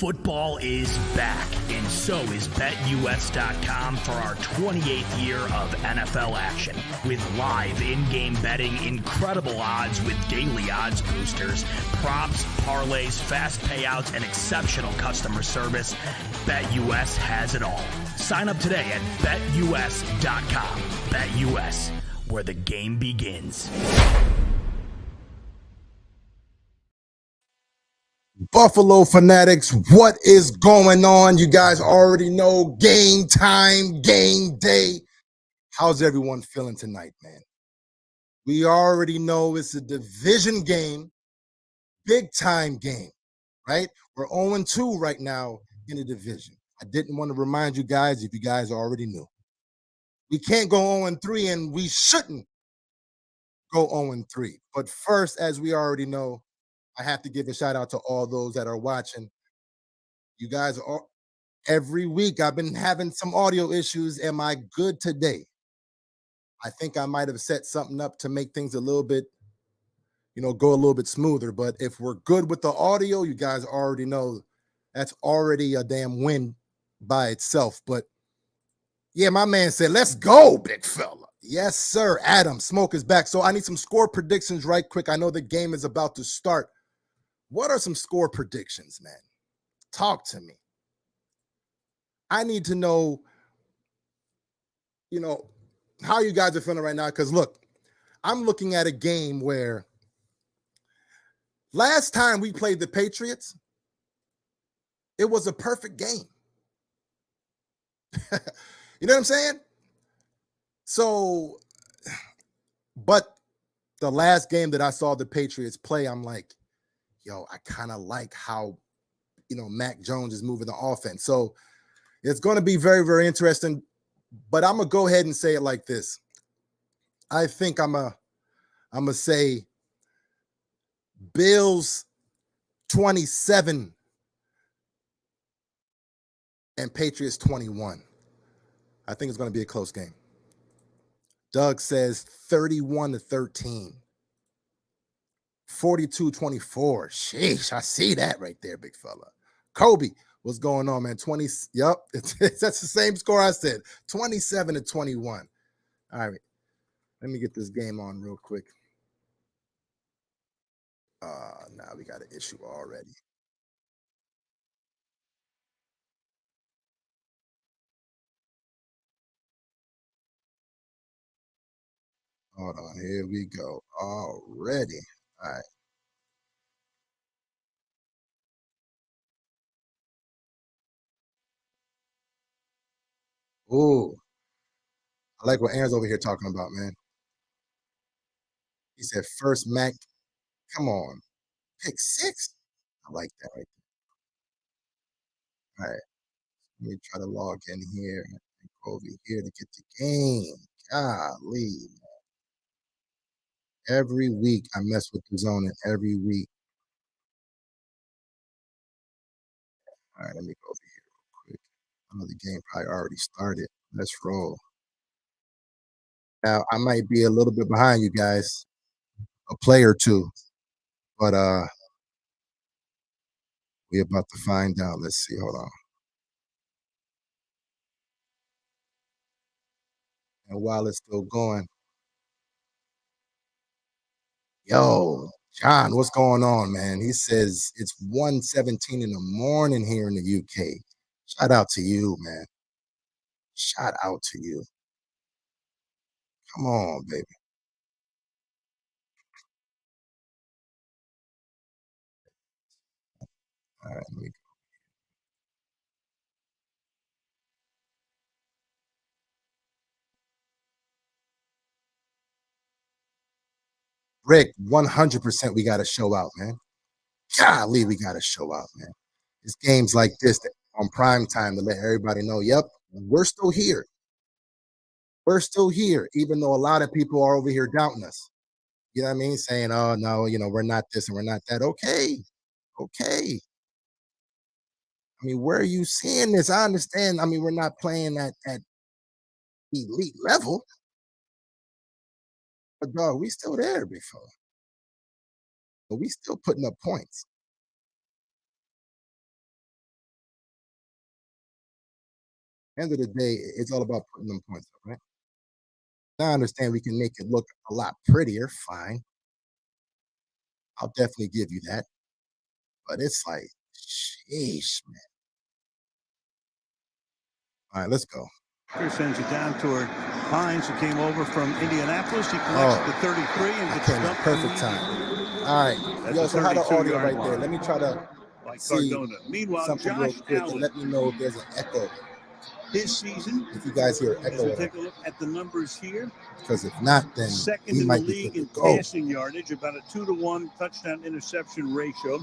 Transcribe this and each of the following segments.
Football is back, and so is BetUS.com for our 28th year of NFL action. With live in-game betting, incredible odds with daily odds boosters, props, parlays, fast payouts, and exceptional customer service, BetUS has it all. Sign up today at BetUS.com. BetUS, where the game begins. Buffalo Fanatics, what is going on? You guys already know game time, game day. How's everyone feeling tonight, man? We already know it's a division game, big time game, right? We're 0-2 right now in the division. I didn't want to remind you guys if you guys already knew. We can't go 0-3 and we shouldn't go 0-3. But first, as we already know, I have to give a shout out to all those that are watching. You guys are every week. I've been having some audio issues. Am I good today? I think I might have set something up to make things a little bit, go a little bit smoother. But if we're good with the audio, you guys already know that's already a damn win by itself. But yeah, my man said, let's go, big fella. Yes, sir. Adam, Smoke is back. So I need some score predictions right quick. I know the game is about to start. What are some score predictions, man? Talk to me. I need to know, how you guys are feeling right now. Because look, I'm looking at a game where last time we played the Patriots, it was a perfect game. You know what I'm saying? So, but the last game that I saw the Patriots play, I'm like, yo, I kind of like how, Mac Jones is moving the offense. So it's going to be very, very interesting. But I'm going to go ahead and say it like this. I think I'm going to say Bills 27 and Patriots 21. I think it's going to be a close game. Doug says 31-13. 42-24. Sheesh, I see that right there, big fella. Kobe, what's going on, man? 20. Yep, that's the same score I said. 27-21. All right, let me get this game on real quick. Now we got an issue already. Hold on, here we go. Already. All right. Ooh, I like what Aaron's over here talking about, man. He said first Mac. Come on, pick 6. I like that right there. All right, let me try to log in here and go over here to get the game. Golly, every week I mess with the zone, and every week. All right, let me go over here real quick. I know the game probably already started. Let's roll. Now I might be a little bit behind you guys, a play or two, but we about to find out. Let's see. Hold on. And while it's still going, yo, John, what's going on, man? He says it's 1:17 in the morning here in the UK. Shout out to you, man. Shout out to you. Come on, baby. All right, let me go. Rick, 100% we got to show out, man. Golly, we got to show out, man. It's games like this that on prime time to let everybody know, yep, we're still here. We're still here, even though a lot of people are over here doubting us. You know what I mean? Saying, oh, no, we're not this and we're not that. Okay. Okay. I mean, where are you seeing this? I understand. I mean, we're not playing at elite level, but dog, we still there, big fella. But we still putting up points. End of the day, it's all about putting them points up, right? Now I understand we can make it look a lot prettier. Fine. I'll definitely give you that. But it's like, sheesh, man. All right, let's go. Sends it down toward Hines, who came over from Indianapolis. He collects the 33 and gets stumped. Perfect time. All right. Yo, so how the audio right there? Let me try to see Meanwhile, something real quick and let me know if there's an echo. His season, if you guys hear echo, as we take a look at the numbers here. Because if not, then second in the league in passing yardage, about a 2-to-1 touchdown interception ratio.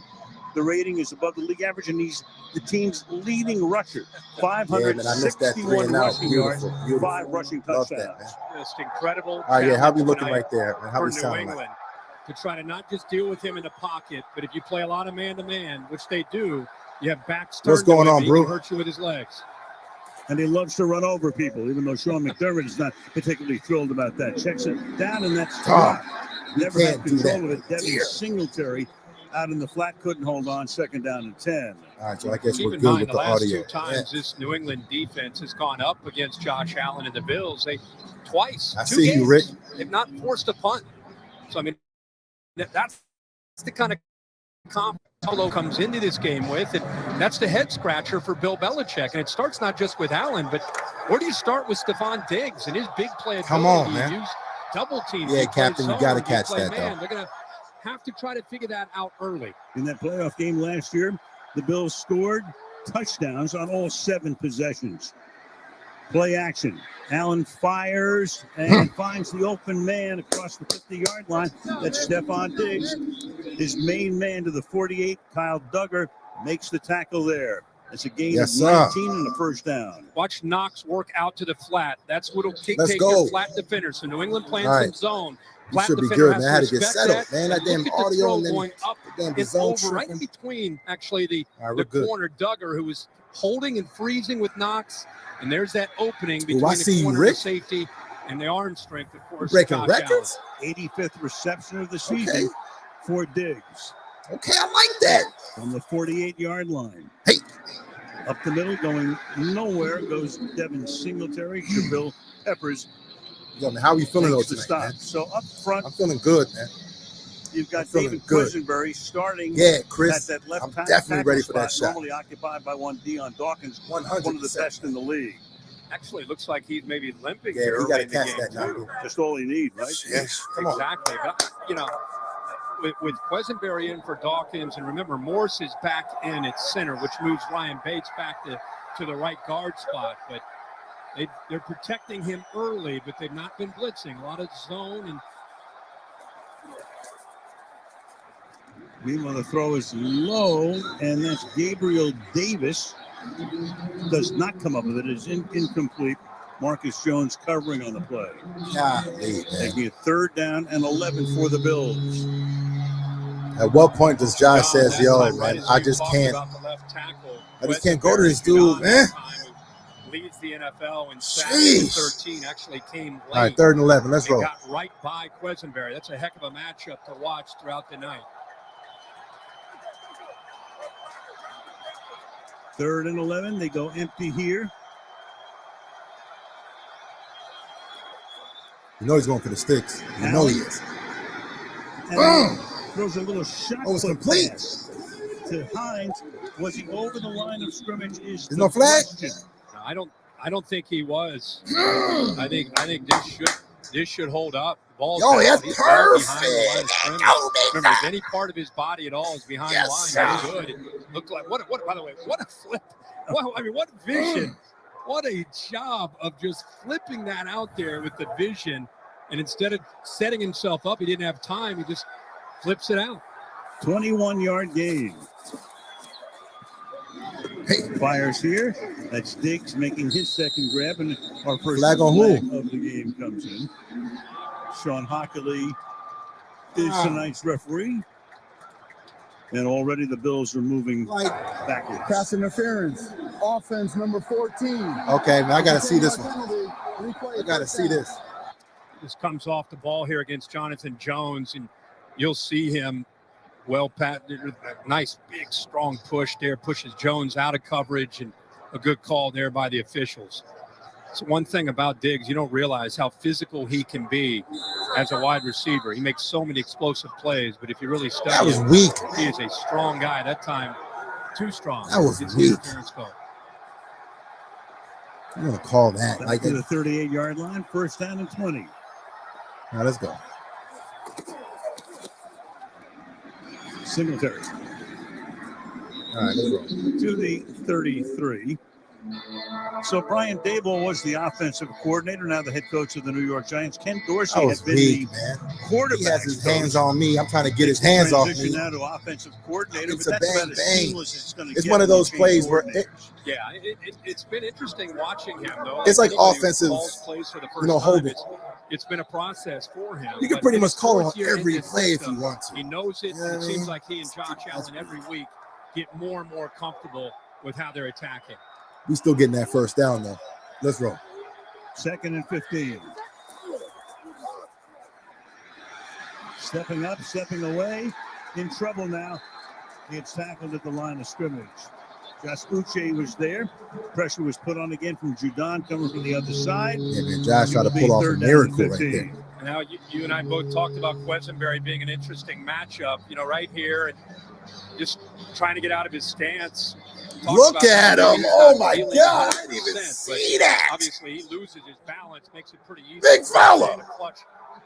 The rating is above the league average, and he's the team's leading rusher. 561 rushing yards, 5 rushing touchdowns. Just incredible. All right, yeah, how we looking right there? How we sound like? To try to not just deal with him in the pocket, but if you play a lot of man-to-man, which they do, you have backs turned. What's going on, bro? He can hurt you with his legs. And he loves to run over people, even though Sean McDermott is not particularly thrilled about that. Checks it down, and that's never had control of it. Devin Singletary out in the flat, couldn't hold on. 2nd down and 10. All right, so I guess we're good with the audio. Two times this New England defense has gone up against Josh Allen and the Bills. Twice. I see you, Rick. They've not forced a punt. So, I mean, that's the kind of confidence Polo comes into this game with, and that's the head scratcher for Bill Belichick. And it starts not just with Allen, but where do you start with Stephon Diggs and his big play? Come on, man. Use double team. Yeah, Captain, you got to catch that, though. They're going to have to try to figure that out early. In that playoff game last year, the Bills scored touchdowns on all 7 possessions. Play action. Allen fires and finds the open man across the 50-yard line. That's Stephon Diggs. His main man to the 48, Kyle Duggar, makes the tackle there. It's a gain of 19 and a 1st down. Watch Knox work out to the flat. That's what will take your flat defender. So New England playing some zone. You should be good, man. I had to get settled, man. That damn audio and then going up and over right in between, actually, the corner, Duggar, who was holding and freezing with Knox. And there's that opening between the corner and the safety and the arm strength, of course. Breaking records? 85th reception of the season for Diggs. Okay, I like that. From the 48-yard line. Hey. Up the middle, going nowhere, goes Devin Singletary. Jabril Peppers. Yo, man, how are we feeling tonight, man? So up front. I'm feeling good, man. You've got David Quisenberry starting Chris, at that left I'm definitely ready for that shot. Normally occupied by one Deion Dawkins, 100%. one of the best in the league. Actually, it looks like he's maybe limping. Yeah, we got to catch that now. Just all he needs, right? Yes, come on. Exactly. But, you know, with Quisenberry in for Dawkins, and remember, Morse is back in at center, which moves Ryan Bates back to the right guard spot. But they're protecting him early, but they've not been blitzing. A lot of zone and. Meanwhile, the throw is low, and that's Gabriel Davis. Does not come up with it. It's incomplete. Marcus Jones covering on the play. Making it 3rd down and 11 for the Bills. At what point does Josh says, yo, man, I just can't go to this dude, man. Leads the NFL in sacks. 13 actually came late. All right, 3rd and 11. Let's roll. Got right by Quisenberry. That's a heck of a matchup to watch throughout the night. 3rd and 11. They go empty here. You know he's going for the sticks. You know he is. Throws a little shot. Oh, it's complete. To Hines. Was he over the line of scrimmage? There's no flag? No, I don't think he was. I think this should hold up. That's perfect. Remember, if any part of his body at all is behind the line, that's good. It looked like what by the way, what a flip. What vision. What a job of just flipping that out there with the vision. And instead of setting himself up, he didn't have time. He just flips it out. 21-yard gain. Fires here. That's Diggs making his 2nd grab, and our first flag on who of the game comes in. Sean Hockley is tonight's referee. And already the Bills are moving backwards. Pass interference. Offense number 14. Okay, man, I got to see this one. I got to see this. This comes off the ball here against Jonathan Jones, and you'll see him nice, big, strong push there. Pushes Jones out of coverage, and a good call there by the officials. So one thing about Diggs, you don't realize how physical he can be as a wide receiver. He makes so many explosive plays, but if you really study That was him, weak. he is a strong guy. That time, too strong. That was It's weak. interference call. I'm gonna call that. Back Like to the 38-yard line, first down and 20. Now let's go. Singletary All right, let's go. to the 33. So Brian Daboll was the offensive coordinator, now the head coach of the New York Giants. Ken Dorsey That was had been weak, the man. quarterback. He has his hands on me. I'm trying to get his hands off Transition me. now to offensive coordinator, It's but a that's bang, about as bang. seamless as it's going to It's get. one of when you those change plays where coordinators. Yeah, it's been interesting watching him, though. It's like Anybody who offensive, calls plays for the first hold time, it. it's been a process for him. You can But pretty in much his call fourth on year in every this play if system, you want to. He knows it, You know and what it I seems mean? like he and Josh Allen every week get more and more comfortable with how they're attacking. We still getting that first down though. Let's roll. Second and 15. Stepping up, stepping away. In trouble now. He gets tackled at the line of scrimmage. Josh Uche was there. Pressure was put on again from Judon coming from the other side. Yeah, man. Josh tried to pull off a miracle right there. And now you and I both talked about Quesenberry being an interesting matchup, right here, and just trying to get out of his stance. Look at him. Oh, my God. I didn't even see that. Obviously, he loses his balance, makes it pretty easy. Big fella. To clutch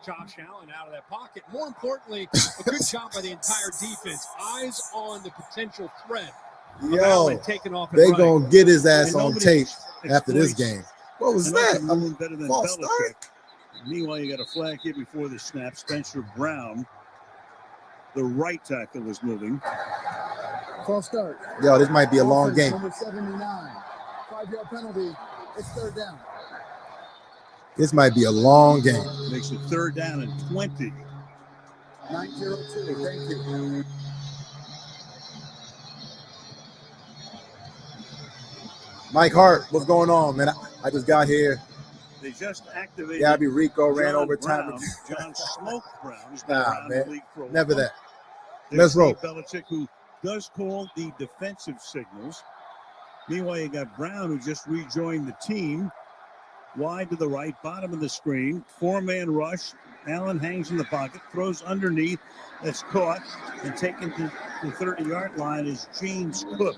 Josh Allen out of that pocket. More importantly, a good job by the entire defense. Eyes on the potential threat. Yo, taking off they running. gonna get his ass And on nobody tape after exploits this game. What was an that? open rule better than false Belichick. start? Meanwhile, you got a flag here before the snap. Spencer Brown, the right tackle, was moving. False start. Yo, this might be a long Offense, game. Number 79. 5-yard penalty. It's third down. This might be a long game. Makes it third down and 20. 9-0-2. Thank you. Mike Hart, what's going on, man? I just got here. They just activated. Gabby Rico ran John overtime. Brown, John Smoke Brown, who's been Nah, around man. the league for a Never while. that. There's Let's roll. Steve Belichick, who does call the defensive signals. Meanwhile, you got Brown, who just rejoined the team. Wide to the right, bottom of the screen. Four-man rush. Allen hangs in the pocket, throws underneath. That's caught and taken to the 30-yard line is James Cook,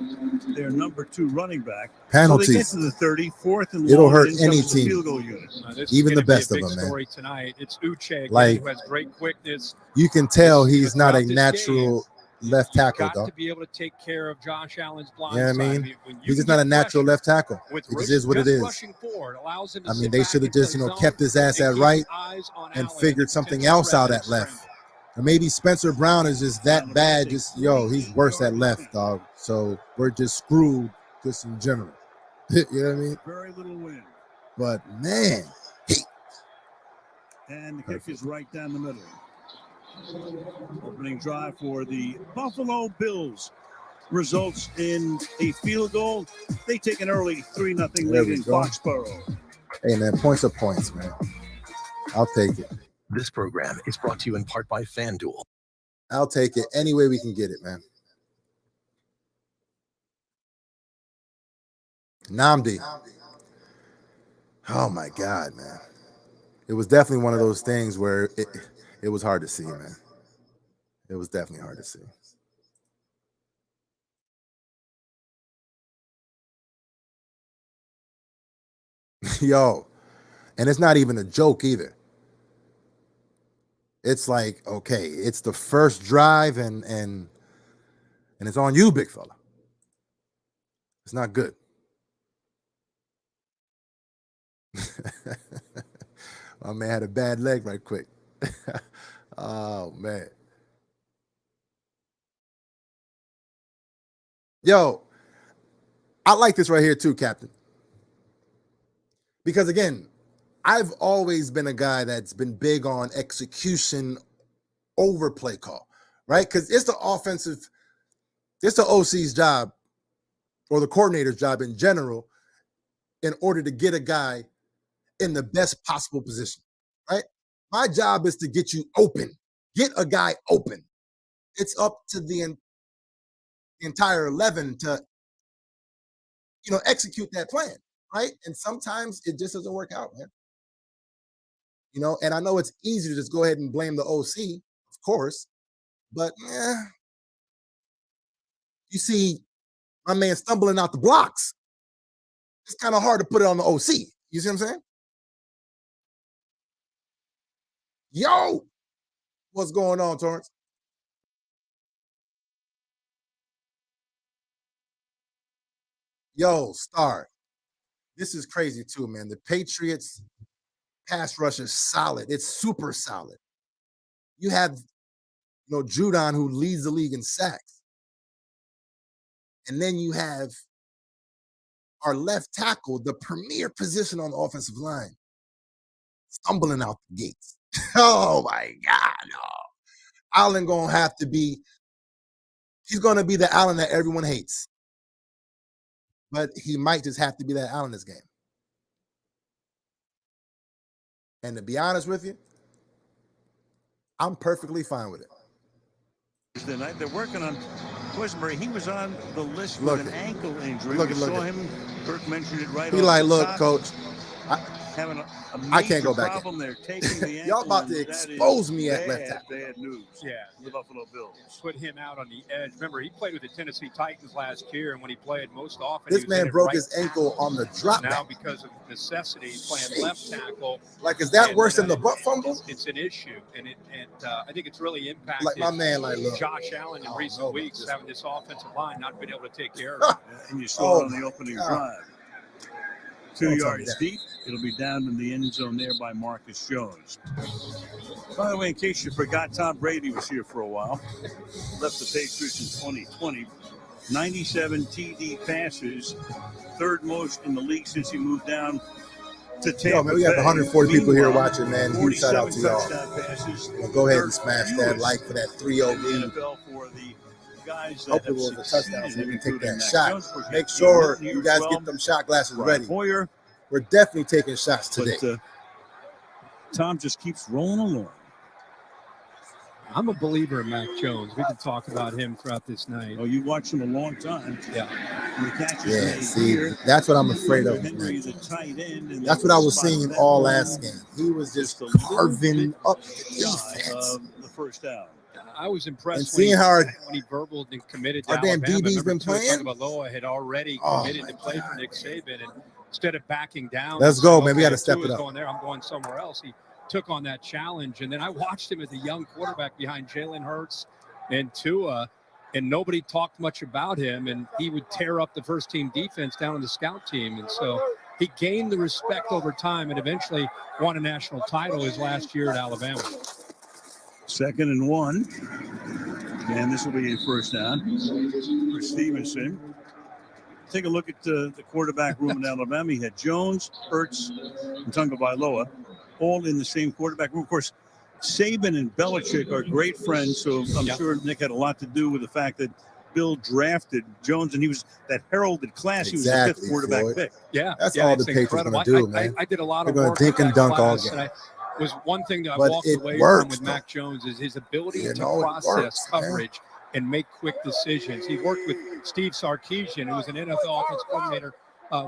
their number 2 running back. Penalties. So they get to the 30, fourth and It'll long, hurt and in any comes the team. field goal unit. This Even is the gonna best be a of big them, man. story tonight. It's Uche again, Like- who has great quickness. You can tell This- he's not a throughout this natural game, left you've tackle, got though. to be able to take care of Josh Allen's blind You know what I side. mean? When you He's just can not a get natural pressure left tackle. with It just is what it is. rushing forward allows him to I mean, sit they back should have into just, his zone kept his ass and at keep right eyes on and Allen figured and the something potential else threat out in at his left. front. Or maybe Spencer Brown is just that bad. Just, he's worse at left, dog. So we're just screwed just in general. You know what I mean? Very little wind. But, man, And the kick is right down the middle. Opening drive for the Buffalo Bills results in a field goal. They take an early 3-0 There lead we in go. Foxborough. hey, man, points are points, man. I'll take it. This program is brought to you in part by FanDuel. I'll take it any way we can get it, man. Namdi. Oh, my God, man. It was definitely one of those things where it was hard to see, man. It was definitely hard to see. Yo, and it's not even a joke either. It's like, okay, it's the first drive and it's on you, big fella. It's not good. My man had a bad leg right quick. Oh, man. Yo, I like this right here too, Captain. Because, again, I've always been a guy that's been big on execution over play call, right? Because it's the OC's job or the coordinator's job in general in order to get a guy in the best possible position, right? My job is to get you open, get a guy open. It's up to the entire 11 to execute that plan, right? And sometimes it just doesn't work out, man. And I know it's easy to just go ahead and blame the OC, of course, but you see my man stumbling out the blocks. It's kind of hard to put it on the OC. You see what I'm saying? Yo, what's going on, Torrance? Yo, Star, this is crazy too, man. The Patriots pass rush is solid. It's super solid. You have, Judon, who leads the league in sacks. And then you have our left tackle, the premier position on the offensive line, stumbling out the gates. Oh, my God. Oh. Allen going to have to be, he's going to be the Allen that everyone hates. But he might just have to be that Allen this game. And to be honest with you, I'm perfectly fine with it. Tonight they're working on Quisenberry. He was on the list with an ankle injury. We saw him. Kirk mentioned it right. He like, look, coach, having a I can't go back problem. They're taking the y'all about to expose me at left tackle. Bad news. Yeah, the Buffalo Bills put him out on the edge. Remember, he played with the Tennessee Titans last year, and when he played most often, this man broke his ankle on the drop now back. Because of necessity, he's playing left tackle. Like, is that worse than the butt fumble? It's an issue, and I think it's really impacted. Like my man, look, Josh Allen in recent weeks having this offensive line not been able to take care of it. And you saw it on the opening drive. 2 yards deep. It'll be down in the end zone there by Marcus Jones. By the way, in case you forgot, Tom Brady was here for a while. Left the Patriots in 2020. 97 TD passes, third most in the league since he moved down to Tampa. Yo, man, we got 140 people here watching, man. Huge shout out to y'all. Passes, go ahead and smash that like for that 3-0 lead. Hopefully we'll have a touchdown so we can take that shot. Make sure you guys get them shot glasses ready. Poyer, we're definitely taking shots today. But, Tom just keeps rolling along. I'm a believer in Mac Jones. We can talk about him throughout this night. Oh, you watched him a long time. Yeah. See, that's what I'm afraid of. That's what I was seeing all last game. He was just carving up the defense. The first down. I was impressed and seeing how when he verbal and committed to our damn Alabama. DB's been playing. Tagovailoa had already committed to play for Nick Saban, and instead of backing down, let's go, man. We got to step it up. Going there, I'm going somewhere else. He took on that challenge, and then I watched him as a young quarterback behind Jalen Hurts and Tua, and nobody talked much about him, and he would tear up the first team defense down on the scout team, and so he gained the respect over time and eventually won a national title his last year at Alabama. 2nd and 1. And this will be a first down for Stevenson. Take a look at the quarterback room in Alabama. He had Jones, Hurts, and Tagovailoa all in the same quarterback room. Of course, Saban and Belichick are great friends, so I'm sure Nick had a lot to do with the fact that Bill drafted Jones, and he was that heralded class. He was the 5th quarterback pick. Yeah, that's all the Patriots going to do, man. I did a lot They're of going work to dink and dunk all game. Was one thing that I but walked away from with Mac Jones is his ability to process coverage and make quick decisions. He worked with Steve Sarkisian, who was an NFL offense coordinator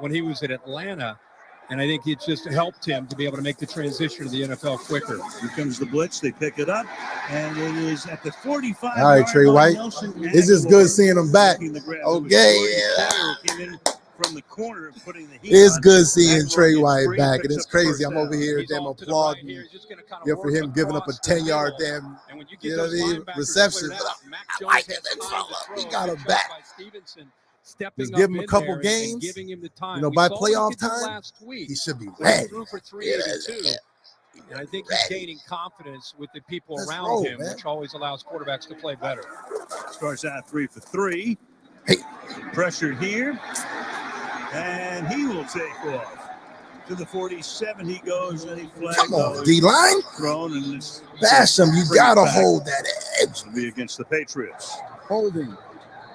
when he was at Atlanta, and I think it just helped him to be able to make the transition to the NFL quicker. Here comes the blitz. They pick it up, and it is at the 45. All right, Trey White. It's just good seeing him back. Okay, yeah. From the corner, putting the heat it's on. Good seeing Trey White back, and it's crazy. I'm over here, damn applauding for him giving up a 10-yard damn, reception. I like it, we got him back. Just give him a couple games, by playoff time, he should be ready. And I think he's gaining confidence with the people around him, which always allows quarterbacks to play better. Starts out 3 for 3. Hey. Pressured here. And he will take off. To the 47 he goes, and he flags. Come on, D-line. Thrown in this. Bash him. You got to hold that edge. To be against the Patriots. Holding.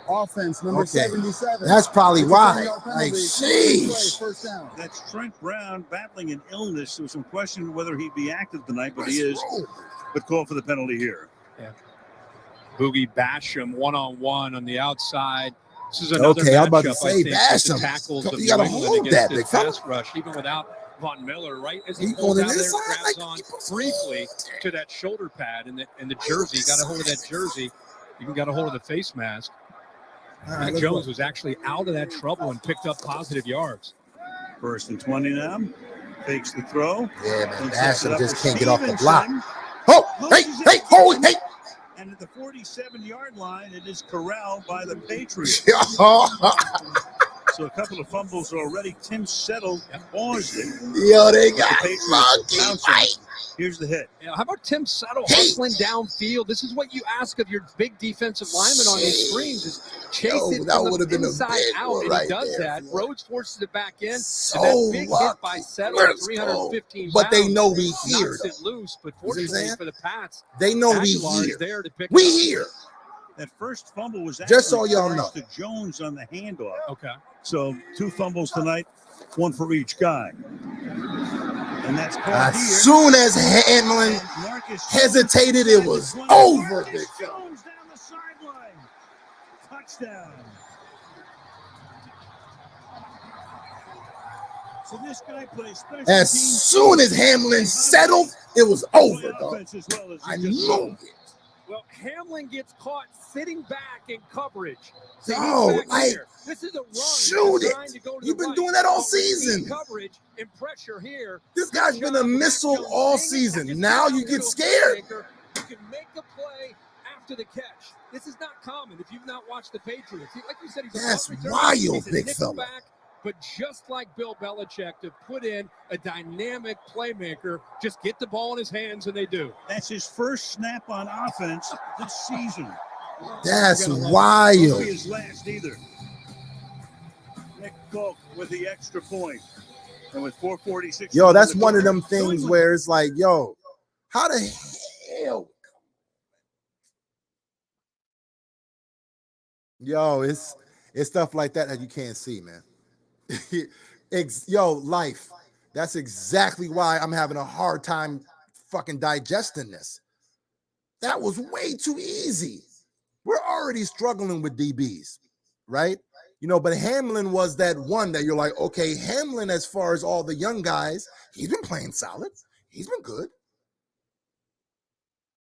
Offense, number 77. That's probably why. Like, sheesh. First down. That's Trent Brown battling an illness. There was some question whether he'd be active tonight, but he is. But call for the penalty here. Yeah. Boogie Basham one-on-one on the outside. This is another Okay, I'm about to matchup, say, I think, bash with the him. tackles of You gotta New England hold against that, this big fella. pass rush, even without Von Miller, right? As he He pulls going out to there, this side, grabs like, on he puts- briefly to that shoulder pad and the jersey. Got a hold of that jersey. Even got a hold of the face mask. All right, Mac let's Jones go. was actually out of that trouble and picked up positive yards. 1st and 20 now. Fakes the throw. Yeah, man. And Bash sets it him up just for can't get off the Stevenson. block. Oh, hey, hold it, hey. And at the 47-yard line, it is corralled by the Patriots. So a couple of fumbles already. Tim settled, paused it. Yo, they But got the Patriots monkey pouncing. bite. Here's the hit. Yeah, how about Tim Settle hustling downfield? This is what you ask of your big defensive lineman on these screens: is chase it that from would've the been a inside big out, one and right he does there, that. Floyd. Rhodes forces it back in, So and that big lucky. hit by Settle, Let's 315 go. But they pounds, know we here, knocks it loose. But what I'm fortunately saying? for the Pats, They know we Aguilar is here. there to pick We it up. here. That first fumble was Just so actually y'all charged know. to Jones on the handoff. Okay. So 2 fumbles tonight, 1 for each guy. And that's called As here. soon as Hamlin And Marcus hesitated, it Jones was at the 20. over, Marcus big fella. Jones down the sideline. Touchdown. So this guy plays special As teams. soon as Hamlin settled, it was over, dog. Offense as well as I you just saw. know it. Well, Hamlin gets caught sitting back in coverage. So Yo, he's back like, here. This is a run shoot designed it. to go to You've the been right. doing that all But with season. deep coverage and pressure here. This guy's been a missile all season. Now you get scared. You can make a play after the catch. This is not common if you've not watched the Patriots. Like you said, he's That's a punt returner. wild, He's a big nickelback, fella. But just like Bill Belichick, to put in a dynamic playmaker, just get the ball in his hands, and they do. That's his first snap on offense this season. That's Won't be wild. his last either. Nick Folk with the extra point. And with 4:46. Yo, that's one of them things where it's like, yo, how the hell? Yo, it's stuff like that you can't see, man. Yo, life. That's exactly why I'm having a hard time fucking digesting this. That was way too easy. We're already struggling with DBs, right? You know, but Hamlin was that one that you're like, okay, Hamlin, as far as all the young guys, he's been playing solid. He's been good.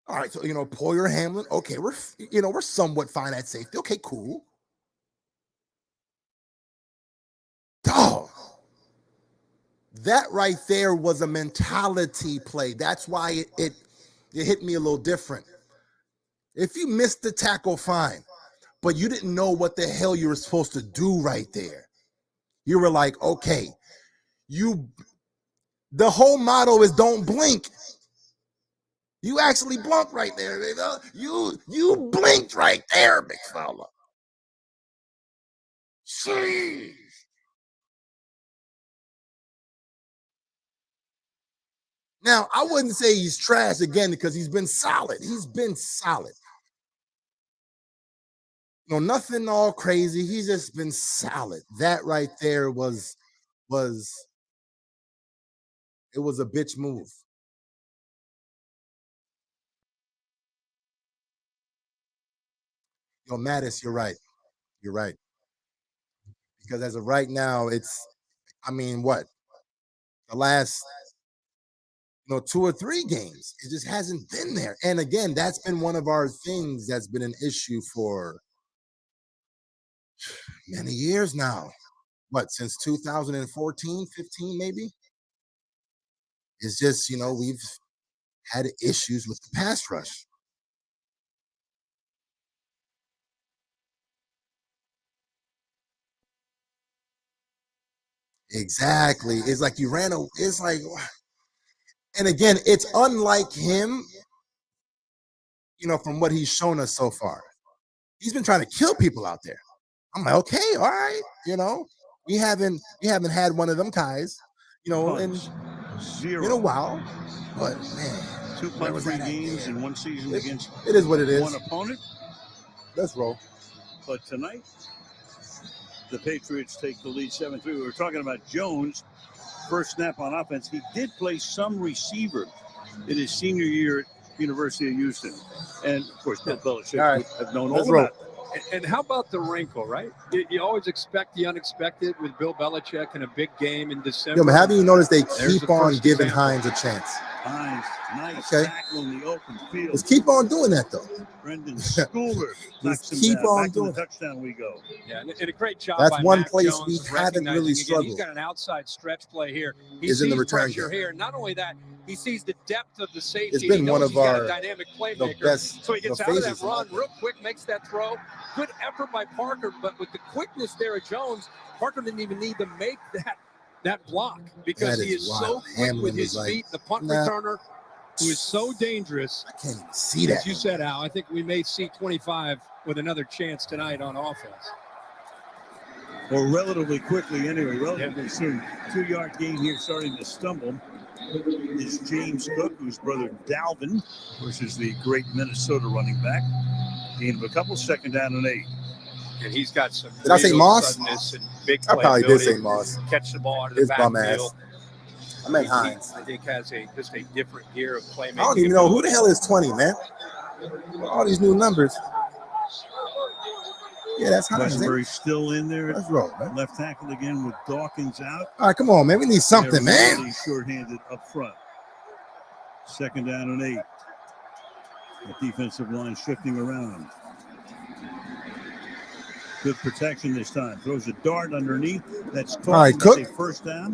All right, so, you know, Poyer, Hamlin, okay, we're somewhat fine at safety. Okay, cool. Dog. That right there was a mentality play. That's why it hit me a little different. If you missed the tackle, fine. But you didn't know what the hell you were supposed to do right there. You were like, okay, the whole motto is don't blink. You actually blinked right there. You blinked right there, big fella. Jeez. Now, I wouldn't say he's trash again because he's been solid. He's been solid. You know, nothing all crazy. He's just been solid. That right there was it was a bitch move. Yo, Mattis, you're right. You're right. Because as of right now, what? The last 2 or 3 games, it just hasn't been there. And again, that's been one of our things that's been an issue for many years now. What, since 2014, 15 maybe? It's just, we've had issues with the pass rush. Exactly. It's like it's like, and again, it's unlike him, from what he's shown us so far. He's been trying to kill people out there. I'm like, okay, all right, we haven't had one of them guys, in a while. But man, 2 punt-free games in one season against it is what it is. One opponent. Let's roll. But tonight, the Patriots take the lead 7-3. We were talking about Jones, first snap on offense. He did play some receiver in his senior year at University of Houston. And, of course, Bill Belichick would have known all about it. And how about the wrinkle, right? You always expect the unexpected with Bill Belichick in a big game in December. Yo, man, haven't you noticed they There's keep the on first giving example. Hines a chance? Hines, nice Okay. tackle in the open field. Just keep on doing that, though. Brendan Schooler Just knocks him keep down. on Back to doing the it. touchdown we go. Yeah, and a great job That's by one Mac place Jones we of haven't really recognizing, again, struggled. he's got an outside stretch play here. He Is in sees the return pressure game. here. Not only that, he sees the depth of the safety. It's been He one knows of he's got our a dynamic the playmaker. best So he gets out of that phases. run real quick, makes that throw. Good effort by Parker, but with the quickness there of Jones, Parker didn't even need to make that block because That he is is wild. so quick Hamlin with his is like, feet. The punt nah. returner, who is so dangerous. I can't even see that. As you said, Al, I think we may see 25 with another chance tonight on offense. Or relatively quickly, anyway, relatively soon. 2-yard gain here, starting to stumble is James Cook, whose brother Dalvin versus the great Minnesota running back. Gain of a couple, 2nd down and 8. And he's got some Did I say real Moss? suddenness and big I probably did say playability. Moss. Catch the ball out of the His bum backfield. ass. I meant Hines. I think has just a different gear of playmaking. I don't even know who the hell is 20, man. All these new numbers. Yeah, that's Hines. Westbury still in there. Let's roll, man. Left tackle again with Dawkins out. All right, come on, man. We need something, They're man. really short-handed up front. 2nd down and 8. The defensive line shifting around. Good protection this time. Throws a dart underneath. That's caught. All right, That's Cook. a first down.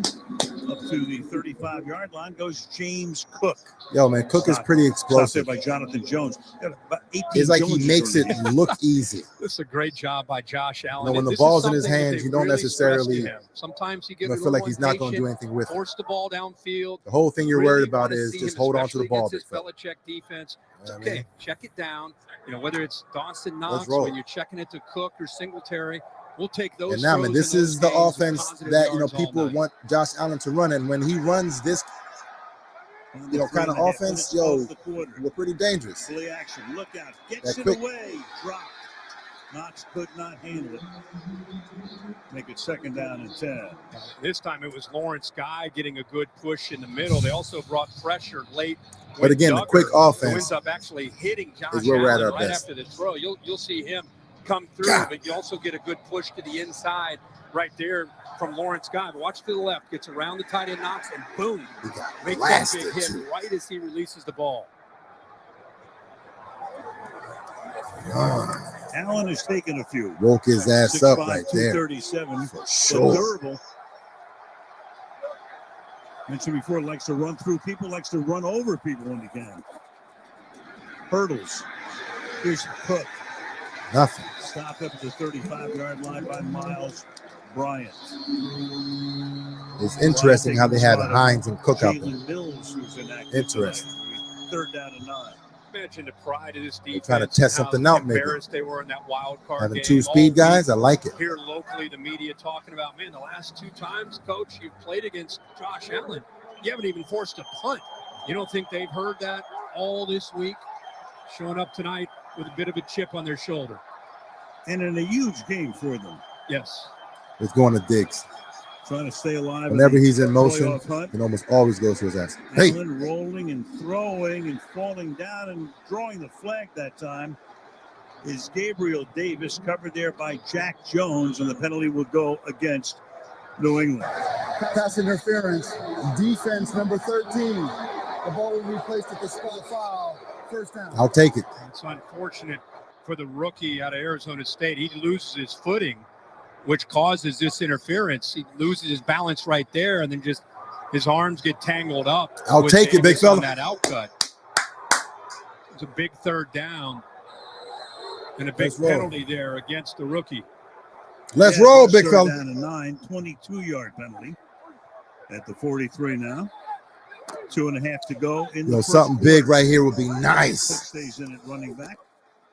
Up to the 35-yard line goes James Cook. Yo, man, Cook is pretty Stopped there explosive. by Jonathan Jones. Got about 18 It's like he Joneses makes it running. look easy. This is a great job by Josh Allen. You know, when And the this is ball's in his something that hands, they you don't really stress to necessarily him. Sometimes you get I a feel little like he's not going to do impatient, anything with it. force the ball downfield. The whole thing you're Really worried about wanna is see just him, hold on to the especially ball, against big this fella. Belichick defense. It's You know what I okay. mean? Check it down. You know, whether it's Dawson Knox, roll. when you're checking it to Cook or Singletary, we'll take those. And now, man, throws this and those is the gains of offense positive that, you know, yards all people night. want Josh Allen to run. And when he runs this, you know, kind of offense, yo, we're pretty dangerous. Play action. Look out. That Gets it quick- away. Drop. Knox could not handle it. Make it 2nd down and 10. This time it was Lawrence Guy getting a good push in the middle. They also brought pressure late. But again, the quick who offense ends up actually hitting Josh is where we're at Allen our right best. after the throw. You'll see him come through, God. but you also get a good push to the inside right there from Lawrence Guy. But watch to the left, gets around the tight end Knox, and boom, He got makes that blasted, big hit too. right as he releases the ball. Allen has taken a few. Woke his ass up 6'5", right there. 237. For But sure. durable. Mentioned before, likes to run through people, likes to run over people when he can. Hurdles. Here's Cook. Nothing. Stopped up at the 35-yard line by Miles Bryant. It's interesting how they have Hines and Cook out there. Jalen Mills, who's inactive Interesting. tonight. 3rd down and 9. Imagine the pride of this defense. trying to test and how something out, maybe. Embarrassed they were in that wild card Having game. 2 speed All guys, I like it. Here locally, the media talking about, man, the last 2 times, Coach, you've played against Josh Allen, you haven't even forced a punt. You don't think they've heard that all this week? Showing up tonight with a bit of a chip on their shoulder. And in a huge game for them. Yes. It's going to Diggs. Trying to stay alive. Whenever he's in motion, playoff hunt. it almost always goes to his ass. Hey, Allen rolling and throwing and falling down and drawing the flag that time is Gabriel Davis, covered there by Jack Jones, and the penalty will go against New England. Pass interference. Defense number 13. The ball will be placed at the spot foul. First down. I'll take it. It's unfortunate for the rookie out of Arizona State. He loses his footing, which causes this interference. He loses his balance right there, and then just his arms get tangled up. I'll with take it, big Davis on fella. that outcut. It's a big 3rd down and a big Let's roll. penalty there against the rookie. Let's roll, big 3rd fella. down and 9, 22-yard penalty at the 43 now. 2.5 to go in the first Something big quarter. right here would be Cook nice. stays in it, running back.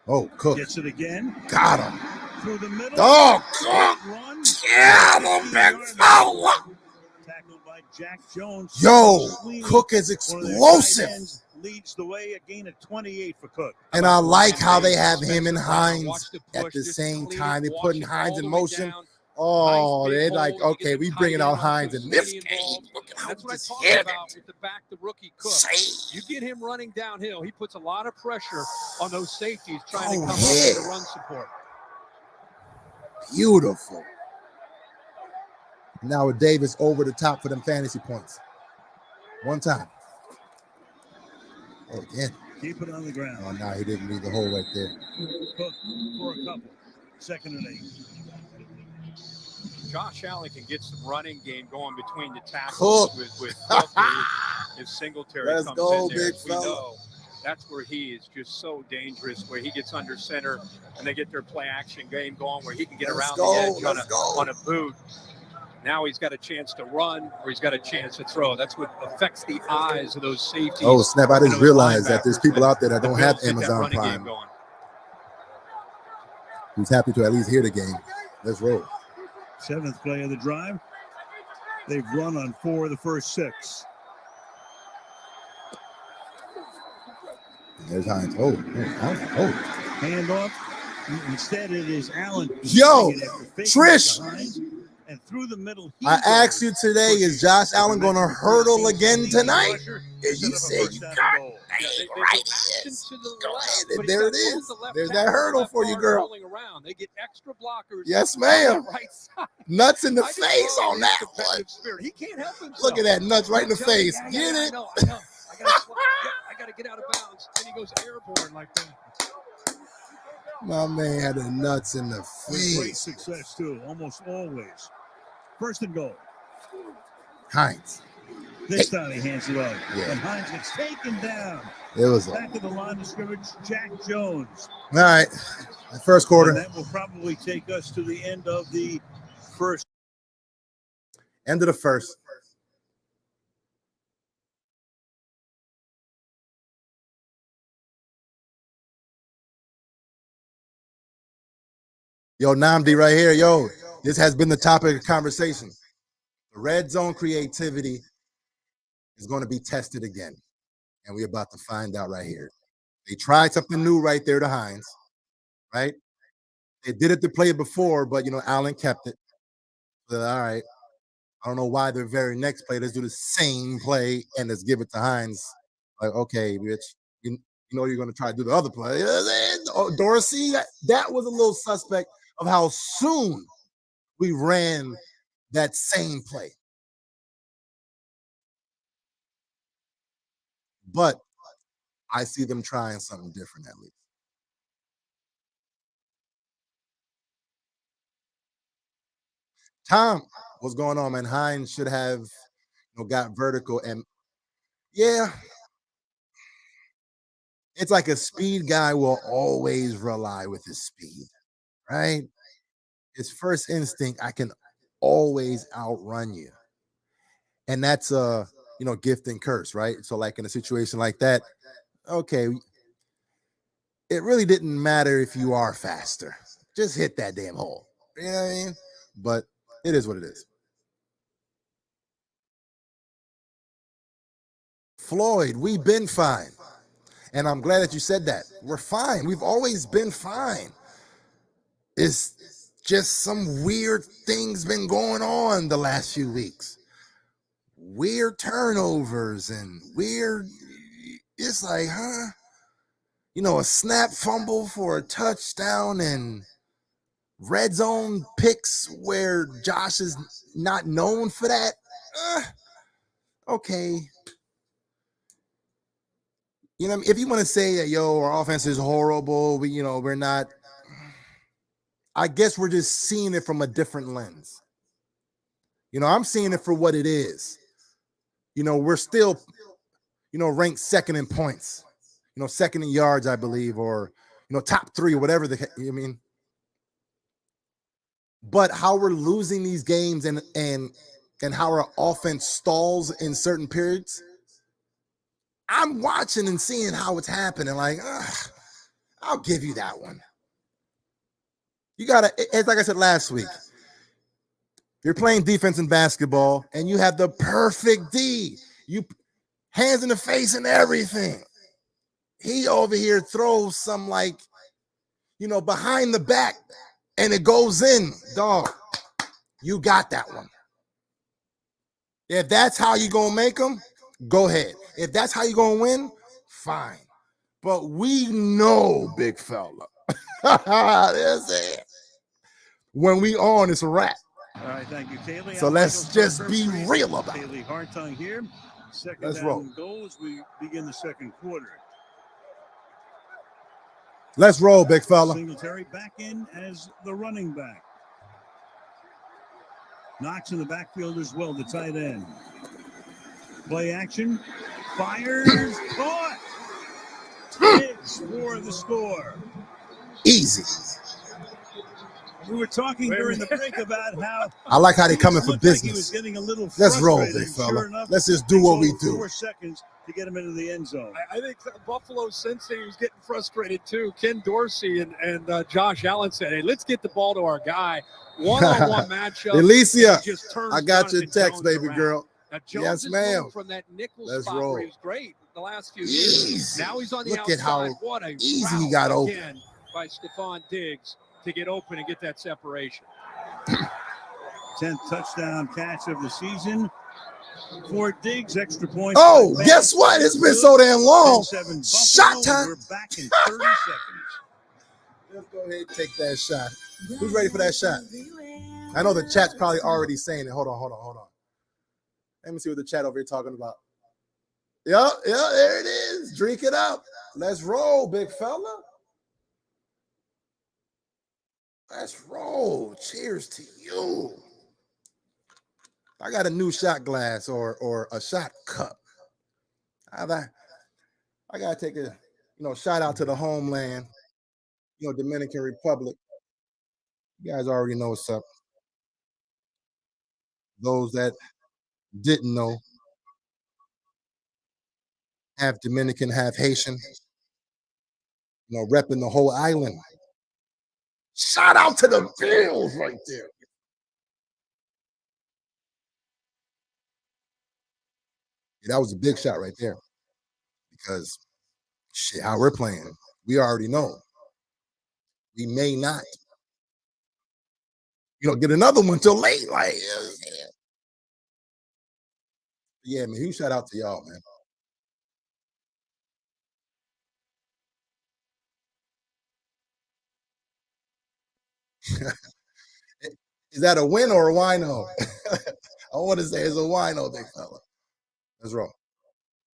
Oh, Cook. Gets it again. Got him. Through the middle. Oh, Cook. Run. Got him, big fella. Tackled by Jack Jones. Yo, Sweeney, Cook is one of their explosive. tight ends, leads the way, a gain of 28 for Cook. And I like how they have him and Watch Hines the at push, the just same clean, time. They're watch putting it Hines all in the way motion. down. Oh, Nice big they're like, hole. You okay, get we the bringing tight out end Hines also in this Sweeney game. involved. Look at how That's what I just talked hit about with the back, the rookie Cook. Say. You get him running downhill. He puts a lot of pressure on those safeties trying to Oh, come up yeah. with the run support. Beautiful. Now with Davis over the top for them fantasy points. One time. Oh, again. Keep it on the ground. Oh, no, he didn't read the hole right there. Cook for a couple. 2nd and 8. Josh Allen can get some running game going between the tackles with Cook if Singletary Let's comes go, in there. big We fella. know that's where he is just so dangerous, where he gets under center and they get their play action game going, where he can get around the edge on a boot. Now he's got a chance to run, or he's got a chance to throw. That's what affects the eyes of those safeties. Oh, snap. I didn't realize that there's people out there that don't have Bills get that Amazon running Prime. game going. Who's happy to at least hear the game. Let's roll. 7th play of the drive. They've run on 4 of the first 6. There's Hines. Oh. Handoff. Instead, it is Allen. Yo, Trish. And through the middle. I asked you today, is Josh Allen going to hurdle again tonight? And you said you got right here. Go ahead. There it is. There's that hurdle for you, girl. They get extra blockers. Yes, ma'am. Right side. Nuts in the face on that one. He can't help himself. Look at that, nuts right in the face. Get it? I know. I got to get out of bounds. And he goes airborne like that. My man had the nuts in the With great face. success, too, almost always. 1st and goal. Hines. This time he hands it off. Yeah. And Hines gets taken down. It was Back to the line of scrimmage, Jack Jones. all right. The first quarter. And that will probably take us to the end of the first. End of the first. Yo, Namdi right here. Yo, this has been the topic of conversation. The red zone creativity is going to be tested again. And we're about to find out right here. They tried something new right there to Hines, right? They did it to play it before, but, Allen kept it. So, all right. I don't know why the very next play, let's do the same play and let's give it to Hines. Like, okay, bitch, you know you're going to try to do the other play. Dorsey, that was a little suspect of how soon we ran that same play. But I see them trying something different at least. Tom, what's going on, man? Hines should have got vertical. And yeah, it's like a speed guy will always rely with his speed, right? His first instinct, I can always outrun you. And that's a, gift and curse, right? So like in a situation like that, okay, it really didn't matter if you are faster. Just hit that damn hole. You know what I mean? But it is what it is. Floyd, we've been fine. And I'm glad that you said that. We're fine. We've always been fine. It's just some weird things been going on the last few weeks. Weird turnovers and weird, it's like, huh? A snap fumble for a touchdown and red zone picks where Josh is not known for that. Okay. If you want to say that, our offense is horrible, we're not, I guess we're just seeing it from a different lens. I'm seeing it for what it is. We're still, ranked second in points, second in yards, I believe, or, top 3 or whatever but how we're losing these games and how our offense stalls in certain periods, I'm watching and seeing how it's happening. Like, I'll give you that one. You got to, it's like I said last week, you're playing defense in basketball and you have the perfect D. You hands in the face and everything. He over here throws some behind the back and it goes in. Dog, you got that one. If that's how you going to make them, go ahead. If that's how you going to win, fine. But we know, big fella. That's it. When we on, it's a wrap. All right, thank you, Kaylee. So let's just be real about it. Kaylee Hartung here. Second Let's down roll. and goal as we begin the second quarter. Let's roll, big fella. Singletary back in as the running back. Knox in the backfield as well, the tight end. Play action. Fires. Caught. Diggs for the score. Easy. We were talking during the break about how I like how they coming for looked like he was business. getting a little Let's roll, frustrated. big fella. Sure enough, Let's just do what we takes over do. 4 seconds to get him into the end zone. I think Buffalo sensei was getting frustrated too. Ken Dorsey and Josh Allen said, "Hey, let's get the ball to our guy. One-on-one matchup." Alicia, He just turns I got your Jonathan text, Jones baby around. girl. Now, Jones Yes, has ma'am. moved from that nickel Let's spot roll. where he was great the last few years. Easy. Now he's on the Look outside. at how What a easy he route got open. again by Stephon Diggs to get open and get that separation. 10th touchdown catch of the season for Diggs. Extra points. Oh, guess what? It's been so damn long. 10-7 Shot Buffalo. time. We're back in 30 seconds. Let's go ahead and take that shot. Who's ready for that shot? I know the chat's probably already saying it. Hold on. Let me see what the chat over here talking about. Yeah, there it is. Drink it up. Let's roll, big fella. Let's roll. Cheers to you. I got a new shot glass or a shot cup. I gotta take a shout out to the homeland, Dominican Republic. You guys already know what's up. Those that didn't know, half Dominican, half Haitian, repping the whole island. Shout out to the Bills right there. Yeah, that was a big shot right there. Because shit, how we're playing, we already know. We may not, get another one till late. Like, yeah, man, huge shout out to y'all, man. Is that a win or a wino? I want to say it's a wino, big fella. Let's roll.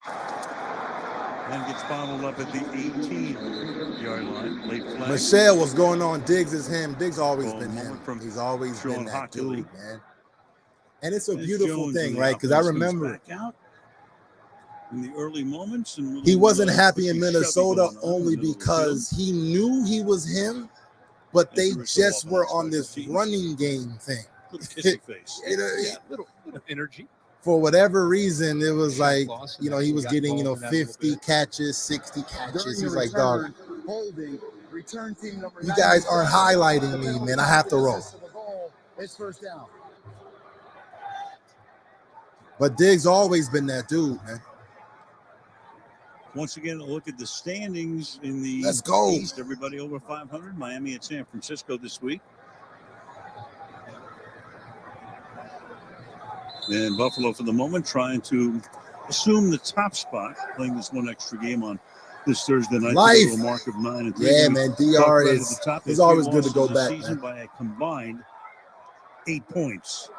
And gets bottled up at the 18-yard line. Late flag. Michelle, what's going on? Diggs is him. Diggs always Ball been him. moment from He's always been Sean that Hockley. dude, man. And it's a There's beautiful Jones thing, in the right? Because I offense, comes remember back out in the early moments. And he wasn't happy in quickly Minnesota shoving going on only in the middle of the because he knew he was him, but And they Caruso just off on were that on this special teams. running game thing. field. Little kissy face. Yeah, little energy. For whatever reason, it was like, Lawson, he was got getting, involved in that a little 50 bit. catches, 60 catches. During He's the like, dog, return, holding, return team number you guys aren't 97. highlighting me, man. I have to roll. It's first down. But Diggs always been that dude, man. Once again, a look at the standings in the Let's go. East. Everybody over 500. Miami and San Francisco this week. And Buffalo, for the moment, trying to assume the top spot, playing this one extra game on this Thursday night. Life. A mark of 9-3. Yeah, man. DR Right is at the top. it's They have always three good to losses go this back, season man. by a combined 8 points.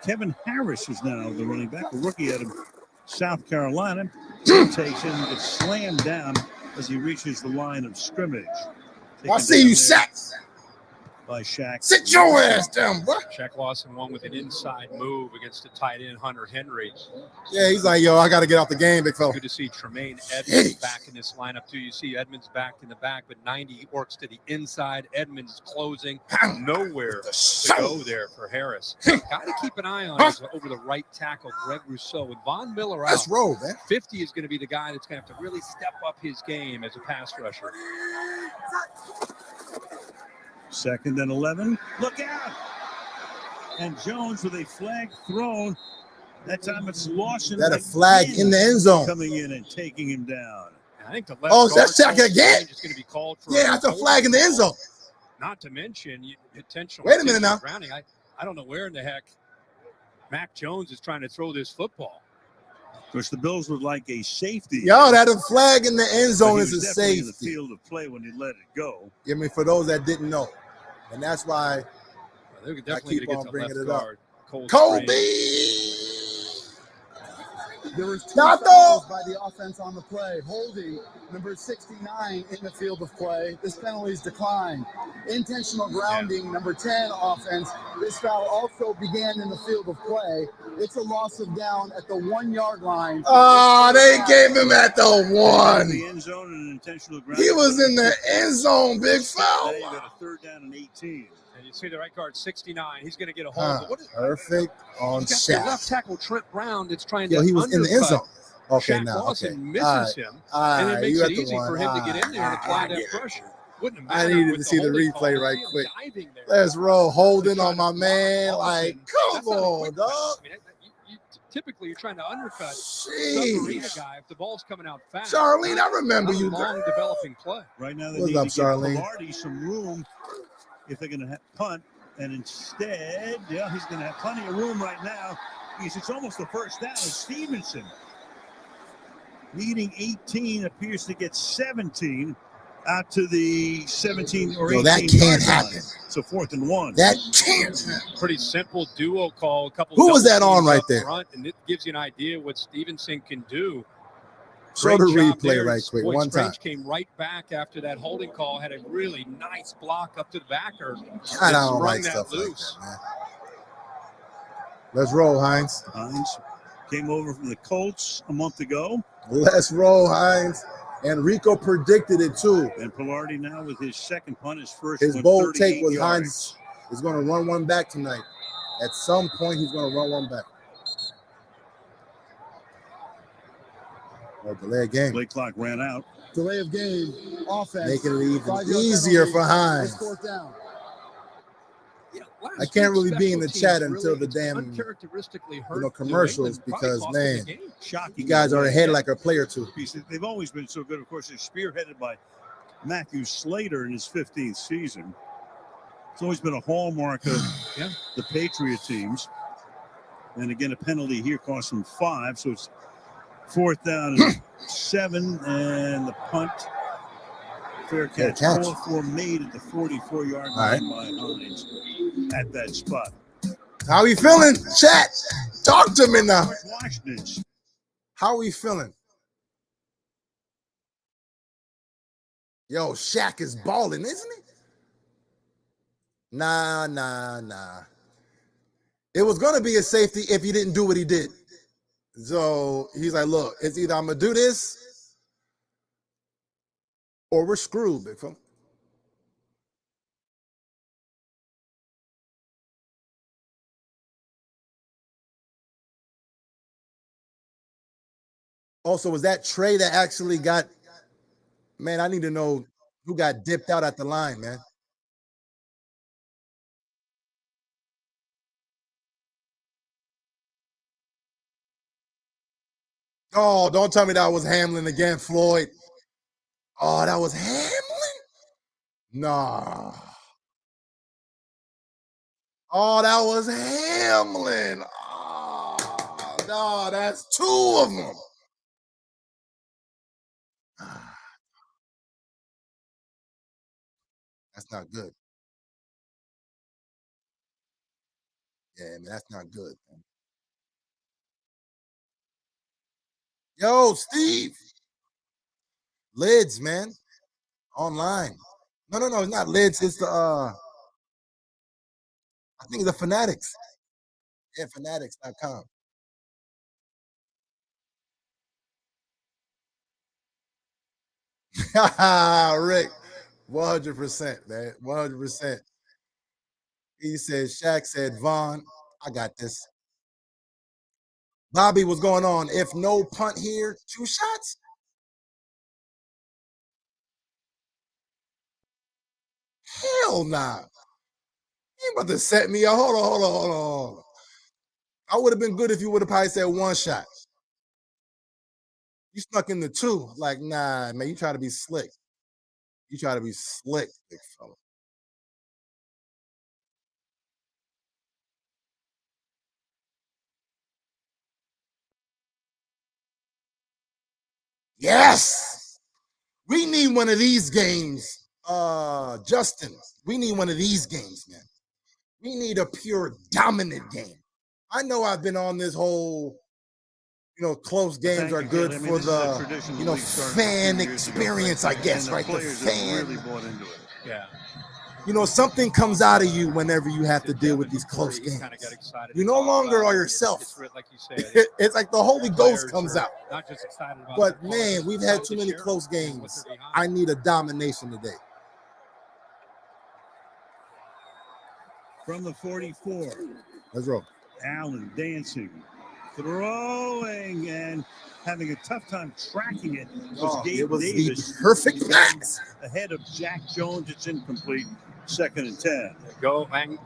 Kevin Harris is now the running back, a rookie out of South Carolina. He takes in and gets slammed down as he reaches the line of scrimmage. I Taken see down you, there Shaq. by Shaq. Sit your ass down, bro. Shaq Lawson won with an inside move against the tight end Hunter Henry. Yeah, he's like, yo, I got to get out the game, big fella. Good to see Tremaine Edmunds back in this lineup too. You see Edmunds back in the back, but 90 works to the inside. Edmunds is closing. Nowhere to go there for Harris. Got to keep an eye on is over the right tackle, Greg Rousseau. With Von Miller out, Let's roll, man. 50 is going to be the guy that's going to have to really step up his game as a pass rusher. 2nd and 11. Look out! And Jones with a flag thrown. That time it's Lawson. That a flag in the end zone. Coming in and taking him down. And I think the left Oh, guard that's Shaq again? is going to be called for. Yeah, that's a flag in the end zone. Not to mention potential. Wait a minute now. Grounding. I don't know where in the heck Mac Jones is trying to throw this football. Of course, the Bills would like a safety. Yo, that a flag in the end But zone he is a was definitely in the safety. field of play when he let it go. I mean, for those that didn't know, And that's why They're I definitely keep going on to get bringing to it left up. guard. Cold Kobe! There was 2 Gato! fouls by the offense on the play, holding number 69 in the field of play. This penalty is declined. Intentional grounding, number 10 offense. This foul also began in the field of play. It's a loss of down at the 1-yard line. Oh, they gave him at the The 1. end zone and an intentional ground. He was in the end zone, big foul. Now you got a 3rd down and 18. And you see the right guard, 69. He's going to get a hold. But what is, Perfect on you got your Shaq. left tackle Trent Brown that's trying Yo, to he was in the end zone. Okay, Shaq now, Lawson okay. misses him, and it makes you it at the easy 1. for him to get in there and apply that pressure. Wouldn't have I mattered needed with to see the holding replay call. right See him quick. diving there. Let's roll. Holding Trying on my to man. block Like, Lawson. come That's not a on, quick dog. pass. I mean, typically, you're trying to undercut submarine Jeez. guy if the ball's coming out fast. Charlene, I remember Not a you. long developing play. Right now, they What's need up, to give Charlene? Poyer some room if they're going to punt. And instead, yeah, he's going to have plenty of room right now because it's almost the first down. Stevenson, needing 18, appears to get 17 out to the 17 or 18. That can't happen. So 4th and 1. That can't happen. Pretty simple duo call. A couple. Who was double that on teams right up there? Front, and it gives you an idea what Stevenson can do. Show the Great job replay there. right quick. Boyd One Strange time. came right back after that holding call. Had a really nice block up to the backer. I that don't sprung like that stuff loose. like that, man. Let's roll, Hines. Hines came over from the Colts a month ago. Let's roll, Hines. And Rico predicted it too. And Poyer now with his second punt, his first His one, bold 38 take was yards. Hines is going to run one back tonight. At some point, he's going to run one back. Or delay a game. Play clock ran out. Delay of game, offense. Making it even 5-yard easier penalty. for Hines. It's 4th down. I can't really be in the chat until the damn uncharacteristically hurt commercials because, man, Shocking. you guys are ahead like a player or two. They've always been so good. Of course, they're spearheaded by Matthew Slater in his 15th season. It's always been a hallmark of the Patriot teams. And again, a penalty here cost them 5. So it's 4th down and 7. And the punt. Fair catch. Call for made at the 44-yard line by Hines at that spot. How we feeling? Chat. Talk to me now. Washington. How we feeling? Yo, Shaq is balling, isn't he? Nah. It was going to be a safety if he didn't do what he did. So he's like, look, it's either I'm going to do this or we're screwed, big fella. Also, was that Trey that actually got, man, I need to know who got dipped out at the line, man. Oh, don't tell me that was Hamlin again, Floyd. Oh, that was Hamlin? Nah. Oh, that was Hamlin. Oh, no, that's 2 of them. That's not good. Yeah, man, that's not good, man. Yo, Steve. Lids, man. Online. No, it's not Lids. It's the I think it's the Fanatics. Yeah, fanatics.com. Rick, 100%, man. 100%. He said, Shaq said, Vaughn, I got this. Bobby, what's going on? If no punt here, 2 shots? Hell nah. You ain't about to set me up. Hold on. I would have been good if you would have probably said 1 shot. You snuck in the 2. Like, nah, man, you try to be slick. You try to be slick, big fella. Yes! We need one of these games Justin, we need one of these games, man. We need a pure dominant game. I know I've been on this whole, close games are good for the, fan experience, I guess, right? The fan. Really bought into it. Yeah. Something comes out of you whenever you have to deal with these close games. You no longer are yourself. Like you said, It's like the Holy Ghost comes out. Not just excited about But man, we've had too many close games. I need a domination today. From the 44. Let's roll. Allen dancing, throwing, and having a tough time tracking it. It was Davis the perfect pass. Ahead of Jack Jones. It's incomplete. 2nd and 10.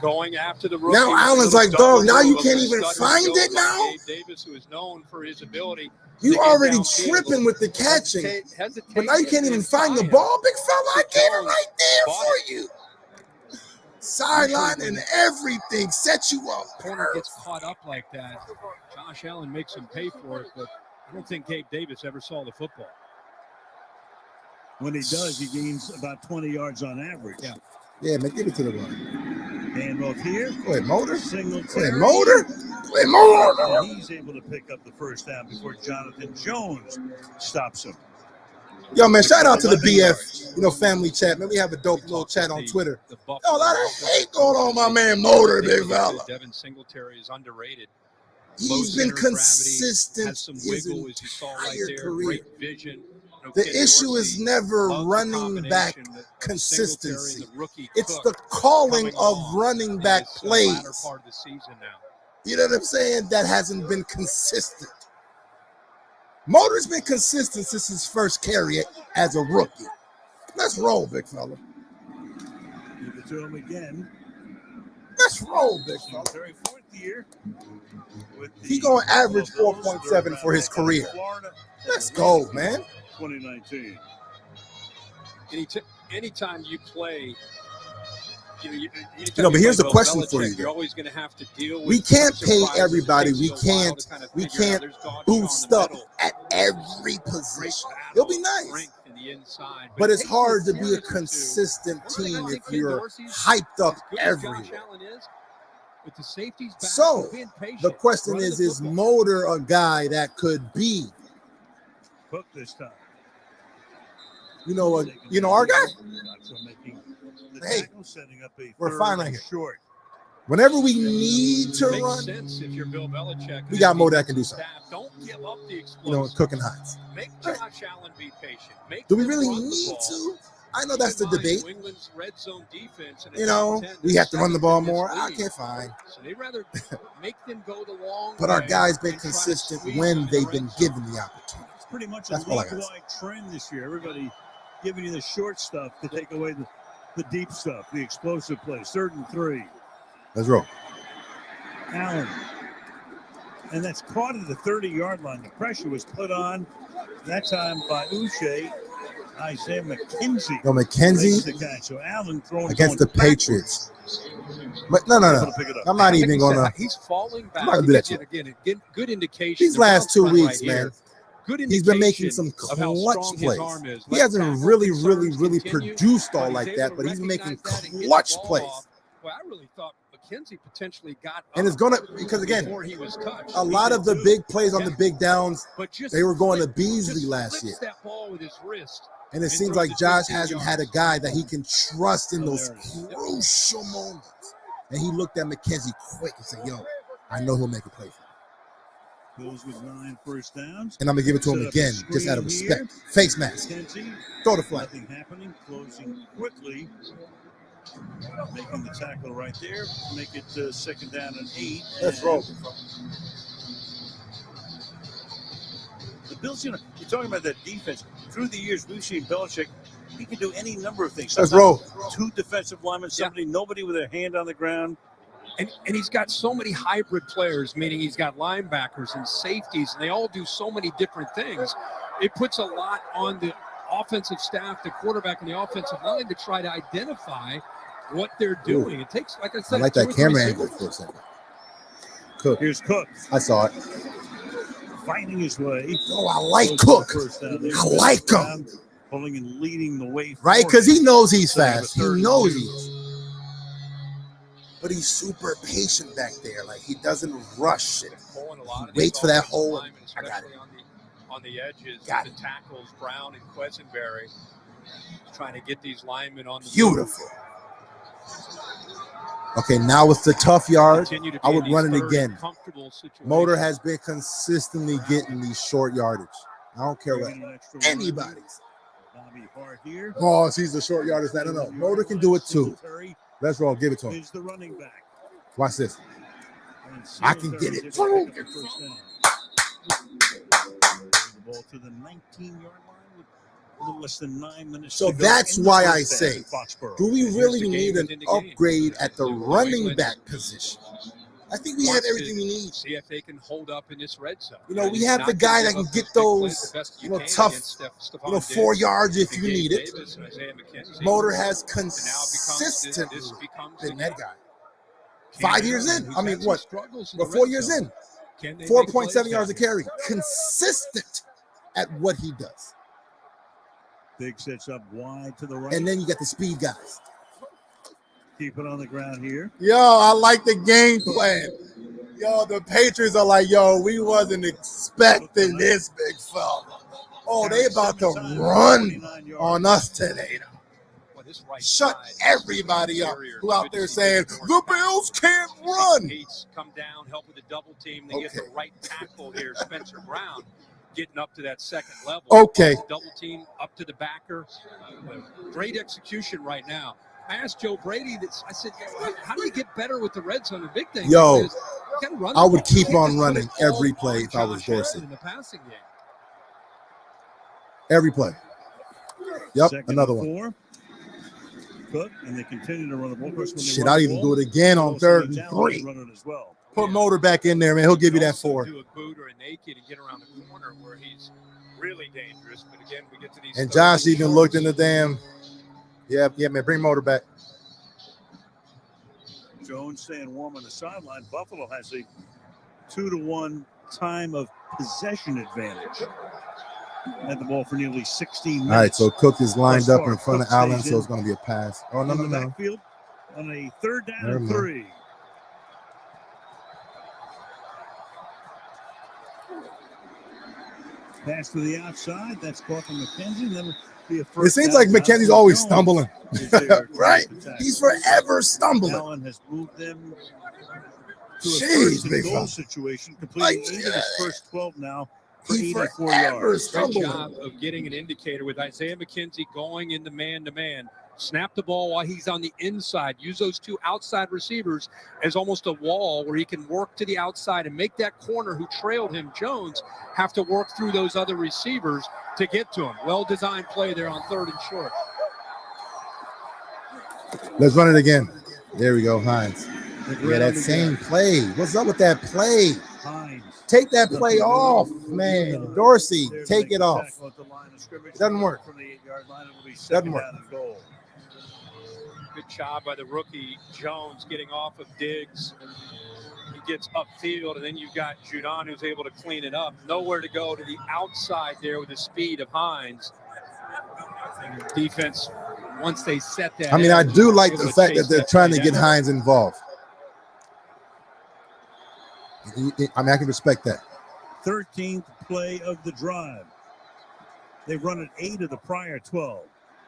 Going after the rookie. Now Allen's like, dog, now you can't even find it now? Gabe Davis, who is known for his ability. You already tripping with the catching. But now you can't even find the ball, big fella. I gave it right there for you. Sideline and everything set you up. Corner gets caught up like that. Josh Allen makes him pay for it, but I don't think Gabe Davis ever saw the football. When he does, he gains about 20 yards on average. Yeah, man, give it to the run. And both here. Go ahead, Motor. Go ahead, Motor. Go ahead, Motor. And he's able to pick up the first down before Jonathan Jones stops him. Yo, man, shout out to the BF, family chat, man. We have a dope little chat on Twitter. Yo, a lot of hate going on my man Motor, big fella. Devin Singletary is underrated. He's been consistent his entire career. Great vision. The issue is never running back consistency. It's the calling of running back plays. You know what I'm saying? That hasn't been consistent. Motor's been consistent since his first carry as a rookie. Let's roll, big fella. Give it to him again. Let's roll, big fella. Very fourth year. He's going to average 4.7 for his career. Let's go, man. 2019. Anytime you play, but here's the question for you. You're always going to have to deal with. We can't pay everybody. We can't boost up at every position. It'll be nice, but it's hard to be a consistent team if you're hyped up everywhere. So the question is Motor a guy that could be, Cook this time? Our guy? Hey, we're fine right here. Short. Whenever we need to run, if you're Bill Belichick, we got Mo that can do something. Don't give up the explosive. Cooking Hines. Make Josh Allen be patient. Do we really need to? I know that's the debate. New England's red zone defense, we have to run the ball more. Okay, fine. So they rather make them go the long But our guys been consistent when they've been given the opportunity. It's pretty much a league-wide trend this year. Everybody giving you the short stuff to take away the deep stuff, the explosive plays. 3rd and 3. Let's roll. Allen. And that's caught at the 30-yard line. The pressure was put on that time by Isaiah McKenzie. No, McKenzie. So Allen throwing against the Patriots. But no. I'm not even going to. He's falling back. I'm not going to do that to you. Again, good indication. These last 2 weeks, man. He's been making some clutch plays. He hasn't really produced all like that, but he's been making clutch plays. Well, I really thought McKenzie potentially got and it's going to, because again, a lot of the big plays on the big downs, they were going to Beasley last year. And it seems like Josh hasn't had a guy that he can trust in those crucial moments. And he looked at McKenzie quick and said, yo, I know he'll make a play for me. Goes with 9 first downs. And I'm going to give it to him again, just out of respect. Face mask. Throw the flag. Nothing happening. Closing quickly. Making the tackle right there. Make it 2nd down and 8. Let's roll. The Bills, you're talking about that defense. Through the years, we've seen Belichick. He can do any number of things. Let's roll. 2 defensive linemen, nobody with a hand on the ground. And he's got so many hybrid players, meaning he's got linebackers and safeties, and they all do so many different things. It puts a lot on the offensive staff, the quarterback, and the offensive line to try to identify what they're doing. It takes, like I said, I like that camera angle for a second. Cook. Here's Cook. I saw it. Finding his way. Oh, I like Cook. I like him. pulling and leading the way. Right? Because he knows he's So they have a fast. He third and knows 2. he is. But he's super patient back there. Like, he doesn't rush it. He waits for that hole. I got it. On the edges, Got the tackles, Brown and Quesenberry, trying to get these linemen on the Beautiful. Okay, now it's the tough yard. I would run it again. Motor has been consistently getting these short yardage. I don't care what anybody's. Oh, he's the short yardage. No. Motor can do it too. Let's roll. Give it to him. Is the running back. Watch this. I can get it. The ball to the 19-yard line with a little less than 9 minutes. So that's why I say, do we really need an upgrade at the running back position? I think we have everything we need. See if they can hold up in this red zone. You know, we have the guy that can get those, tough, 4 yards if you need it. Motor has consistently been that guy. 5 years in. I mean, what? We're 4 years in. 4.7 yards a carry. Consistent at what he does. Big sets up wide to the right. And then you got the speed guys. Keep it on the ground here. Yo, I like the game plan. Yo, the Patriots are like, yo, we wasn't expecting this big fella. Oh, they about to run on us today. Shut everybody up who out there saying, the Bills can't run. Come down, help with the double team. They get the right tackle here, Spencer Brown, getting up to that second level. Okay. Double team up to the backer. Great execution right now. I asked Joe Brady this. I said, how do you get better with the red zone? The big thing is I would keep on running every play if I was Dorsey. In the passing game. Every play. Yep, Second another and one. 4. Cook, and they continue to run the ball. Shit, I'd even do it again on 3rd and 3. Well. Put Motor back in there, man. He'll give you that 4. Do a boot or a naked and get around the corner where he's really dangerous. But again, we get to these. And Josh even looked in the damn. Yeah, man. Bring Motor back. Jones staying warm on the sideline. Buffalo has a 2-1 time of possession advantage. Had the ball for nearly 16 minutes. All right, so Cook is lined up in front of Allen, so it's going to be a pass. Oh, no. Backfield on a 3rd down and 3. Pass to the outside. That's caught from McKenzie. Then be a first. It seems like McKenzie's always stumbling. Right? He's forever stumbling. Allen has moved them to a Jeez, first and big goal fella. situation, completing 8 of his first 12 now. He 84 forever yards. Great stumbling. job of getting an indicator with Isaiah McKenzie going into man-to-man. Snap the ball while he's on the inside. Use those 2 outside receivers as almost a wall where he can work to the outside and make that corner who trailed him, Jones, have to work through those other receivers to get to him. Well-designed play there on 3rd and short. Let's run it again. There we go, Hines. Yeah, that same play. What's up with that play? Hines. Take that play off, man. Dorsey, take it off. It doesn't work. From the 8-yard line, it'll be Doesn't work. down and goal. Good job by the rookie, Jones, getting off of Diggs. He gets upfield, and then you've got Judon who's able to clean it up. Nowhere to go to the outside there with the speed of Hines. Defense, once they set that. I mean, I do like the fact that they're trying to get Hines involved. I mean, I can respect that. 13th play of the drive. They've run it 8 of the prior 12.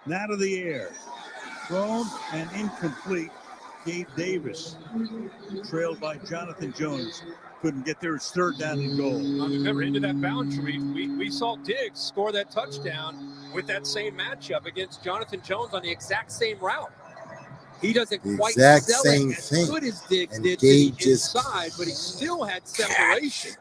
Now to the air. Thrown and incomplete. Gabe Davis, trailed by Jonathan Jones. Couldn't get there. It's 3rd down and goal. Remember, into that boundary, we saw Diggs score that touchdown with that same matchup against Jonathan Jones on the exact same route. He doesn't quite sell it as good as Diggs did to the inside, but he still had separation.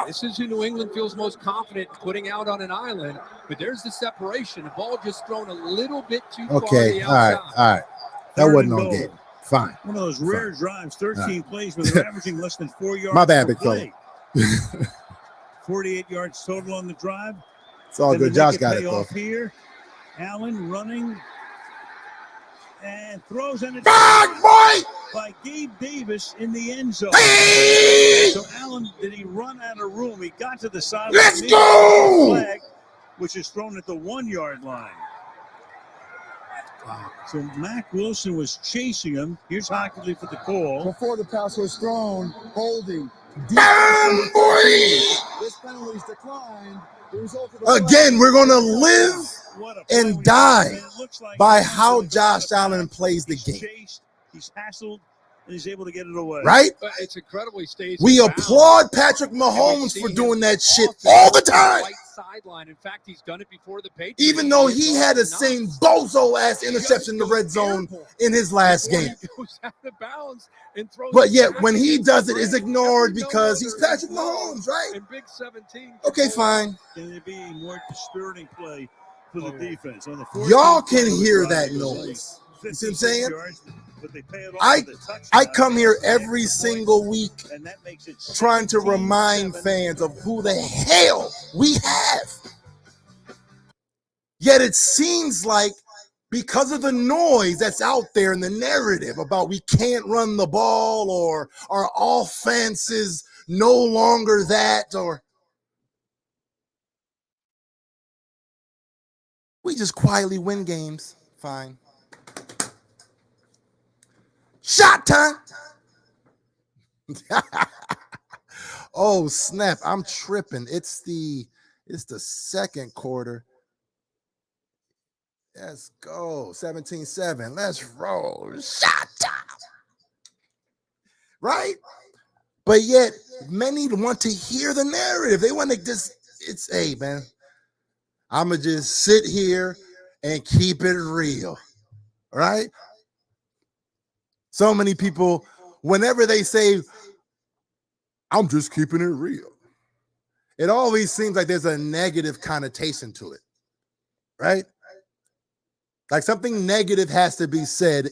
This is who New England feels most confident putting out on an island, but there's the separation. The ball just thrown a little bit too far to the outside. All right. That wasn't on Gabe. Fine. One of those rare drives, 13 plays, where they're averaging less than 4 yards. My bad, per big fella. play. 48 yards total on the drive. It's all good. Josh got it, though. Here. Allen running and throws and it's by Gabe Davis in the end zone. Hey! So Allen, did he run out of room? He got to the sideline. Let's go! Flag, which is thrown at the 1-yard line. Wow. So Mack Wilson was chasing him. Here's Hockley for the call. Before the pass was thrown, holding. Bam, boy! This penalty's declined. The result of the Again, we're going to live What a and play. die And it looks like by he's how really got Josh the Allen pass. plays the He's game. chased, he's hassled, and he's able to get it away. Right? But it's incredible he stays. We in bounds. applaud Patrick And we Mahomes see for him doing that shit often all the on time. Right sideline. In fact, he's done it before the Patriots. Even though It's he had the nuts. same bozo-ass interception in the red zone in his last Before game. he goes out of bounds and throws But it yet, back when he against does the it, it's ring. ignored Every because he's no-noter Patrick is low. Mahomes, right? And Big 17. Okay, fine. Can there be more dispiriting play for the defense? On the Y'all 14th can hear drive, that it was noise. like You see what I'm 56 saying? yards, but they pay it off I with a touchdown. I come here They get every the single points, week and that makes it trying to 17-7. remind fans of who the hell we have. Yet it seems like because of the noise that's out there in the narrative about we can't run the ball or our offense is no longer that, or we just quietly win games. Fine. Shot time. Oh, snap. I'm tripping. It's the second quarter. Let's go. 17-7. Let's roll. Shot time. Right? But yet, many want to hear the narrative. They want to just, it's, hey, man, I'm going to just sit here and keep it real. Right? So many people, whenever they say, I'm just keeping it real, it always seems like there's a negative connotation to it. Right? Like something negative has to be said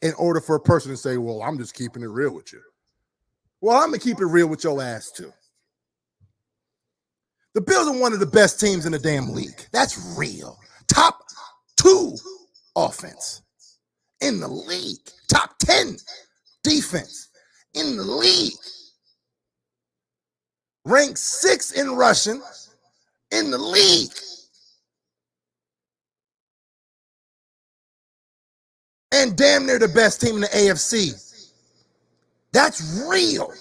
in order for a person to say, well, I'm just keeping it real with you. Well, I'm going to keep it real with your ass too. The Bills are one of the best teams in the damn league. That's real. Top 2 offense in the league. Top 10 defense in the league. Ranked 6 in rushing in the league. And damn near the best team in the AFC. That's real.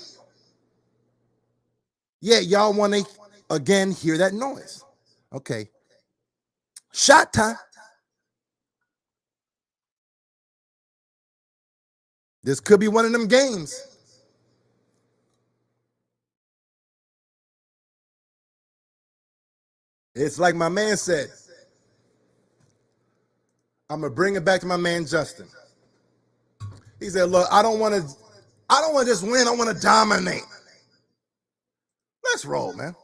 Yeah, y'all want to, again, hear that noise. Okay. Shot time. This could be one of them games. It's like my man said. I'm going to bring it back to my man, Justin. He said, look, I don't want to just win. I want to dominate. Let's roll, man.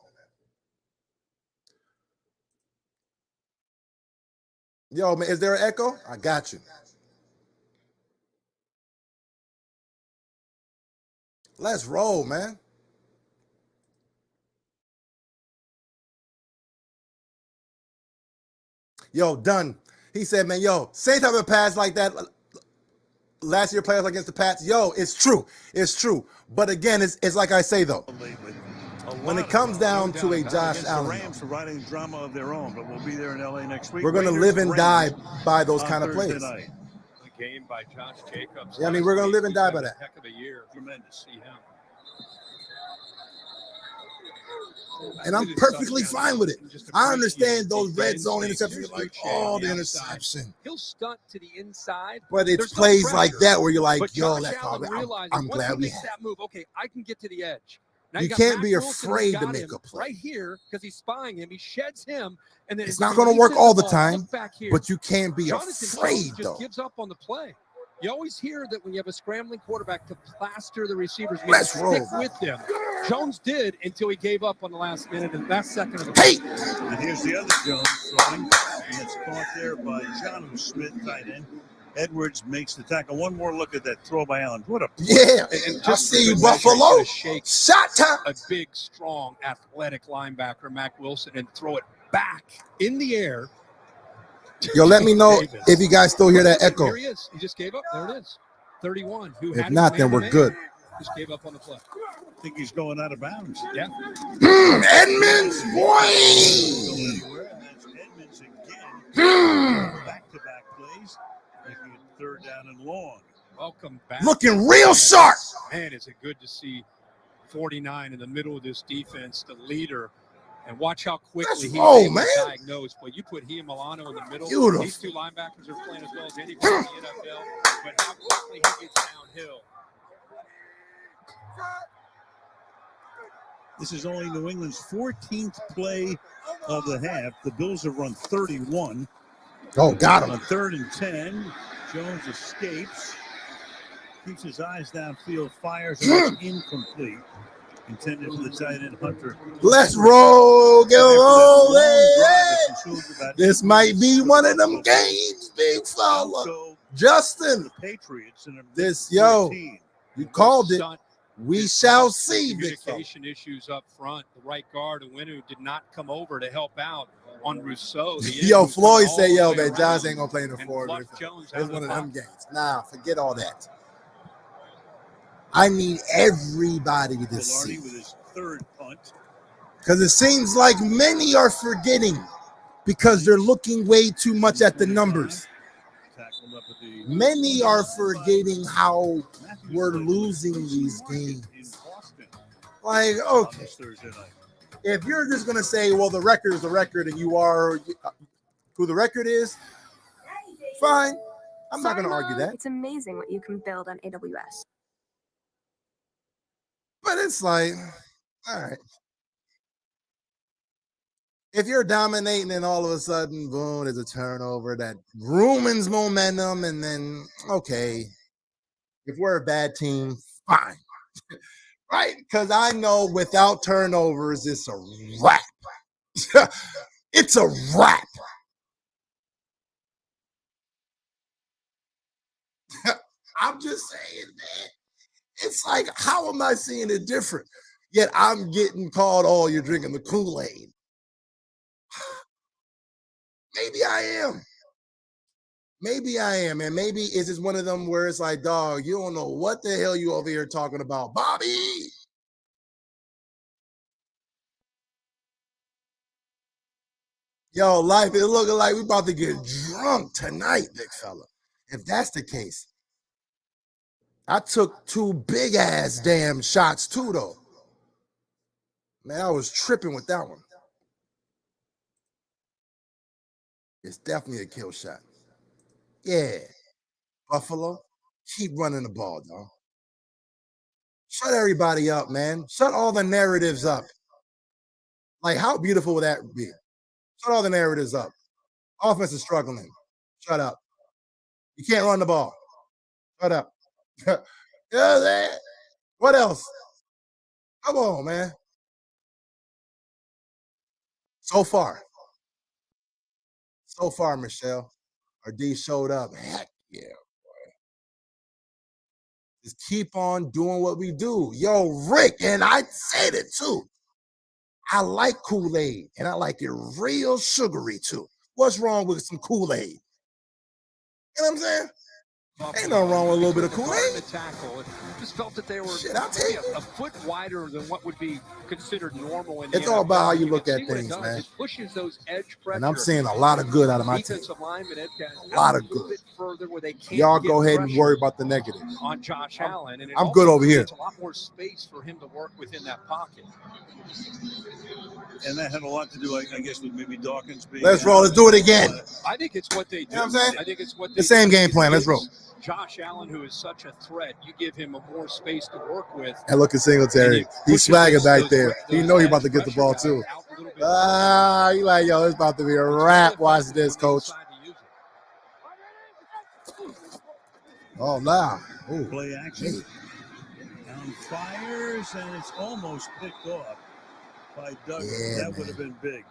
Yo, man, is there an echo? I got you. Let's roll, man. Yo, done. He said, man, yo, same type of pass like that last year players against the Pats. Yo, it's true. It's true. But again, it's like I say, though. When it comes down to a Josh Allen, the Rams providing drama of their own, but we'll be there in LA next week. we're going to live and die by those kind of plays. Night. A game by Josh Jacobs. Yeah, I mean, we're going to live and die by that. Heck of a year. Tremendous. See him. And I'm perfectly fine with it. I understand those red zone interceptions, like, oh, the interception. He'll stunt to the inside. But it's There's no plays pressure. like that where you're like, But yo, Josh that's Allen probably, realizes I'm once glad he we makes have. that move. Okay, I can get to the edge. Now You got can't Matt be Wilson who's afraid to got make him a play. right here because he's spying him. He sheds him, and then It's as not he going to work releases all the ball, time, look back here. but you can't be Jonathan afraid, Jones just though. gives up on the play. You always hear that when you have a scrambling quarterback to plaster the receivers, Let's stick roll. with them. Jones did until he gave up on the last minute and last second of the Hey! And here's the other Jones throwing. And it's caught there by Jonnu Smith, tight end. Edwards makes the tackle. One more look at that throw by Allen. What a play. Yeah, And I just see you, to Buffalo. shake Shot time. a big, strong, athletic linebacker, Mack Wilson, and throw it back in the air. Yo, let me know Davis. if you guys still hear that echo. Here he is. He just gave up. There it is. 31. Who If had him not, then we're man-to-man, good. Just gave up on the play. I think he's going out of bounds. Yeah. Edmunds, boy. That's Back-to-back plays, making it third down and long. Welcome back. Looking real sharp. Man, is it good to see 49 in the middle of this defense, the leader. And watch how quickly he's able to diagnose. But you put he and Milano in the middle. Beautiful. These two linebackers are playing as well as anybody in the NFL. But how quickly he gets downhill. This is only New England's 14th play of the half. The Bills have run 31. Oh, got him. On 3rd and 10, Jones escapes, keeps his eyes downfield, fires, and it's incomplete. Intended for the tight end Hunter. Let's roll, go away. This might be one of them games, big fella. Justin, the Patriots in this, yo, you called it. We shall see, big fella. Communication issues up front. The right guard, Uwenu, did not come over to help out on Rousseau. Yo, Floyd said, yo, man, Josh ain't going to play in the fourth. It's one of them games. Nah, forget all that. I need everybody to see. With his third punt. Because it seems like many are forgetting because they're looking way too much at the numbers. Many are forgetting how we're losing these games. Like, okay, if you're just going to say, well, the record is the record and you are who the record is, fine. I'm not going to argue that. It's amazing what you can build on AWS. But it's like, all right. If you're dominating and all of a sudden, boom, there's a turnover that ruins momentum, and then, okay, if we're a bad team, fine. Right? Because I know without turnovers, it's a wrap. It's a wrap. I'm just saying, man. It's like, how am I seeing it different? Yet I'm getting called, oh, you're drinking the Kool-Aid. Maybe I am. Maybe I am. And maybe it's just one of them where it's like, dog, you don't know what the hell you over here talking about. Bobby. Yo, life is looking like we about to get drunk tonight, big fella. If that's the case. I took 2 big-ass damn shots, too, though. Man, I was tripping with that one. It's definitely a kill shot. Yeah. Buffalo, keep running the ball, dog. Shut everybody up, man. Shut all the narratives up. Like, how beautiful would that be? Shut all the narratives up. Offense is struggling. Shut up. You can't run the ball. Shut up. What else? Come on, man. So far, Michelle, our D showed up. Heck yeah, boy. Just keep on doing what we do. Yo, Rick, and I said it too. I like Kool-Aid, and I like it real sugary too. What's wrong with some Kool-Aid? You know what I'm saying? Ain't nothing wrong with a little bit of Kool-Aid. Just felt that they were a foot wider than what would be considered normal. It's all about how you look at things, man. It pushes those edge pressure. And I'm seeing a lot of good out of my team. A lot of good. Y'all go ahead and worry about the negative. On Josh Allen, and I'm good over here. It's a lot more space for him to work within that pocket. And that had a lot to do, I guess, with maybe Dawkins being. Let's roll. Let's do it again. I think it's what they do. You know what I'm saying? I think it's what they the same game plan. Let's roll. Josh Allen, who is such a threat, you give him more space to work with. And look at Singletary. He's swagging back there. You know he's about to get the ball too. You like, yo, it's about to be a wrap. Watch this, coach. Oh, now. Ooh. Play action. Down fires, and it's almost picked off by Douglas. Yeah, that would have been big.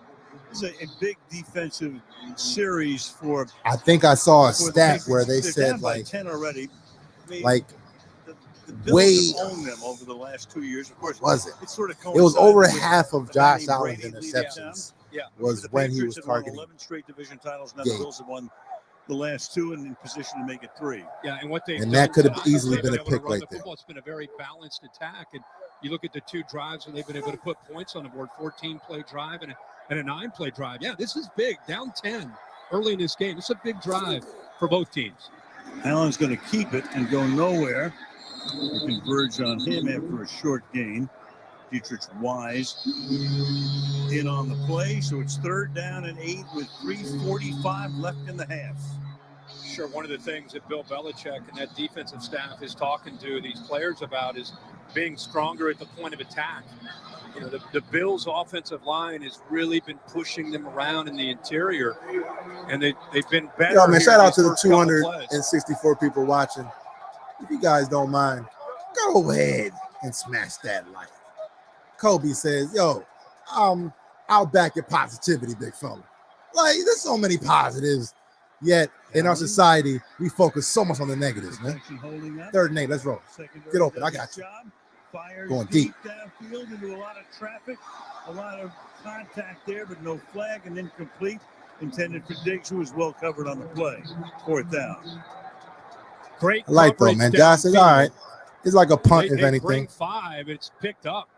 It's a big defensive series for. I think I saw a stat where they said like 10 already. I mean, like the Bills way have owned them over the last 2 years. Of course, was it? It sort of it was over with half of Josh Allen's Brady interceptions. Yeah, was when he was targeting. 11 straight division titles. Now the Bills have won the last 2 and in position to make it 3. Yeah, and what they that could have easily been a pick right there. It's been a very balanced attack, and you look at the 2 drives where they've been able to put points on the board: 14-play drive and a 9-play drive. Yeah, this is big. Down 10, early in this game. It's a big drive for both teams. Allen's going to keep it and go nowhere. They converge on him after a short gain. Dietrich Wise in on the play, so it's 3rd down and 8 with 3:45 left in the half. Sure, one of the things that Bill Belichick and that defensive staff is talking to these players about is being stronger at the point of attack. You know, the Bills' offensive line has really been pushing them around in the interior, and they've been better. Yo, man, shout out to the 264 people watching. If you guys don't mind, go ahead and smash that like. Kobe says, yo, I'll back your positivity, big fella. Like, there's so many positives, yet in our society, we focus so much on the negatives, man. 3rd and 8, let's roll. Get open, I got you. Going deep. Downfield into a lot of traffic, a lot of contact there, but no flag and incomplete. Intended for Diggs, who was well covered on the play. 4th down. Great. I like though, man. Josh says, all right. It's like a punt, if anything. Bring 5, it's picked up.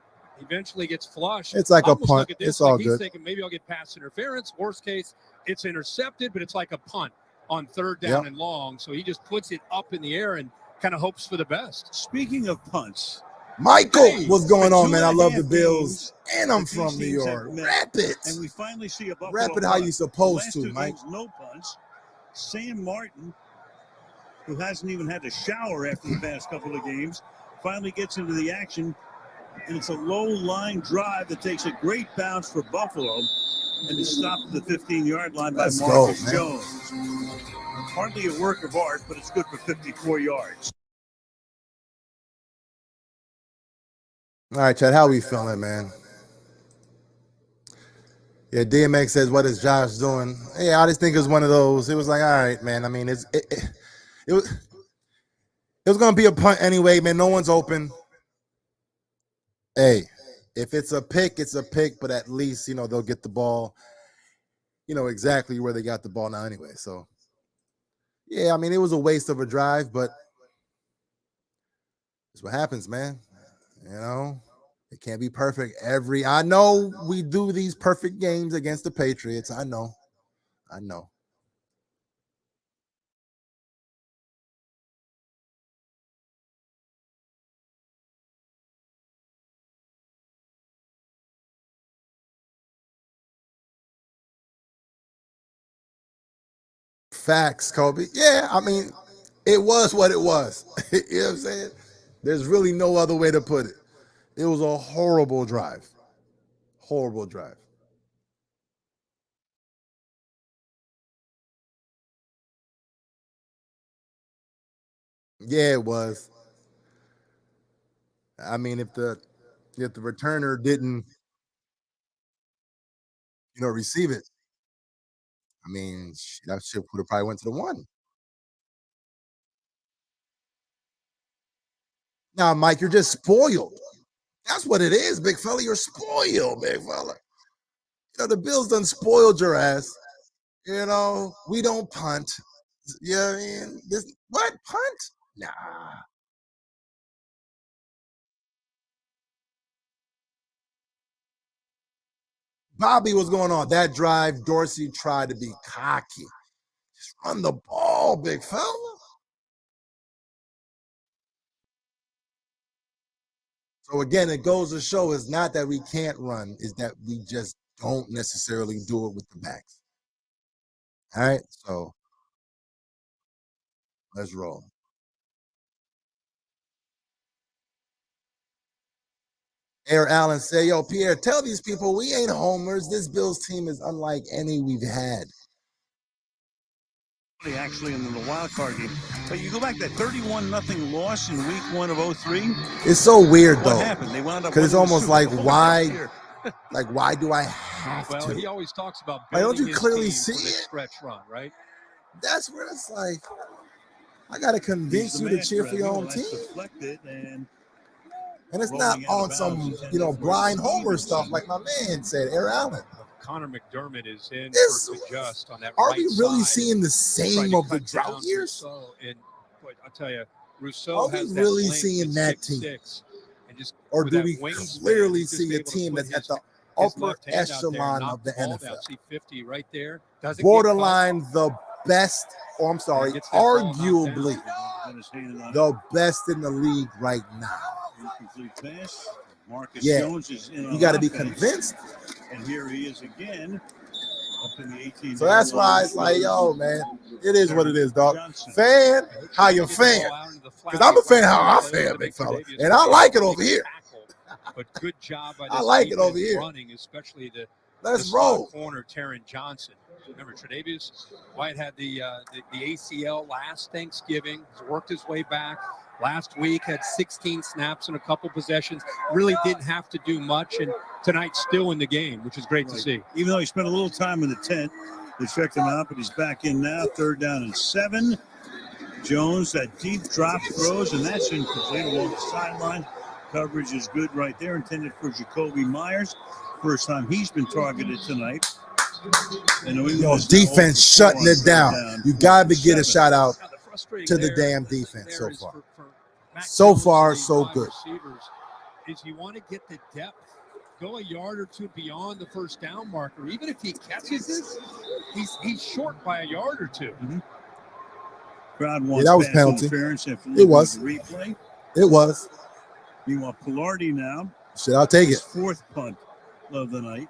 Eventually gets flushed. It's like a punt. It's all good. He's thinking maybe I'll get pass interference. Worst case, it's intercepted, but it's like a punt on 3rd down and long. So he just puts it up in the air and kind of hopes for the best. Speaking of punts, Michael, what's going on, man? I love the Bills, and I'm from New York. Rap it. And we finally see a Buffalo. Rap it how you supposed to, Mike. No punts. Sam Martin, who hasn't even had to shower after the past couple of games, finally gets into the action. And it's a low line drive that takes a great bounce for Buffalo and is stopped at the 15-yard line by Marcus Jones. Hardly a work of art, but it's good for 54 yards. All right, Chad, how we feeling, man? Yeah, DMX says, what is Josh doing? Yeah, I just think it was one of those. It was like, all right, man. I mean, it was going to be a punt anyway, man. No one's open. Hey, if it's a pick, it's a pick, but at least, you know, they'll get the ball, you know, exactly where they got the ball now anyway. So, yeah, I mean, it was a waste of a drive, but that's what happens, man. You know, it can't be perfect. I know we do these perfect games against the Patriots. I know. Facts, Kobe. Yeah, I mean, it was what it was. You know what I'm saying? There's really no other way to put it. It was a horrible drive. Horrible drive. Yeah, it was. I mean, if the returner didn't, you know, receive it, I mean, that shit would have probably went to the 1. Now, Mike, you're just spoiled. That's what it is, big fella. You're spoiled, big fella. You know, the Bills done spoiled your ass. You know, we don't punt. You know what I mean? What? Punt? Nah. Bobby, what's going on? That drive, Dorsey tried to be cocky. Just run the ball, big fella. So again, it goes to show it's not that we can't run, it's that we just don't necessarily do it with the backs. All right, so let's roll. Air Allen say, yo, Pierre, tell these people we ain't homers. This Bills team is unlike any we've had. Actually, in the wild card game. But you go back that 31-0 loss in week 1 of 03. It's so weird, though. What happened? They wound up because it's almost like, why? Like, why do I have to? Well, he always talks about don't you clearly see it? Stretch run, right? That's where it's like, I got to convince you to cheer for your own team. And it's not on some, you know, blind homer stuff like my man said, Air Allen. Connor McDermott is in for just on that. Are we really seeing the same of the drought years? And I'll tell you, Rousseau has that. Are we really seeing that team? And just or do we clearly see a team that's at the his upper left hand out there, echelon knocked of the ball NFL. down. See 50 right there. Doesn't get Borderline the best, or I'm sorry, gets that ball knocked arguably Got his hand on it. the best in the league right now. Incomplete pass. Marcus Yeah. Jones is in on You got to be offense. convinced. And here he is again. Up in the 18. So that's why it's like, yo, man, it is what it is, dog. Fan, how you fan? Because I'm a fan how I fan, big fella. And I like it over here. But good job by I this like it over defense here. running, especially the Let's slot roll. corner, Taron Johnson. Remember, Tre'Davious White had the ACL last Thanksgiving. He's worked his way back. Last week had 16 snaps and a couple possessions. Really didn't have to do much, and tonight's still in the game, which is great to see. Even though he spent a little time in the tent, they checked him out, but he's back in now. 3rd down and 7. Jones, that deep drop throws, and that's incomplete along the sideline. Coverage is good right there, intended for Jacoby Myers. First time he's been targeted tonight. Yo, defense shutting it down. You got to get a shout out to the damn defense so far. So far, so good. Is you want to get the depth, go a yard or two beyond the first down marker. Even if he catches this, he's short by a yard or two. Mm-hmm. Crowd wants that was penalty. It was. Replay. It was. Meanwhile, Pilardi now. Shit, I'll take it. 4th punt of the night.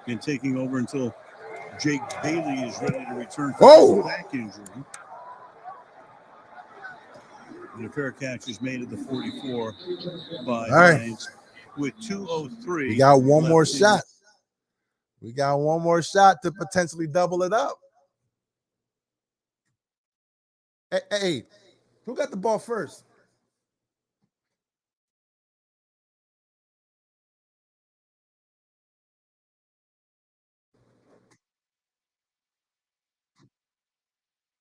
And taking over until Jake Bailey is ready to return from his back injury. And a fair catch is made at the 44 by Hines with 2:03. We got one more shot. We got one more shot to potentially double it up. Hey, who got the ball first?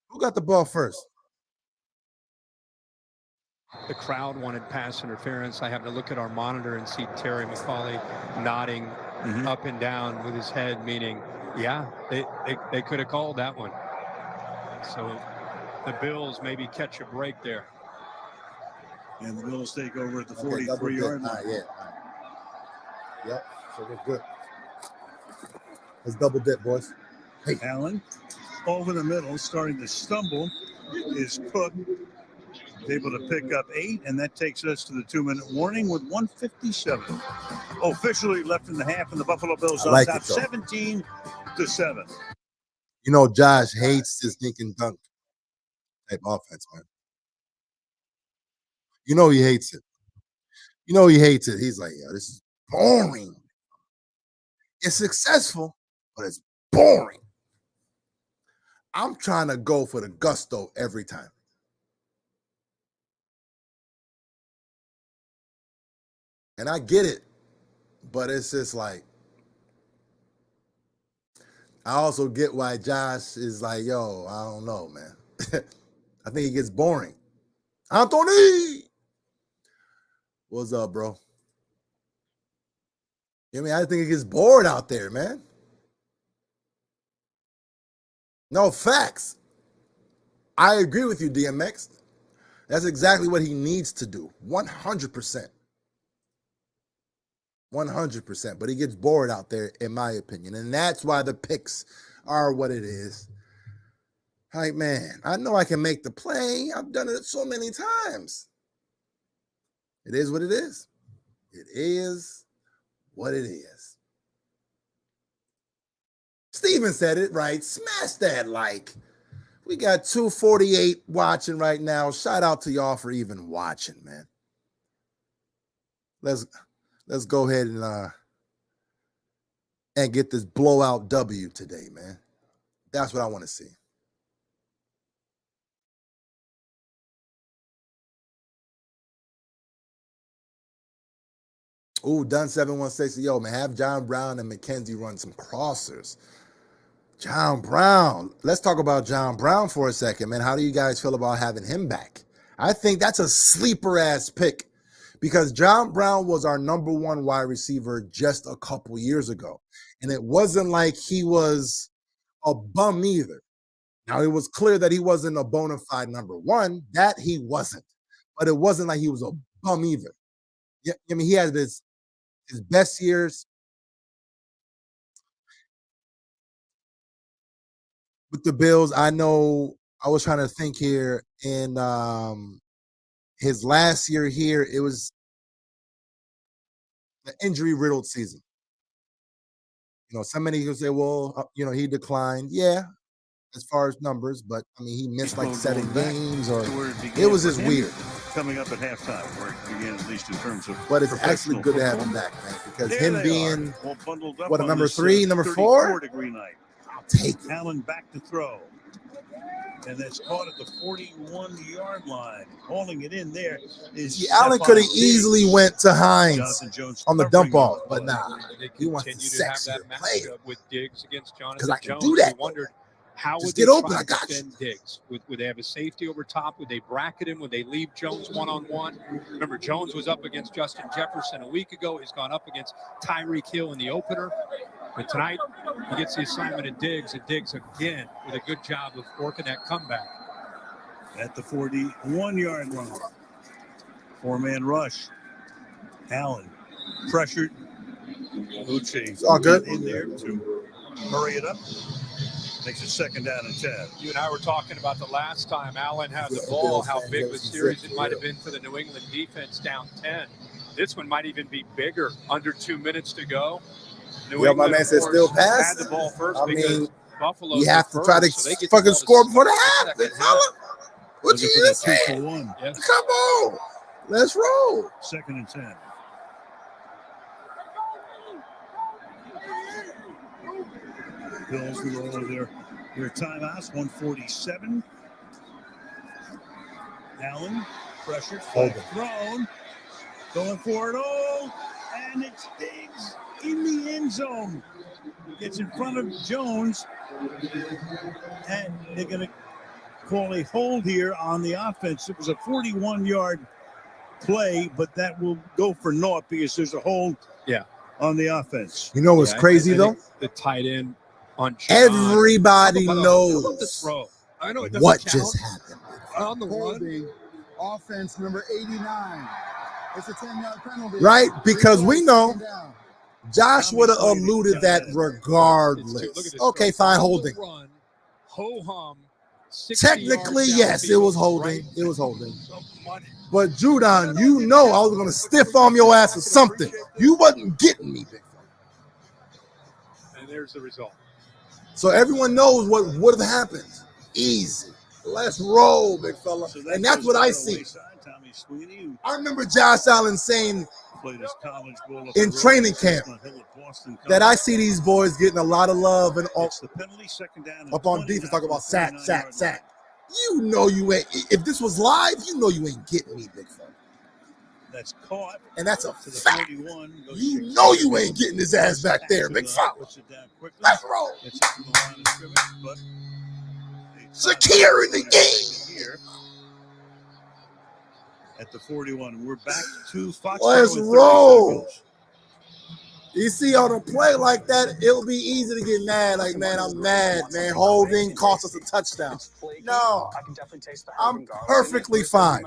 Who got the ball first? The crowd wanted pass interference. I happened to look at our monitor and see Terry McCauley nodding up and down with his head, meaning, yeah, they could have called that one. So the Bills maybe catch a break there. And the Bills take over at the 43-yard line. Yep, so we're good. Let's double dip, boys. Hey, Allen over the middle, starting to stumble, is Cook. Able to pick up 8, and that takes us to the 2-minute warning with 1:57 officially left in the half, and the Buffalo Bills on top, 17-7. You know, Josh hates this dink and dunk type offense, man. You know he hates it. You know he hates it. He's like, yo, this is boring. It's successful, but it's boring. I'm trying to go for the gusto every time. And I get it, but it's just like, I also get why Josh is like, yo, I don't know, man. I think it gets boring. Anthony! What's up, bro? I mean, I think it gets bored out there, man. No, facts. I agree with you, DMX. That's exactly what he needs to do. 100%. 100%. But he gets bored out there, in my opinion. And that's why the picks are what it is. Like, man, I know I can make the play. I've done it so many times. It is what it is. It is what it is. Steven said it right. Smash that like. We got 248 watching right now. Shout out to y'all for even watching, man. Let's go ahead and get this blowout W today, man. That's what I want to see. Ooh, Dunn 716. Yo, man, have John Brown and McKenzie run some crossers. John Brown. Let's talk about John Brown for a second, man. How do you guys feel about having him back? I think that's a sleeper-ass pick because John Brown was our #1 wide receiver just a couple years ago. And it wasn't like he was a bum either. Now, it was clear that he wasn't a bona fide #1. That he wasn't. But it wasn't like he was a bum either. Yeah, I mean, he had this his best years with the Bills. I know I was trying to think here in his last year here, it was an injury-riddled season. You know, so many will say, well, you know, he declined. Yeah, as far as numbers, but I mean, he missed like 7 games, or it was just weird. Coming up at halftime, where it began, at least in terms of. But it's actually good to have him back, man, because There him they being are, all bundled up what, a on number this, 3, number 4, 34-degree night. I'll take it. Allen back to throw. And that's caught at the 41-yard line. Hauling it in there is See, Allen could have easily went to Hines Jonathan Jones on the dump covering off, but nah, he wants to Continue to have sexier that player. matchup with Diggs against Jonathan Because I can Jones. do that. We wondered how Just would get they open, try I got to you. defend Diggs? Would they have a safety over top? Would they bracket him? Would they leave Jones one-on-one? Remember, Jones was up against Justin Jefferson a week ago. He's gone up against Tyreek Hill in the opener. But tonight, he gets the assignment of Diggs, and Diggs again with a good job of working that comeback. at the 41-yard line. 4-man rush. Allen pressured. Uche It's all good. in there to hurry it up. Makes it 2nd down and 10. You and I were talking about the last time Allen had the ball, how big of a series it might have been for the New England defense down 10. This one might even be bigger. Under 2 minutes to go. Yeah, my man said still pass. Had the ball first. I mean, Buffalo. you have to try to fucking score before the half, big fella. What you just say? 2 for 1. Yes. Come on, let's roll. 2nd and 10. Bills with all of their timeouts. 147. Allen pressured, flag thrown, going for it all, and it's Diggs in the end zone. Gets in front of Jones, and they're going to call a hold here on the offense. It was a 41-yard play, but that will go for naught because there's a hold on the offense. You know what's crazy though? The tight end on Everybody knows the throw. I know it what doesn't just count. happened. On the run. Holding offense number 89. It's a 10-yard penalty. Right? Because we know Second down. Josh would have alluded that regardless. Okay, fine, holding. Run, ho-hum, Technically, yes, it was holding. It was holding. But Judon, you know I was going to stiff arm your ass or something. You wasn't getting me, big fella. And there's the result. So everyone knows what would have happened. Easy. Let's roll, big fella. So And that's what I see. Tommy Sweeney, who I remember Josh Allen saying played his college ball up in the road training at camp Chestnut Hill at Boston that I College. see these boys getting a lot of love and It's the penalty, 2nd down and up on 20 defense now talking about from sack, the sack, 49-yard sack. You know you ain't. If this was live, you know you ain't getting me, big fella. line. That's caught And that's a to the fact. 41. Goes You 6 know you ain't getting his ass back there, to big the- fella. puts it down quickly. Let's roll. Gets it from the line of scrimmage, but Secure in the game. Here at the 41. We're back to Fox. Let's roll. You see, on a play like that, it'll be easy to get mad. Like, man, I'm mad, man. Holding cost us a touchdown. No, I'm perfectly fine.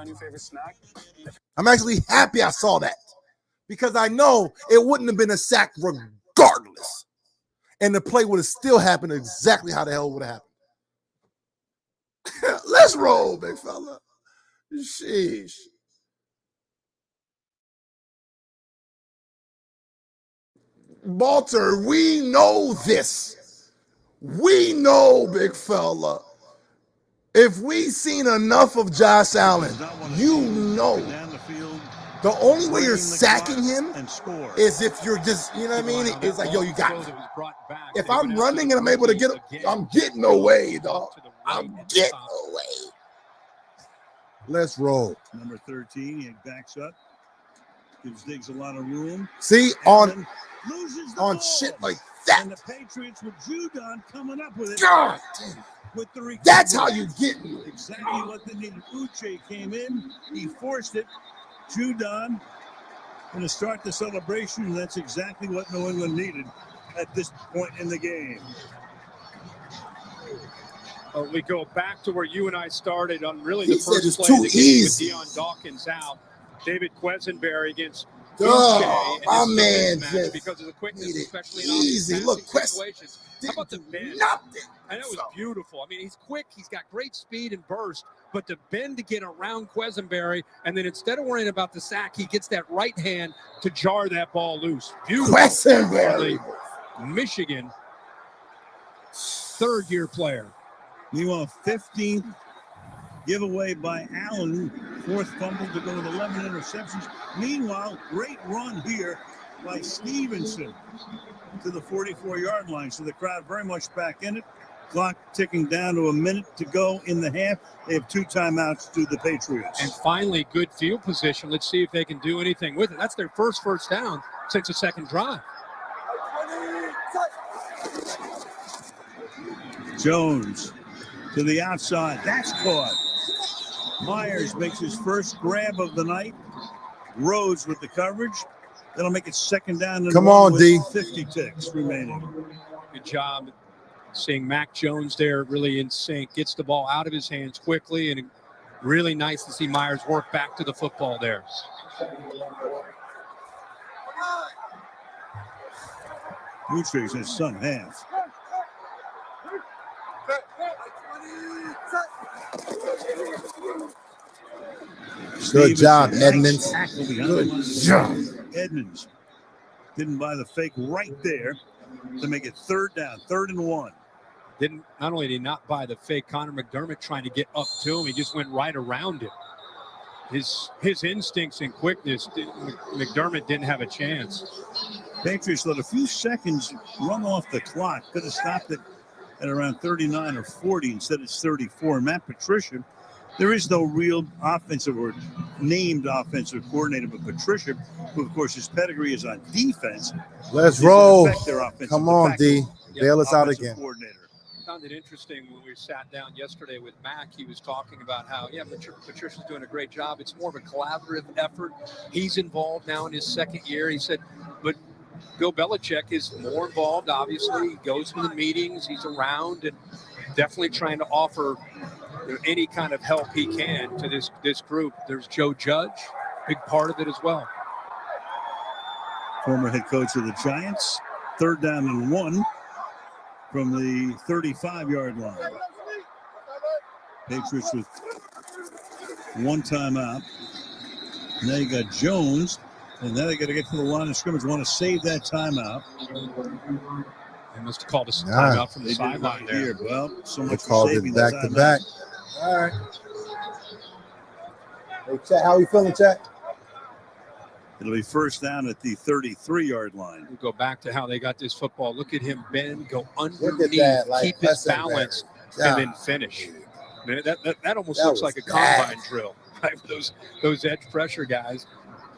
I'm actually happy I saw that because I know it wouldn't have been a sack regardless. And the play would have still happened exactly how the hell it would have happened. Let's roll, big fella. Sheesh. Walter, we know this. We know, big fella. If we seen enough of Josh Allen, you know the only way you're sacking him is if you're just, you know what I mean? It's like, yo, you got it. If I'm running and I'm able to get him, I'm getting away, dog. I'm getting away. Let's roll. Number 13, he backs up. Gives Diggs a lot of room. See, On shit like that. And the Patriots with Judon coming up with it. God damn. With the recovery. That's how you get me. Exactly what they needed. Uche came in. He forced it. Judon going to start the celebration, and that's exactly what New England needed at this point in the game. We go back to where you and I started on really the He said first it's play too of the game easy. with Deion Dawkins out. David Quesenberry against Oh, my and man mismatch just because of the quickness, made it especially in easy. obvious Look, passing Quest situations. How about the bend? Nothing. And that was beautiful. I mean, he's quick. He's got great speed and burst. But to bend to get around Quesenberry, and then instead of worrying about the sack, he gets that right hand to jar that ball loose. Beautiful. Quesenberry. Michigan third-year player. Meanwhile, 15th giveaway by Allen. Fourth fumble to go with 11 interceptions. Meanwhile, great run here by Stevenson to the 44-yard line. So the crowd very much back in it. Clock ticking down to a minute to go in the half. They have 2 timeouts to the Patriots. And finally, good field position. Let's see if they can do anything with it. That's their first down since the second drive. Jones to the outside. That's caught. Myers makes his first grab of the night. Rhodes with the coverage. That'll make it second down. And Come on, with D. 50 ticks remaining. Good job seeing Mac Jones there really in sync. Gets the ball out of his hands quickly, and really nice to see Myers work back to the football there. Mutrix has some half. Good job, Edmunds. Good job. Edmunds didn't buy the fake right there to make it third down, 3rd and 1. Not only did he not buy the fake, Connor McDermott trying to get up to him, he just went right around him. His instincts and quickness, McDermott didn't have a chance. Patriots let a few seconds run off the clock. Could have stopped it at around 39 or 40. Instead, it's 34. Matt Patricia, there is no real offensive or named offensive coordinator, but Patricia, who, of course, his pedigree is on defense. Let's roll. Come on, D. Bail us out again. Coordinator. I found it interesting when we sat down yesterday with Mac. He was talking about how, Patricia's doing a great job. It's more of a collaborative effort. He's involved now in his second year. He said, but Bill Belichick is more involved, obviously. He goes to the meetings. He's around and definitely trying to offer any kind of help he can to this group. There's Joe Judge, big part of it as well. Former head coach of the Giants. 3rd down and 1 from the 35-yard line. Patriots with 1 timeout. Now you got Jones, and now they got to get to the line of scrimmage. Want to save that timeout. They must have called a timeout from the sideline there. Here. Well, so much for called saving it back to back. All right. Hey, Chat, how are you feeling, Chat? It'll be first down at the 33-yard line. We'll go back to how they got this football. Look at him bend, go underneath, keep his balance, and then finish. Man, that almost looks like a combine drill, right? With those edge pressure guys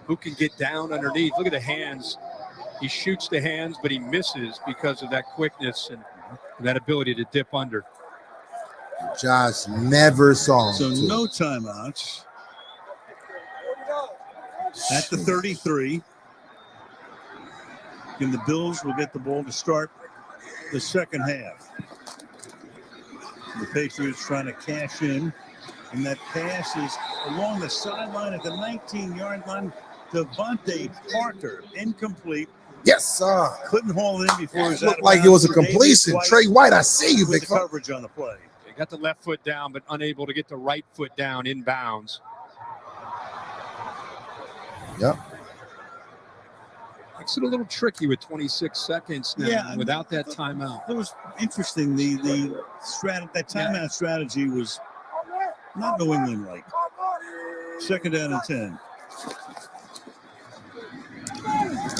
who can get down underneath. Look at the hands. He shoots the hands, but he misses because of that quickness and that ability to dip under. Josh never saw him. So no timeouts. At the 33. And the Bills will get the ball to start the second half. The Patriots trying to cash in. And that pass is along the sideline at the 19-yard line. Devontae Parker, incomplete. Yes, sir. Couldn't haul it in before it looked like it was a completion. Trey White, I see you, big fella. Coverage on the play. He got the left foot down, but unable to get the right foot down inbounds. Yep. Makes it a little tricky with 26 seconds now without that timeout. It was interesting. The timeout strategy was not New England-like. 2nd down and 10.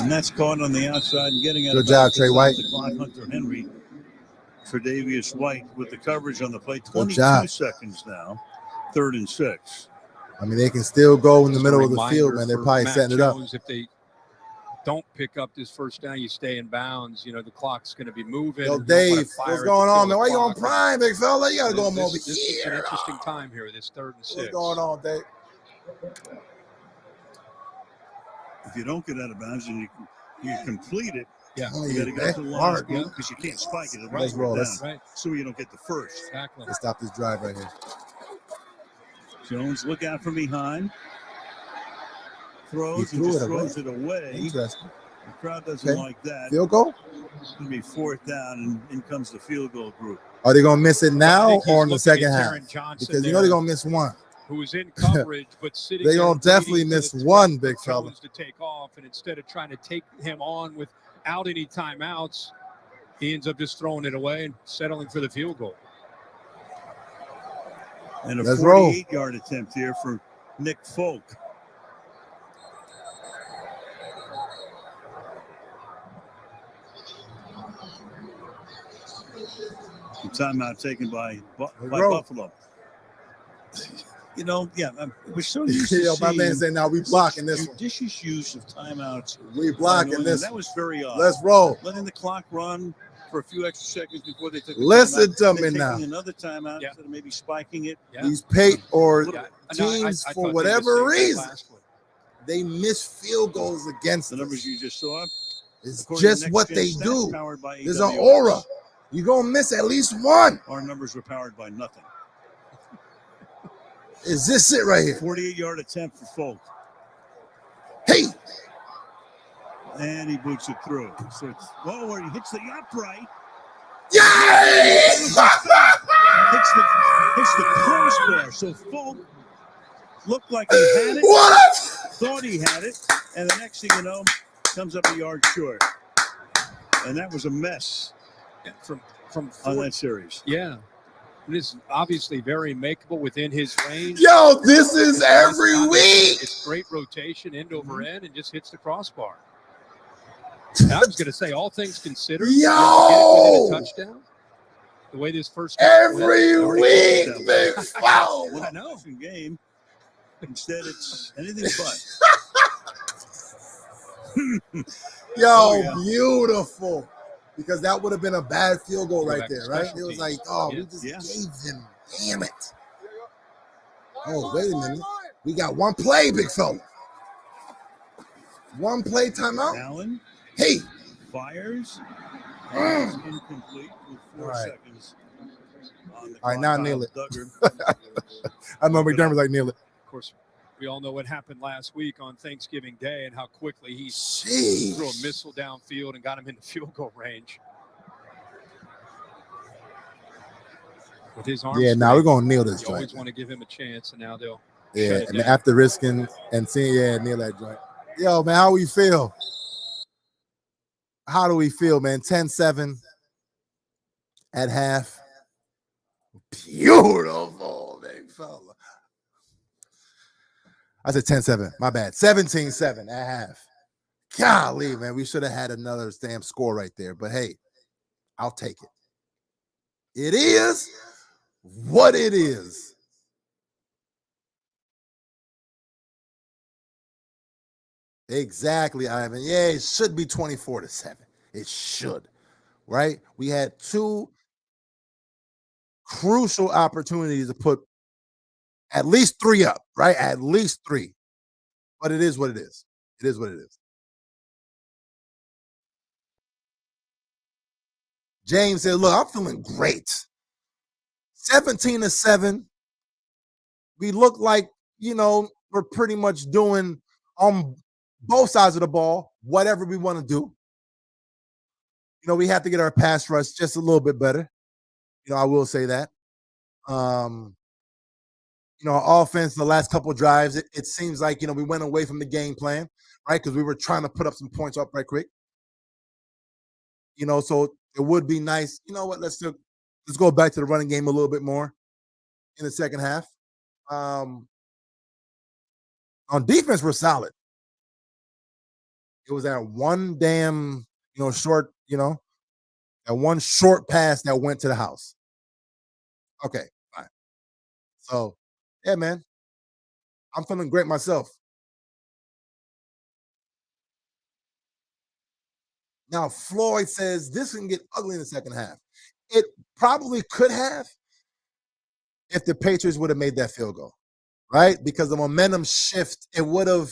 And that's caught on the outside and getting out of Good job, Trey White. The clock. Hunter Henry. Tre'Davious White with the coverage on the play. 22 seconds now. 3rd and 6. I mean, they can still go in the middle of the field, man. They're probably setting it up. If they don't pick up this first down, you stay in bounds. You know, the clock's going to be moving. Yo, Dave, what's going on, man? Why you on Prime, big fella? You got to go over here. This is an interesting time here, this 3rd and 6. What's going on, Dave? If you don't get out of bounds and you complete it, you got to go to the line because you can't spike it. Let's roll. So you don't get the first. Exactly. Let's stop this drive right here. Jones, look out from behind. throws and just throws it away. Interesting. The crowd doesn't like that. Field goal? It's going to be 4th down, and in comes the field goal group. Are they going to miss it now or in the second half? Because you know they're going to miss one. Who was in coverage, but sitting they're going to definitely miss one, big fella. To take off, and instead of trying to take him on without any timeouts, he ends up just throwing it away and settling for the field goal. And a 48-yard attempt here for Nick Folk. The timeout taken by Buffalo. You know, we're so used to my man said, "Now we blocking this one." Judicious use of timeouts. We blocking this. That was very odd. Let's roll. Letting the clock run for a few extra seconds before they took. Listen to me now. Another timeout instead of maybe spiking it. These teams, for whatever reason, they miss field goals against the numbers you just saw. It's just what they do. There's an aura. You're going to miss at least one. Our numbers were powered by nothing. Is this it right here? 48-yard attempt for Folk. Hey! And he boots it through. So it's, where he hits the upright. Yay! hits the crossbar. So Folk looked like he had it. What? Thought he had it. And the next thing you know, comes up a yard short. And that was a mess. From on that series. Yeah. It is obviously very makeable within his range. Yo, this is every week. It's great rotation end over end and just hits the crossbar. And I was going to say, all things considered, yo, a touchdown. The way this first every week, big foul. I know. Game. Instead, it's anything but. Yo, beautiful. Because that would have been a bad field goal right there, right? It was like, we just gave them. Damn it. Oh, wait a minute. We got one play, big fella. One play timeout. Allen. Hey. Fires. Incomplete with 4 seconds. All right, now nail it. I know McDermott's like, nail it. Of course, we all know what happened last week on Thanksgiving Day and how quickly he threw a missile downfield and got him into field goal range. With his arms. Yeah, now we're going to nail this joint. You always want to give him a chance, and now they'll. Yeah, and after risking and seeing, nail that joint. Yo, man, how we feel? How do we feel, man? 10-7 at half. Beautiful, big fella. I said 10-7. My bad. 17-7 at half. Golly, man. We should have had another damn score right there. But, hey, I'll take it. It is what it is. Exactly, Ivan. Yeah, it should be 24-7. It should, right? We had two crucial opportunities to put at least 3 up, right? At least 3. But it is what it is. It is what it is. James said, look, I'm feeling great. 17-7. We look like, we're pretty much doing on both sides of the ball, whatever we want to do. We have to get our pass rush just a little bit better. I will say that. Our offense, the last couple of drives, it seems like, we went away from the game plan, right? Because we were trying to put up some points up right quick. So it would be nice. You know what? Let's go back to the running game a little bit more in the second half. On defense, we're solid. It was that one damn, short, that one short pass that went to the house. Okay, fine. So, yeah, man, I'm feeling great myself. Now, Floyd says this can get ugly in the second half. It probably could have if the Patriots would have made that field goal, right? Because the momentum shift, it would have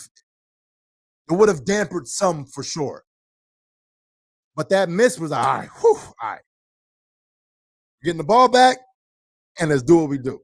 dampened some for sure. But that miss was all right. All right. Getting the ball back, and let's do what we do.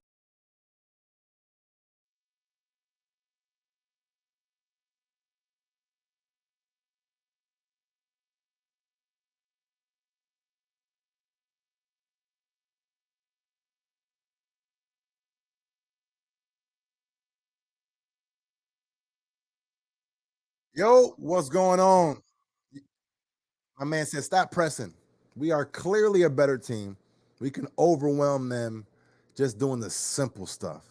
Yo, what's going on? My man said, stop pressing. We are clearly a better team. We can overwhelm them just doing the simple stuff.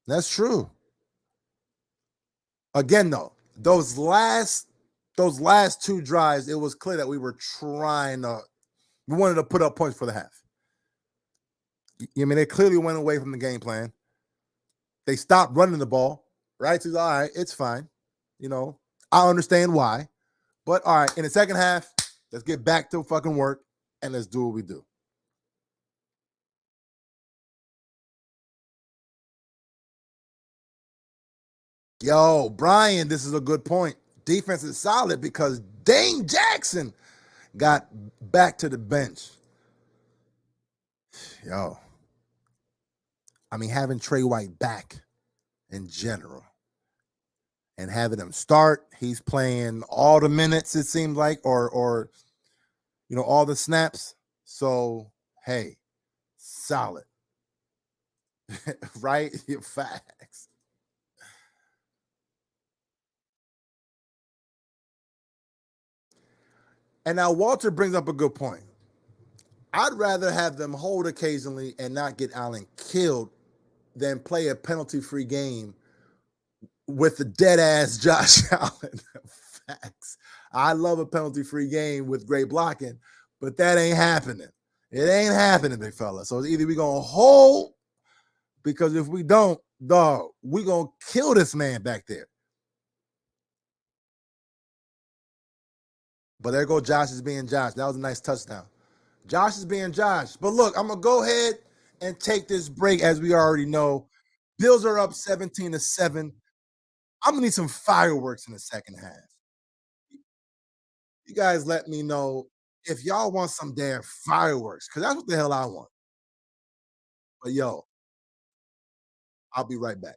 That's true. Again, though, those last 2 drives, it was clear that we wanted to put up points for the half. I mean, they clearly went away from the game plan. They stopped running the ball, right? So, all right, it's fine. I understand why. But all right, in the second half, let's get back to fucking work and let's do what we do. Yo, Brian, this is a good point. Defense is solid because Dane Jackson got back to the bench. Yo, I mean, having Trey White back in general and having him start, he's playing all the minutes, it seems like, or all the snaps. So, hey, solid. Right? Facts. And now Walter brings up a good point. I'd rather have them hold occasionally and not get Allen killed than play a penalty-free game with the dead-ass Josh Allen. Facts. I love a penalty-free game with great blocking, but that ain't happening. It ain't happening, big fella. So either we're going to hold, because if we don't, dog, we're going to kill this man back there. But there go Josh is being Josh. That was a nice touchdown. Josh is being Josh. But look, I'm going to go ahead and take this break. As we already know, Bills are up 17-7. I'm going to need some fireworks in the second half. You guys let me know if y'all want some damn fireworks, because that's what the hell I want. But yo, I'll be right back.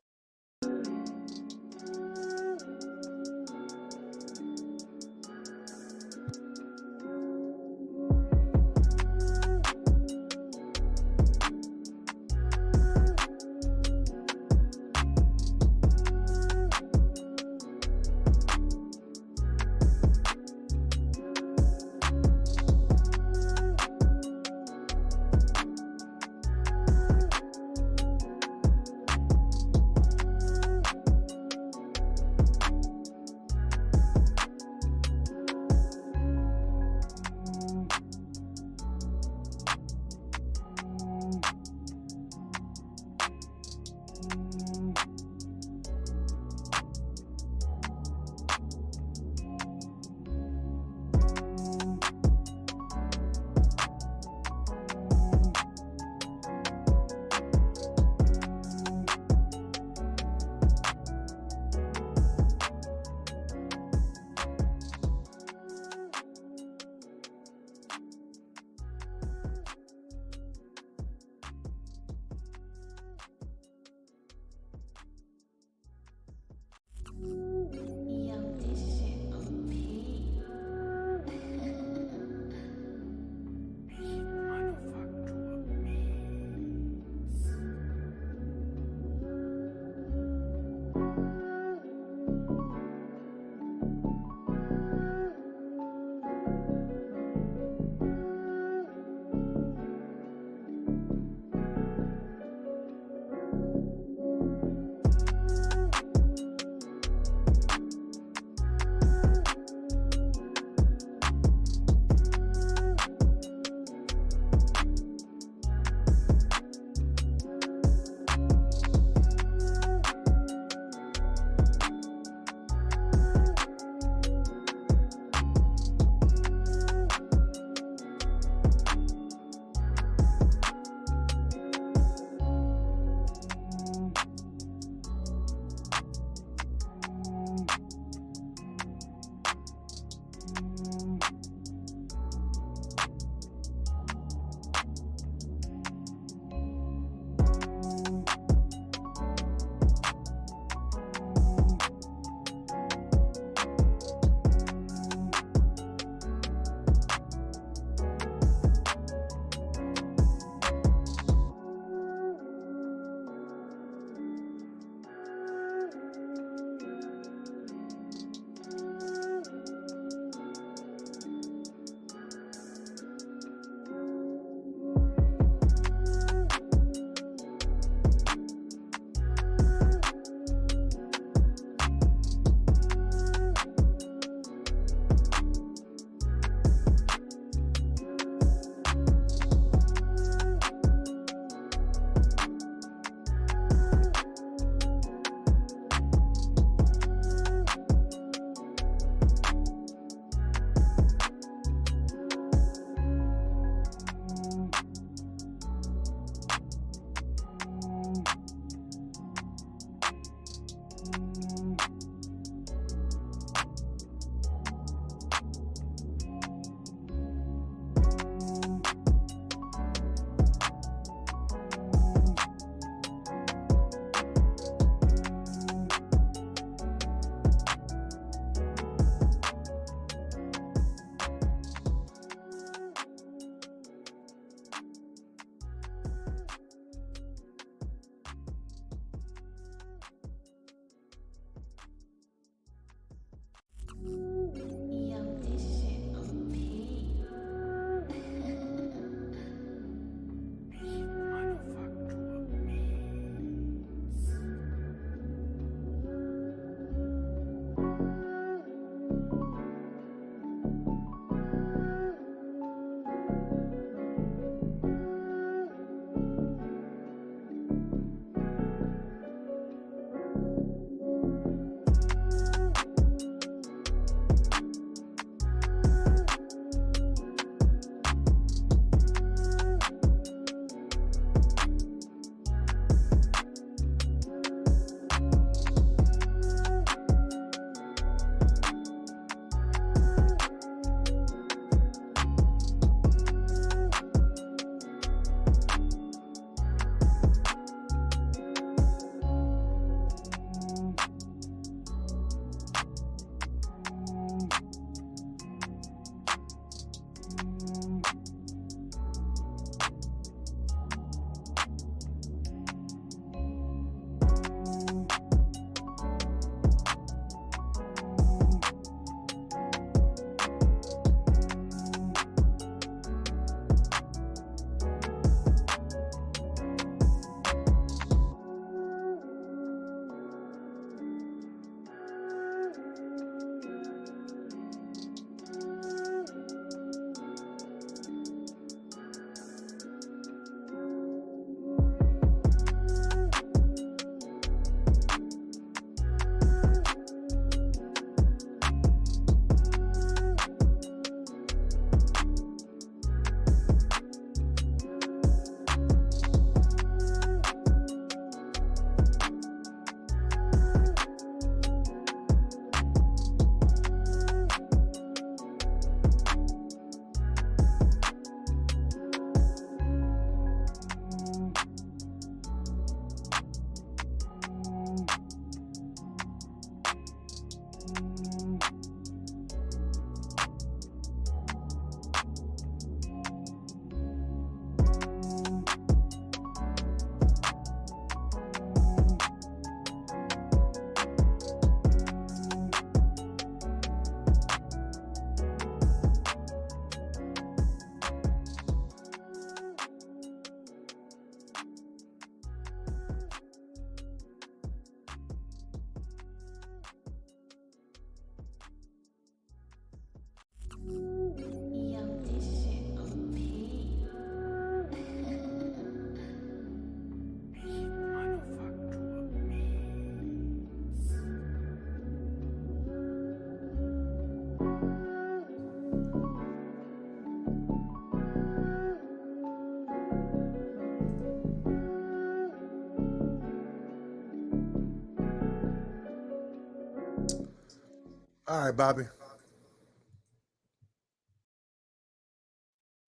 All right, Bobby.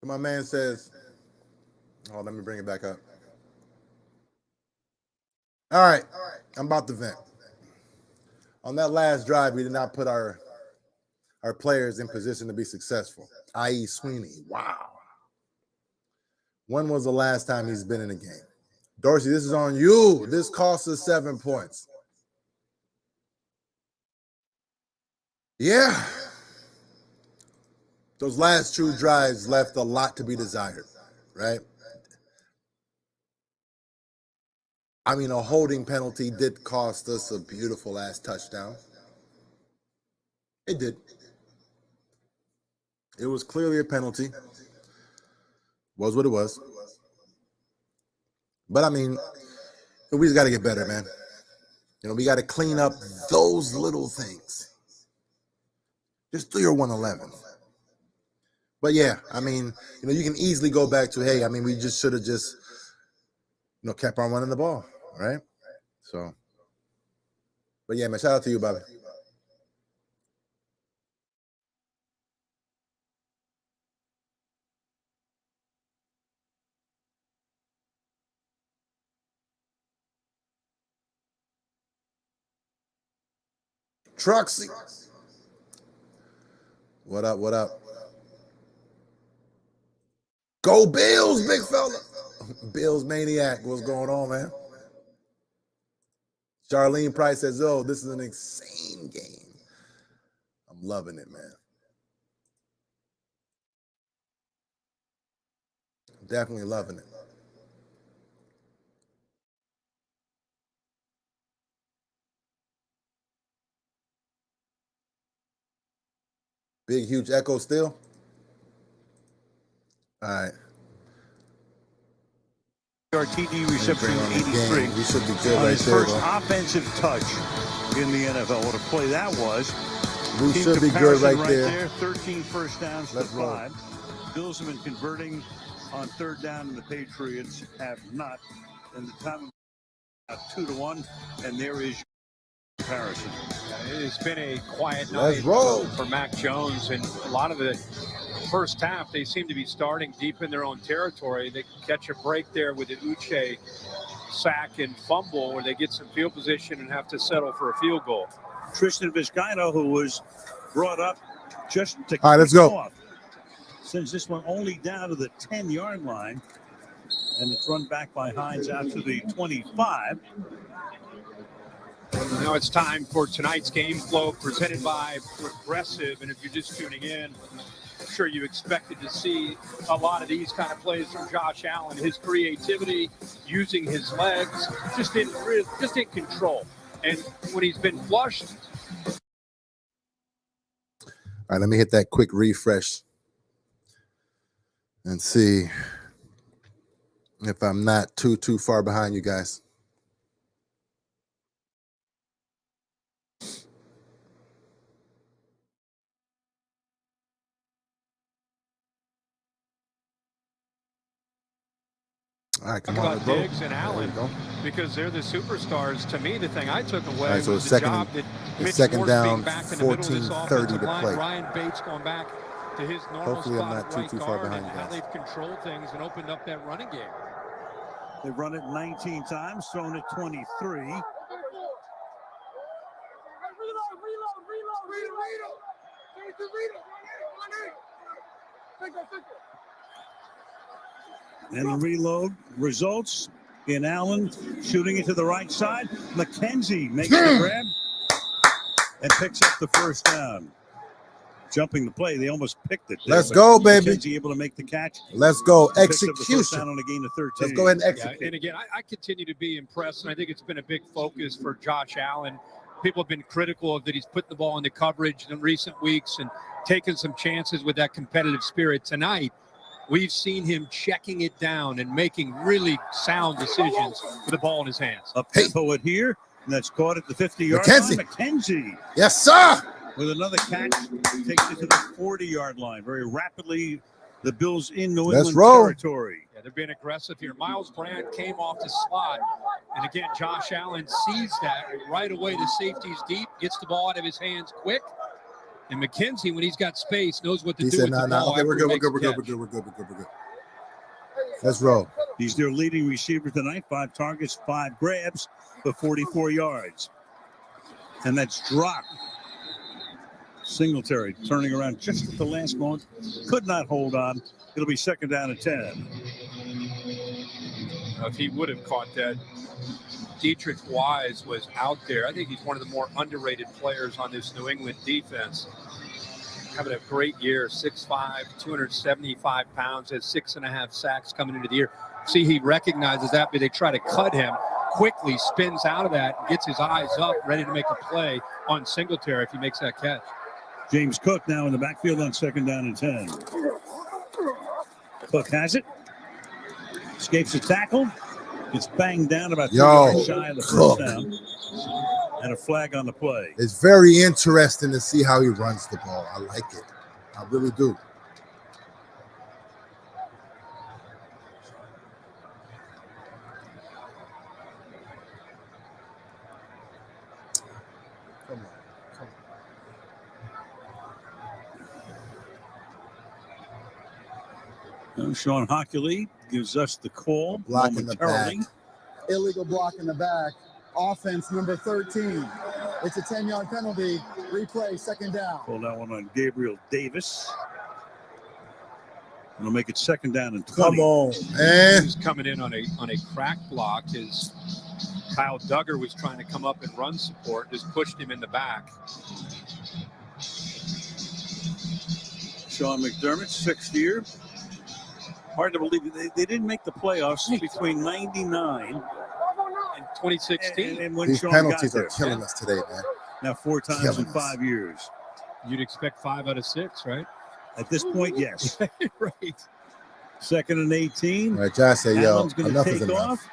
My man says, oh, let me bring it back up. All right, I'm about to vent. On that last drive, we did not put our players in position to be successful, i.e. Sweeney. Wow. When was the last time he's been in a game? Dorsey, this is on you. This cost us 7 points. Yeah. Those last two drives left a lot to be desired, right? I mean, a holding penalty did cost us a beautiful ass touchdown. It did. It was clearly a penalty. Was what it was. But I mean, we just got to get better, man. You know, we got to clean up those little things. Just 3 or 111. But yeah, I mean, you know, you can easily go back to, hey, I mean, we just should have just, you know, kept on running the ball, right? So, but yeah, man, shout out to you, Bobby. Truxy. What up, what up? Go Bills, big fella. Bills maniac. What's going on, man? Charlene Price says, oh, this is an insane game. I'm loving it, man. Definitely loving it. Big, huge echo still. All right. TD reception 83. We should be good on right his there, first though. offensive touch in the NFL. What a play that was. We Team should be good right there. 13 first downs to 5. Roll. Bills have been converting on third down, and the Patriots have not. And the time of 2-1, and there is comparison. It's been a quiet Let's night roll. for Mac Jones, and a lot of the first half, they seem to be starting deep in their own territory. They catch a break there with the Uche sack and fumble where they get some field position and have to settle for a field goal. Tristan Vizcaino, who was brought up just to All right, let's go. off, sends this one only down to the 10-yard line, and it's run back by Hines out to the 25. Now it's time for tonight's game flow presented by Progressive, and if you're just tuning in, I'm sure you expected to see a lot of these kind of plays from Josh Allen. His creativity, using his legs, just in control. And when he's been flushed. All right, let me hit that quick refresh and see if I'm not too far behind you guys. All right, come on, bro. Diggs and Allen, because they're the superstars. To me, the thing I took away right, so was the second, job that Mitch second Morse down, being back in the middle of this 14:30 to line. play. Ryan Bates going back to his normal Hopefully I'm spot not at too right far guard, behind and you how guys. they've controlled things and opened up that running game. They've run it 19 times, thrown it 23. And the reload results in Allen shooting it to the right side. McKenzie makes the grab and picks up the first down. Jumping the play, they almost picked it. Let's go, baby. McKenzie able to make the catch. Let's go. Picks up the first Execution. down on a gain of 13. Let's go ahead and execute. Yeah, and again, I continue to be impressed, and I think it's been a big focus for Josh Allen. People have been critical of that he's put the ball into coverage in recent weeks and taken some chances with that competitive spirit. Tonight, we've seen him checking it down and making really sound decisions with the ball in his hands. Up tempo it here, and that's caught at the 50-yard McKenzie. line. McKenzie. Yes, sir. With another catch, takes it to the 40-yard line. Very rapidly, the Bills in New Let's England roll. territory. Yeah, they're being aggressive here. Miles Brandt came off the slot. And again, Josh Allen sees that right away. The safety's deep, gets the ball out of his hands quick, And McKenzie, when he's got space, knows what to He do said, with the nah, ball. okay, we're after he good, we're makes good, the we're good, catch. we're good, we're good. Let's roll. He's their leading receiver tonight. 5 targets, 5 grabs for 44 yards. And that's dropped. Singletary turning around just at the last moment. Could not hold on. It'll be 2nd down and 10. If he would have caught that, Dietrich Wise was out there. I think he's one of the more underrated players on this New England defense. Having a great year, 6'5", 275 pounds, has 6.5 sacks coming into the year. See, he recognizes that, but they try to cut him. Quickly spins out of that, and gets his eyes up, ready to make a play on Singletary if he makes that catch. James Cook now in the backfield on 2nd down and 10. Cook has it. Escapes the tackle. Gets banged down about 2 yards shy of the first down. And a flag on the play. It's very interesting to see how he runs the ball. I like it. I really do. Come on. Sean Hockley gives us the call. Block in the back. Illegal block in the back. Offense number 13. It's a 10-yard penalty. Replay, 2nd down. Pull that one on Gabriel Davis. It'll make it 2nd down and 20. Come on, man. He was coming in on a crack block. His Kyle Duggar was trying to come up and run support, just pushed him in the back. Sean McDermott, 6th year. Hard to believe they didn't make the playoffs between 99 in 2016. and when These Sean penalties got are killing us today, man. Now 4 times Killing in us. 5 years. You'd expect 5 out of 6, right? At this point, yes. Right. 2nd and 18. All right, Josh said, yo, Allen's going to enough is take enough. off.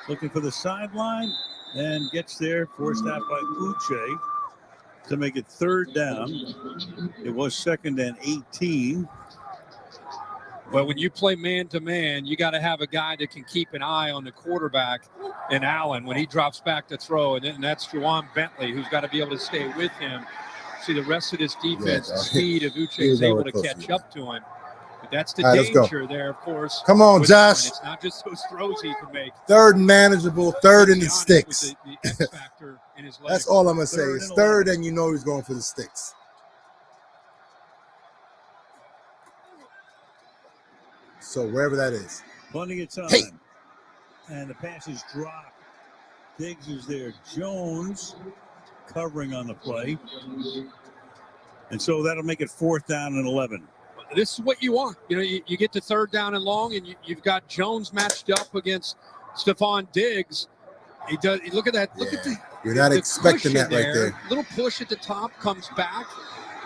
Looking for the sideline. And gets there. Forced out by Uche to make it 3rd down. It was 2nd and 18. Well, when you play man-to-man, you got to have a guy that can keep an eye on the quarterback and Allen when he drops back to throw. And that's Juwan Bentley, who's got to be able to stay with him. See, the rest of this defense, the speed of Uche is able to catch up to him. But that's the danger there, of course. Come on, Josh. It's not just those throws he can make. 3rd and manageable, 3rd and the sticks. The X factor in his legs. That's all I'm going to say. It's 3rd and you know he's going for the sticks. So wherever that is. Plenty of time. Hey. And the pass is dropped. Diggs is there. Jones covering on the play. And so that'll make it 4th down and 11. This is what you want. You know, you get to 3rd down and long, and you've got Jones matched up against Stephon Diggs. He does. Look at that. Look at the. You're not the expecting that cushion right there. Little push at the top, comes back,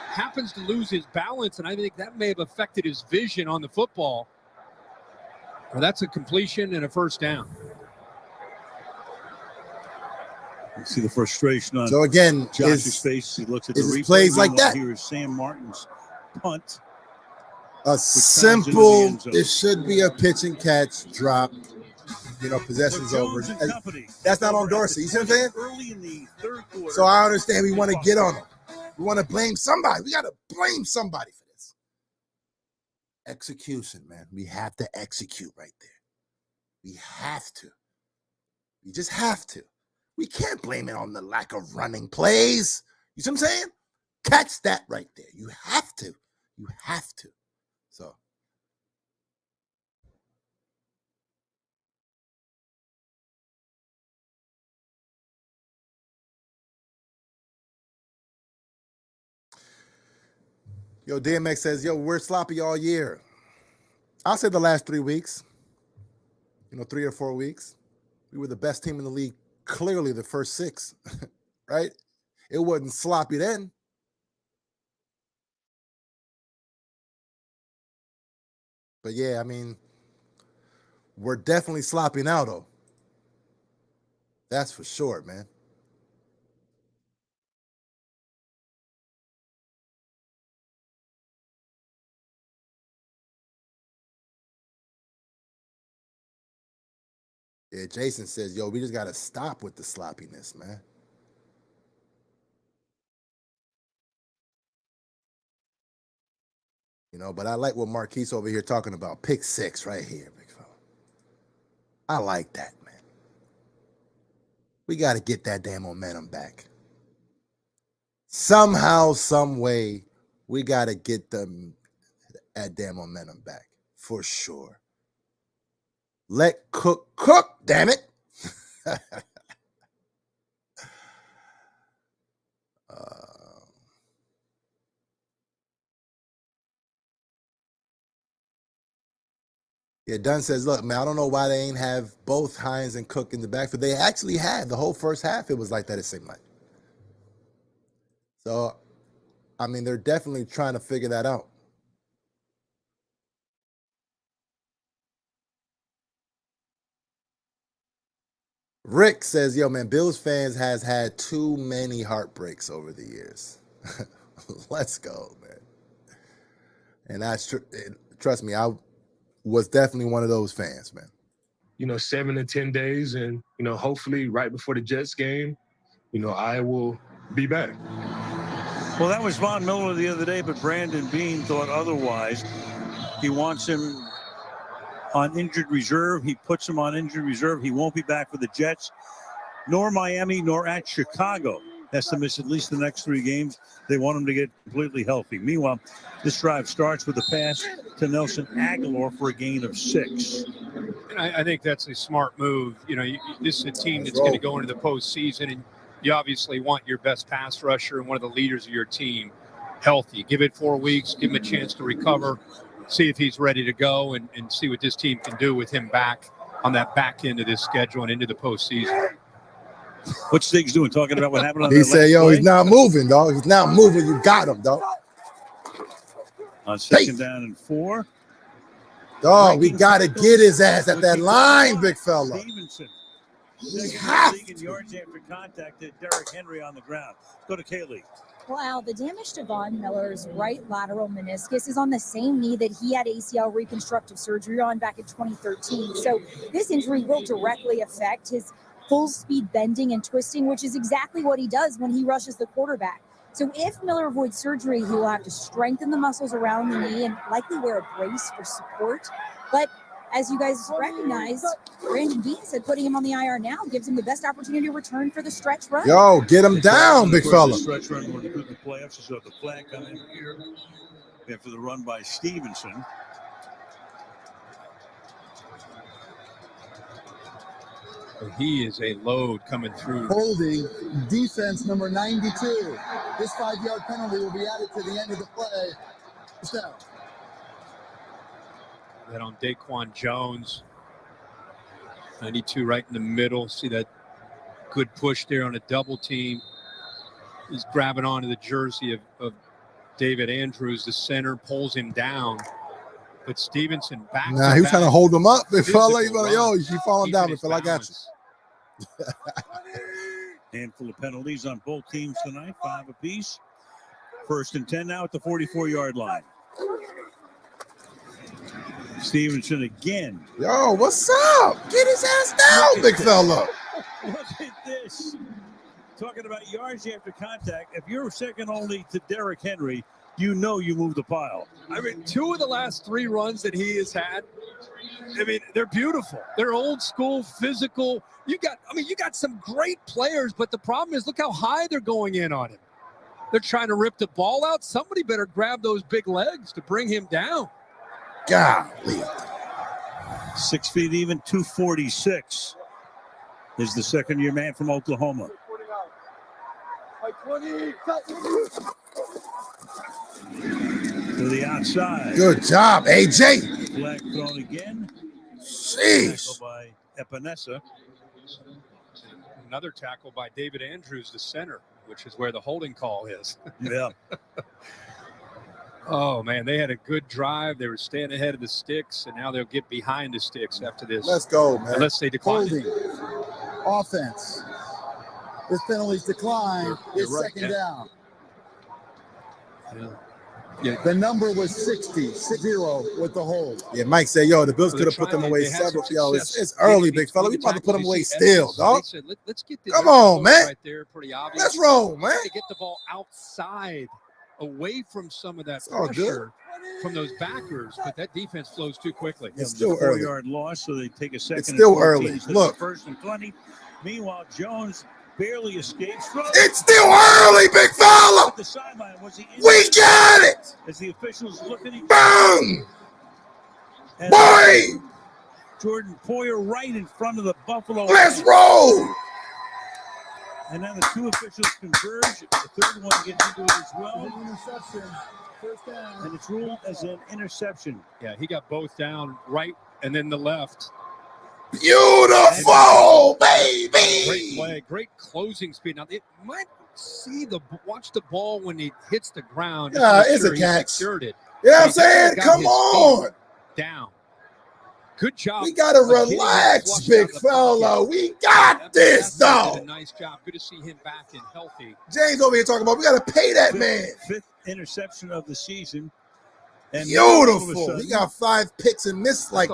happens to lose his balance, and I think that may have affected his vision on the football. Well, that's a completion and a 1st down. You see the frustration on So again, Josh's face. He looks at the replay. plays like that. Here is Sam Martin's punt. A simple, it should be a pitch and catch, drop, you know, possession's over. That's not on Dorsey. You see what I'm saying? Early in the 3rd quarter. So I understand we want to get on him. We want to blame somebody. We got to blame somebody for this. Execution, man. We have to execute right there. We have to. We just have to. We can't blame it on the lack of running plays. You see what I'm saying? Catch that right there. You have to. You have to. So. Yo, DMX says, yo, we're sloppy all year. I'll say the last 3 weeks, 3 or 4 weeks. We were the best team in the league, clearly the first 6, right? It wasn't sloppy then. But yeah, I mean, we're definitely sloppy now, though. That's for sure, man. Yeah, Jason says, yo, we just got to stop with the sloppiness, man. You know, but I like what Marquise over here talking about. Pick 6 right here, big fella. I like that, man. We got to get that damn momentum back. Somehow, some way, we got to get them that damn momentum back for sure. Let Cook cook, damn it. Yeah, Dunn says, look, man, I don't know why they ain't have both Hines and Cook in the backfield. They actually had the whole first half. It was like that, it seemed like. So, I mean, they're definitely trying to figure that out. Rick says, yo, man, Bills fans has had too many heartbreaks over the years. Let's go, man. And that's trust me, I was definitely one of those fans, man. You know, 7 to 10 days, and, you know, hopefully right before the Jets game, you know, I will be back. Well, that was Von Miller the other day, but Brandon Beane thought otherwise. He wants him on injured reserve. He puts him on injured reserve. He won't be back for the Jets, nor Miami, nor at Chicago. Has to miss at least the next 3 games. They want him to get completely healthy. Meanwhile, this drive starts with a pass to Nelson Aguilar for a gain of 6. And I think that's a smart move. You know, this is a team that's going to go into the postseason, and you obviously want your best pass rusher and one of the leaders of your team healthy. Give it 4 weeks, give him a chance to recover, see if he's ready to go, and see what this team can do with him back on that back end of this schedule and into the postseason. What Stig's doing, talking about what happened on He that said, yo, play? he's not moving, dog. He's not moving. You got him, dog. On 2nd down and 4. Dog, we got to get his ass at that line, big fella. Stevenson. We have Second in yards after contact to Derrick Henry on the ground. Go to Kaylee. Wow, the damage to Von Miller's right lateral meniscus is on the same knee that he had ACL reconstructive surgery on back in 2013. So this injury will directly affect his full speed bending and twisting, which is exactly what he does when he rushes the quarterback. So if Miller avoids surgery, he will have to strengthen the muscles around the knee and likely wear a brace for support. But as you guys recognize, Brandon Beane said putting him on the IR now gives him the best opportunity to return for the stretch run. Yo, get him down, big fella. The stretch run will include the playoffs, so the flag come in here after the run by Stevenson. He is a load coming through. Holding defense number 92. This 5-yard penalty will be added to the end of the play. So. Then on Daquan Jones, 92 right in the middle. See that good push there on a double team. He's grabbing onto the jersey of David Andrews. The center pulls him down. But Stevenson back. Nah, he was trying to hold him up, big fella. He's like, yo, you falling down, big fella. I got you. Handful of penalties on both teams tonight, 5 apiece. 1st and 10 now at the 44-yard line. Stevenson again. Yo, what's up? Get his ass down, big fella. Look at this. Talking about yards after contact. If you're second only to Derrick Henry, you know you move the pile. I mean, 2 of the last 3 runs that he has had, I mean, they're beautiful. They're old school, physical. You got some great players, but the problem is look how high they're going in on him. They're trying to rip the ball out. Somebody better grab those big legs to bring him down. Golly. 6 feet even, 246 is the second-year man from Oklahoma. To the outside. Good job, AJ. Flag thrown again. Sheesh. Tackle by Epinesa. Another tackle by David Andrews, the center, which is where the holding call is. Yeah. Oh, man, they had a good drive. They were staying ahead of the sticks, and now they'll get behind the sticks after this. Let's go, man. Unless they decline. Holding. Offense. This penalty's declined. It's right, 2nd down. Yeah. The number was 60 with the hold. Yeah, Mike said, yo, the Bills could have put them away several. Yo, it's early, big fella. We about to put them away still, dog. Said, let's get this. Come on, man. Right there, pretty obvious. Let's roll, man. To get the ball outside, away from some of that all pressure. from those backers, but that defense flows too quickly. It's still a early. 4-yard loss, so they take a second. It's still and 14 early. instead of Look. first and 20. Meanwhile, Jones barely escapes from. It's still early, big fella. The sideline was he? We got it. As the officials look at each Boom. other. Boy. Jordan Poyer right in front of the Buffalo. Let's roll. And then the two officials converge. The third one gets into it as well. Interception. First down. And it's ruled as an interception. Yeah, he got both down, right and then the left. Beautiful, baby. Great play, great closing speed. Now it might watch the ball when it hits the ground. Yeah, it's a catch. Secured it. You know what I'm saying? Come on. Down. Good job. We gotta relax, big fella. We got this, though. Did a nice job. Good to see him back and healthy. James over here talking about we gotta pay that man. Fifth interception of the season. And Beautiful. He got 5 picks and missed like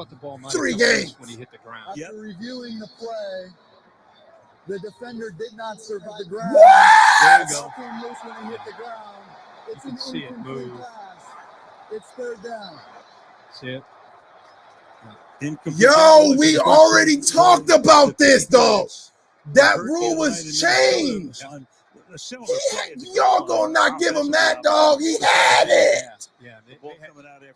3 games. When he hit the ground. After reviewing the play, the defender did not survive the ground. What? There you go. Came loose when he hit the ground. It's an see it incomplete move. pass. It's third down. See it? Yo, we already talked about this, though. That rule was changed. Y'all gonna not give him that, dog. He had it. Yeah.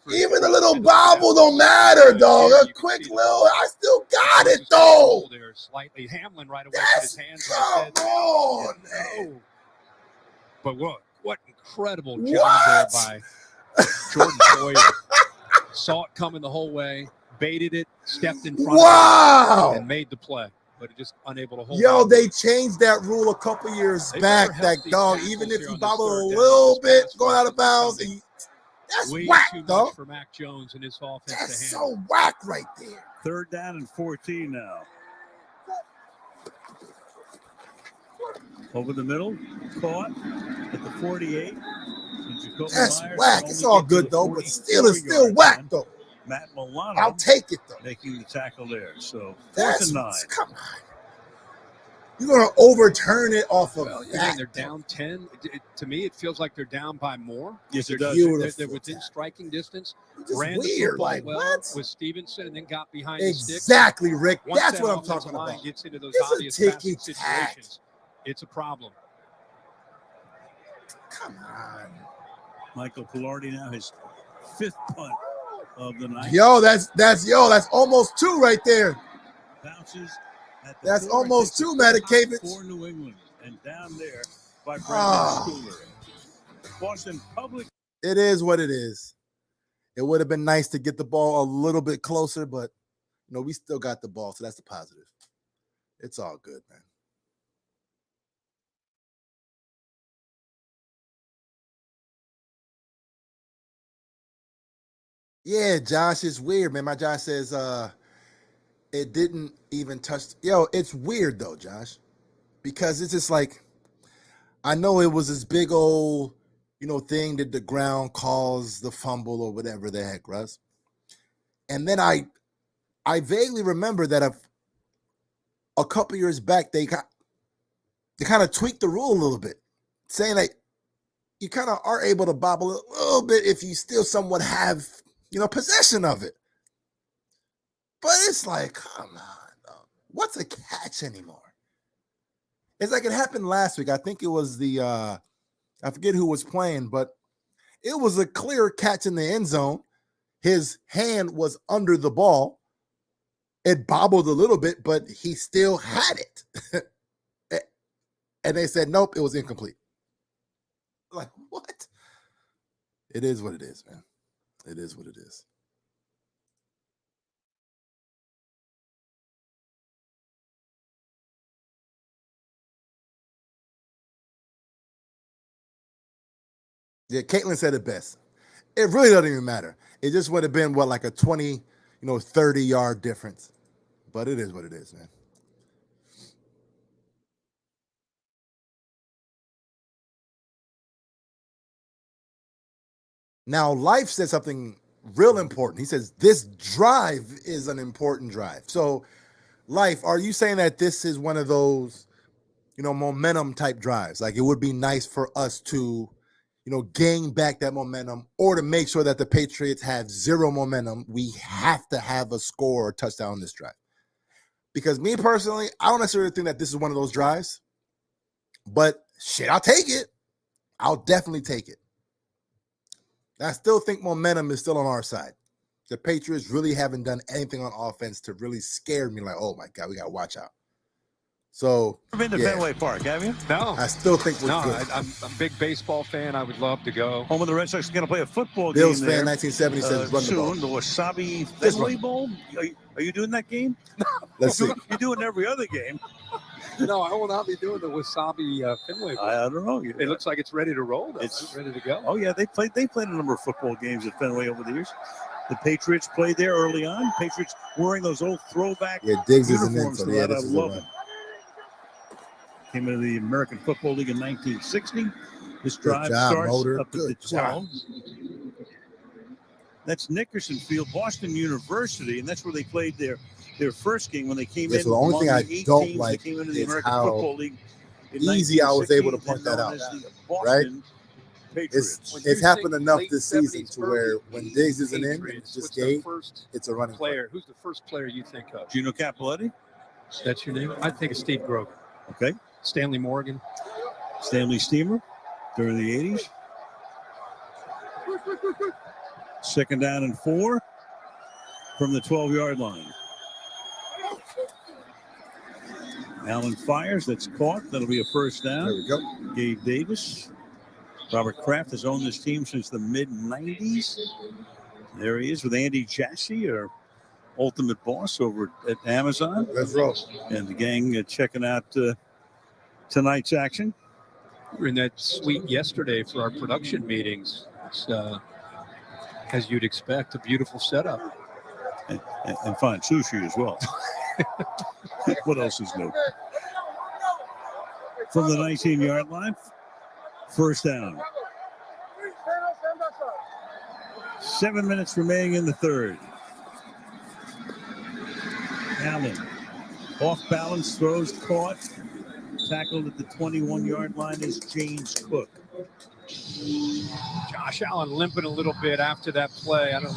Even a little bobble don't matter, dog. A quick little, I still got it, though. There slightly. Hamlin right away put That's, his hands come on, man. But what incredible job there by Jordan Poyer. Saw it coming the whole way, baited it, stepped in front of it, and made the play. But just unable to hold. Yo, on. they changed that rule a couple years back. That dog, even if you bobble a little bit going out of bounds, that's way whack, too dog. much for Mac Jones and his offense That's to handle. so whack right there. Third down and 14 now. Over the middle, caught at the 48. That's whack. It's all good though, but still, it's still whack though. Matt Milano. I'll take it though. Making the tackle there. So 4th That's and 9. come on. You're gonna overturn it off of that. They're down 10. To me, it feels like they're down by more. Yes, it They're- does. They're within striking distance. It's just Ran the weird, football like, well what? with Stevenson and then got behind the sticks. Exactly, Rick. Once That's that what I'm offensive talking line about. gets into those It's a obvious passing ticky-tack. situations, it's a problem. Come on. Michael Pilardi now his 5th punt of the night. Yo, that's almost 2 right there. Bounces at the That's 4, almost takes 2, a step Matakavich. for New England. And down there by Brendan Ah. Schooler. Boston Public. It is what it is. It would have been nice to get the ball a little bit closer, but we still got the ball, so that's the positive. It's all good, man. Yeah, Josh, it's weird, man. My Josh says it didn't even touch. Yo, it's weird though, Josh, because it's just like I know it was this big old, thing that the ground calls the fumble or whatever the heck, Russ. And then I vaguely remember that a couple years back they kind of tweaked the rule a little bit, saying like you kind of are able to bobble a little bit if you still somewhat have possession of it. But it's like, come on, dog. What's a catch anymore? It's like it happened last week. I think it was I forget who was playing, but it was a clear catch in the end zone. His hand was under the ball. It bobbled a little bit, but he still had it. And they said, nope, it was incomplete. Like, what? It is what it is, man. It is what it is. Yeah, Caitlin said it best. It really doesn't even matter. It just would have been, like a 20, 30-yard difference. But it is what it is, man. Now, Life said something real important. He says, this drive is an important drive. So, Life, are you saying that this is one of those, momentum type drives? Like, it would be nice for us to, gain back that momentum, or to make sure that the Patriots have zero momentum, we have to have a score or touchdown on this drive. Because me personally, I don't necessarily think that this is one of those drives, but shit, I'll take it. I'll definitely take it. I still think momentum is still on our side. The Patriots really haven't done anything on offense to really scare me. Like, oh my God, we got to watch out. So, Been to Fenway Park, have you? No. I still think we're good. I'm a big baseball fan. I would love to go. Home of the Red Sox is going to play a football Bills game fan, there. 1970 says run Soon, the the Wasabi Just Fenway run. Bowl. Are you doing that game? Let's see. You're doing every other game. No, I will not be doing the Wasabi Fenway Bowl. I don't know. It looks like it's ready to roll, though. It's ready to go. Oh, yeah, they played a number of football games at Fenway over the years. The Patriots played there early on. Patriots wearing those old throwback Diggs isn't in, uniforms. so For yeah, that. I this is a love run. it. Came into the American Football League in 1960. This drive starts Motor. up at the 12. That's Nickerson Field, Boston University, and that's where they played their first game when they came in. So the only thing I don't like came into the is American how Football League in easy I was able to 1960, point that out, known as the right? Boston Patriots. It's happened enough this season to where when Diggs isn't in, and it's just Gabe, it's a running player. Who's the first player you think of? Gino Cappelletti. That's your name? I think of Steve Grogan. Okay. Stanley Morgan. Stanley Steamer during the 80s. Second down and 4 from the 12-yard line. Allen fires. That's caught. That'll be a first down. There we go. Gabe Davis. Robert Kraft has owned this team since the mid-90s. There he is with Andy Jassy, our ultimate boss over at Amazon. Let's roll. And the gang checking out tonight's action. We were in that suite yesterday for our production meetings. It's, as you'd expect, a beautiful setup. And fine sushi as well. What else is new? From the 19-yard line, first down. 7 minutes remaining in the third. Allen, off balance, throws, caught. Tackled at the 21-yard line is James Cook. Josh Allen limping a little bit after that play. I don't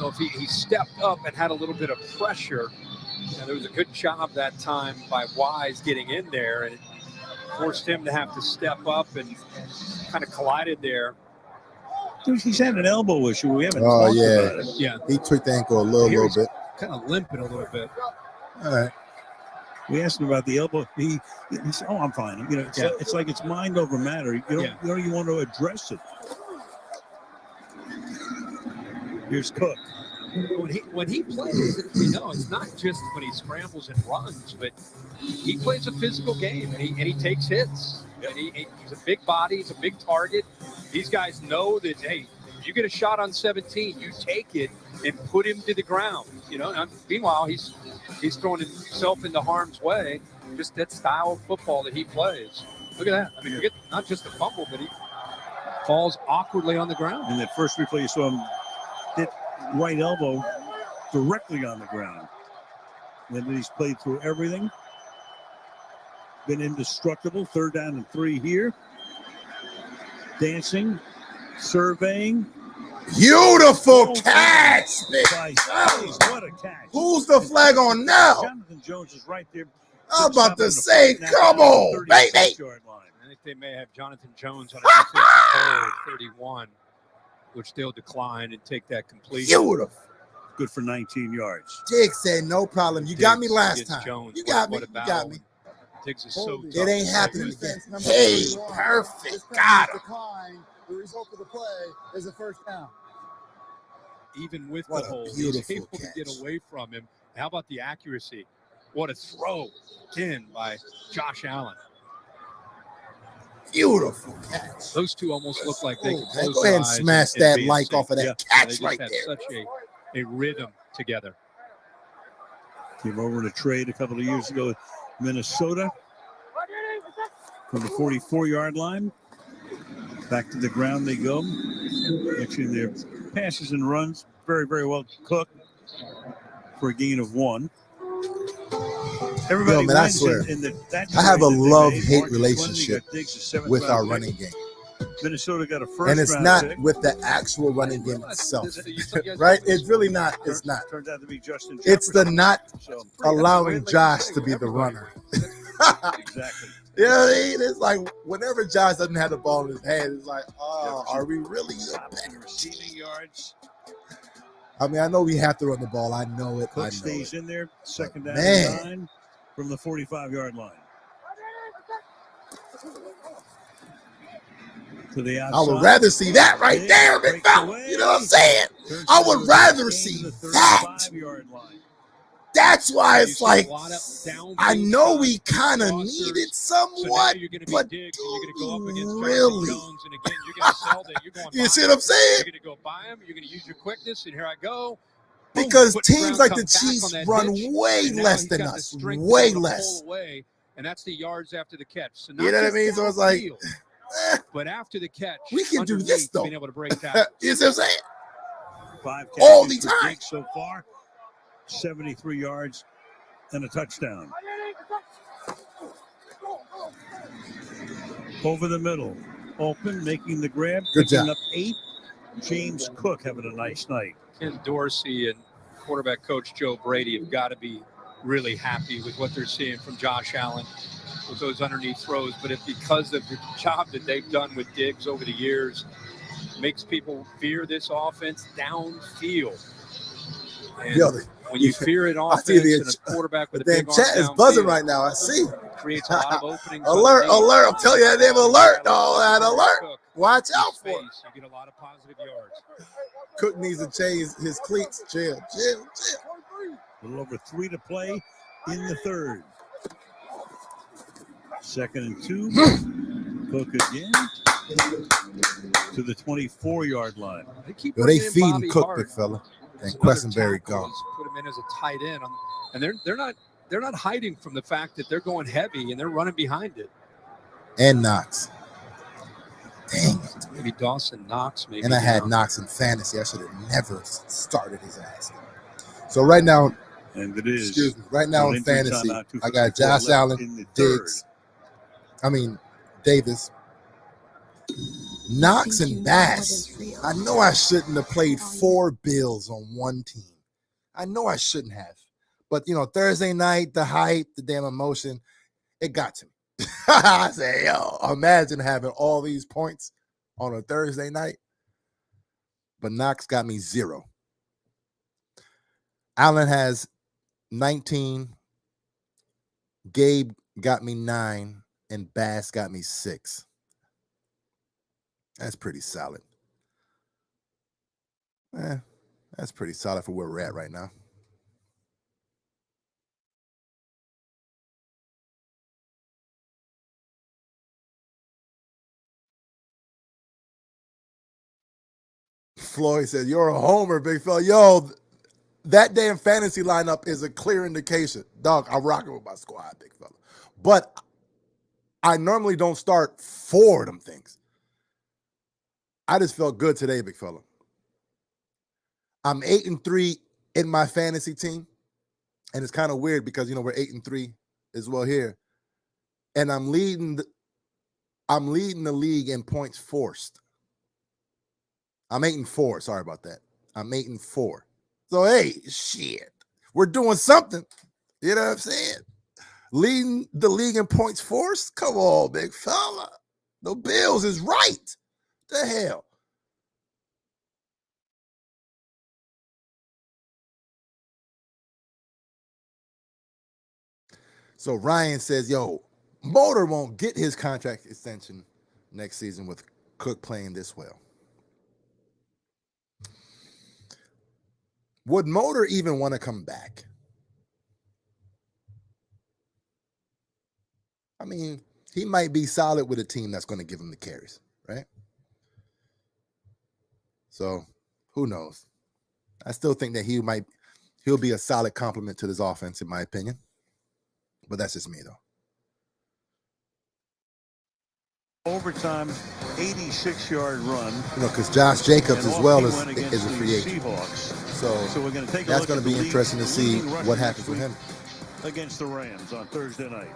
know if he stepped up and had a little bit of pressure. There was a good job that time by Wise getting in there, and it forced him to have to step up and kind of collided there. Dude, he's had an elbow issue. We haven't talked about it. Yeah. He tweaked the ankle a little bit. Kind of limping a little bit. All right. We asked him about the elbow. He said, "Oh, I'm fine." It's like it's mind over matter. You don't even want to address it. Here's Cook. When he plays, it's not just when he scrambles and runs, but he plays a physical game and he takes hits. And he's a big body, he's a big target. These guys know that, hey, if you get a shot on 17, you take it and put him to the ground. And meanwhile, he's throwing himself into harm's way. Just that style of football that he plays. Look at that. I mean, forget not just the fumble, but he falls awkwardly on the ground. In that first replay, you saw him hit right elbow directly on the ground. And then he's played through everything. Been indestructible. Third down and 3 here. Dancing, surveying. Beautiful catch, What a catch. Who's the flag on now? Jonathan Jones is right there. I'm about to say, come on, baby. I think they may have Jonathan Jones on a defensive hold 31, which they'll decline and take that completion. Beautiful. Good for 19 yards. Diggs said, no problem. You got me last time. Jones. You got me. What You got me. Diggs is so tough. It ain't happening again. Number Hey, 31. perfect. This Got him. decline. The result of the play is a first down. Even with What the a hold, he's beautiful able to get catch. away from him. How about the accuracy? What a throw in by Josh Allen. Beautiful catch. Those two almost look like they could Hey, close go ahead and their eyes smash and that be like instinct. off of that They catch just right had there. such a rhythm together. Came over to trade a couple of years ago with Minnesota. From the 44-yard line. Back to the ground they go. Actually, their passes and runs very, very well cooked for a gain of 1. Everybody Yo, man, I wins swear, in that I have a trade that they love-hate made. Marcus relationship Clemson got Diggs, the 7th with our round pick. running game. Minnesota got a first And it's round not pick. with the actual running game itself, right? It's really not. It's not. Turns out to be Justin Jefferson. It's the not So, allowing Josh to be the runner. exactly. You know what I mean? It's like whenever Josh doesn't have the ball in his hand, it's like, oh, are we really receiving yards? I mean, I know we have to run the ball. I know it. Cook stays in there, second down Man. 9 from the 45-yard line. To the outside. I would rather see that right there, big fella. You know what I'm saying? I would rather see that. 35-yard line. That's why it's like, I know we kind of need it somewhat, but really, you see what I'm saying? You're going to go buy him. You're going to use your quickness, and here I go. Because teams like the Chiefs run way less than us, way less. And that's the yards after the catch. So You know what I mean? So it's like, but after the catch, we can do this though. Being able to break that. You see what I'm saying? 5 all the catches for time Jake so far, 73 yards and a touchdown. Over the middle, open, making the grab, Good picking job. up 8. James Cook having a nice night. Ken Dorsey and quarterback coach Joe Brady have got to be really happy with what they're seeing from Josh Allen with those underneath throws. But if because of the job that they've done with Diggs over the years, makes people fear this offense downfield. And when you fear an offense and a quarterback with a big arm chat is buzzing right now. I see. Creates a lot of openings. Alert! I'm telling you that damn alert. All that alert. Watch out for it. You get a lot of positive yards. Cook needs to change his cleats. Chill. A little over 3 to play in the third. 2nd and 2. Cook again to the 24-yard line. They feeding Cook, big fella. And Questenberry gone. Put him in as a tight end, and they're not hiding from the fact that they're going heavy and they're running behind it. And Knox. Dang it. Maybe Dawson Knox. Maybe. And I had Knox in fantasy. I should have never started his ass. So right now, and it is. Excuse me. Right now in fantasy, I got Josh Allen, Diggs. Davis, Knox, and Bass. I know I shouldn't have played 4 Bills on one team. I know I shouldn't have. But, Thursday night, the hype, the damn emotion, it got to me. I say, yo, imagine having all these points on a Thursday night. But Knox got me 0. Allen has 19. Gabe got me 9. And Bass got me 6. That's pretty solid. That's pretty solid for where we're at right now. Floyd said, "You're a homer, big fella." Yo, that damn fantasy lineup is a clear indication. Dog, I'm rocking with my squad, big fella. But I normally don't start 4 of them things. I just felt good today, big fella. I'm 8-3 in my fantasy team. And it's kind of weird because, we're 8-3 as well here. And I'm leading the league in points forced. I'm 8-4. Sorry about that. I'm 8-4. So, hey, shit. We're doing something. You know what I'm saying? Leading the league in points forced? Come on, big fella. The Bills is right. The hell? So Ryan says, yo, Motor won't get his contract extension next season with Cook playing this well. Would Motor even want to come back? I mean, he might be solid with a team that's going to give him the carries, right? So, who knows? I still think that he'll be a solid complement to this offense, in my opinion. But that's just me, though. Overtime, 86-yard run. Because Josh Jacobs as well is a free agent. So we're going to take that's going to be interesting to see what happens with him. Against the Rams on Thursday night.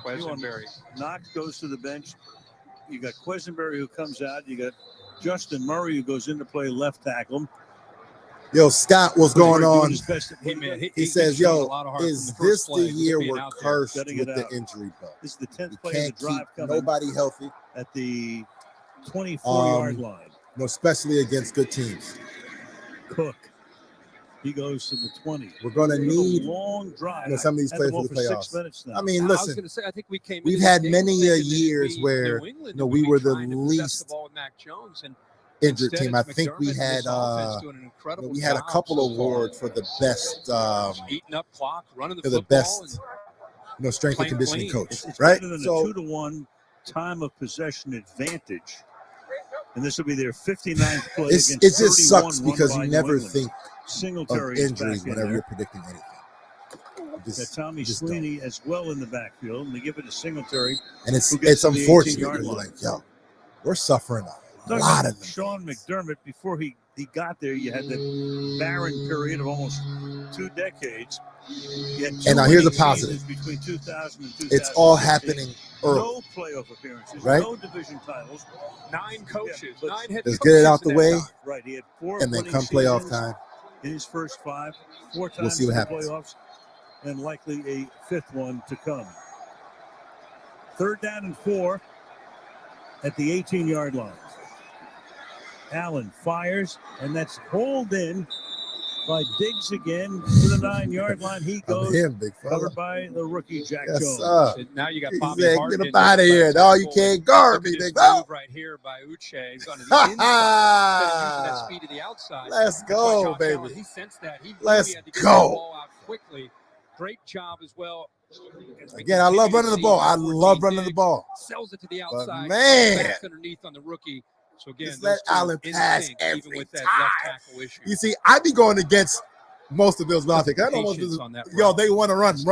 Questenberry. Knox goes to the bench. you got Quisenberry who comes out. You got Justin Murray who goes in to play left tackle. Yo, Scott, what's going on? Hey, man, He says, yo, is this the year we're cursed with the injury bug? This is the 10th We play of the can't drive keep coming nobody healthy. at the 24-yard line. You know, especially against good teams. Cook. He goes to the 20. We're going to need long drive. Some of these players for the playoffs. 6 minutes now. I mean, I was listen, going to say, I think we've had many years where we were the least injured team. I think we had a couple awards for the best eating up clock, running for the best strength and conditioning coach, it's right? Better than a 2-to-1 time of possession advantage. And this will be their 59th play. It just sucks because you never think Singletary of injuries whenever you're predicting anything. Tommy Sweeney as well in the backfield, and they give it to Singletary. And it's unfortunate because you're like, yo, we're suffering a lot of them. Sean McDermott, before he got there, you had the barren period of almost 2 decades. And now here's a positive. Between 2000 and 2015. It's all happening early. No playoff appearances, right? No division titles. 9 coaches, 9 head coaches. Let's get it out the way. Right, he had 4 and then come playoff time. In his first 5, 4 times we'll see what in the happens. Playoffs, and likely a 5th one to come. 3rd down and 4 at the 18-yard line. Allen fires, and that's hauled in by Diggs again to the 9-yard line. He goes covered by the rookie Jack Jones. Now you got Bobby Hart. Get him out of here. No, you can't guard me, big fella. Right here by Uche. He's on the inside. That speed to the outside. Let's go, baby. He sensed that. Let's had to get go. The ball out quickly. Great job as well. Again, I love running the ball. I love running the ball. Sells it to the outside. But man, back underneath on the rookie. So again, just let Allen pass every even with time. that left tackle issue. You see, I be going against most of Bill's Logic. I know most of yo, they want to run.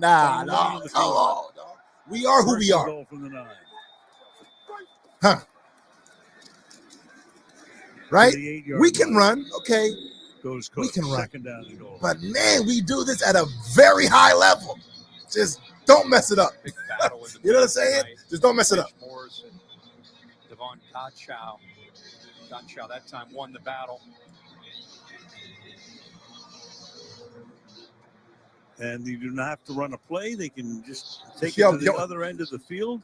Nah, no, come on. We are who we are. Huh. Right? We can run, okay. We can run. But man, we do this at a very high level. Just don't mess it up. You know what I'm saying? Just don't mess it up. Devon Gottschall. Gottschall that time won the battle. And you do not have to run a play. They can just take it to the other end of the field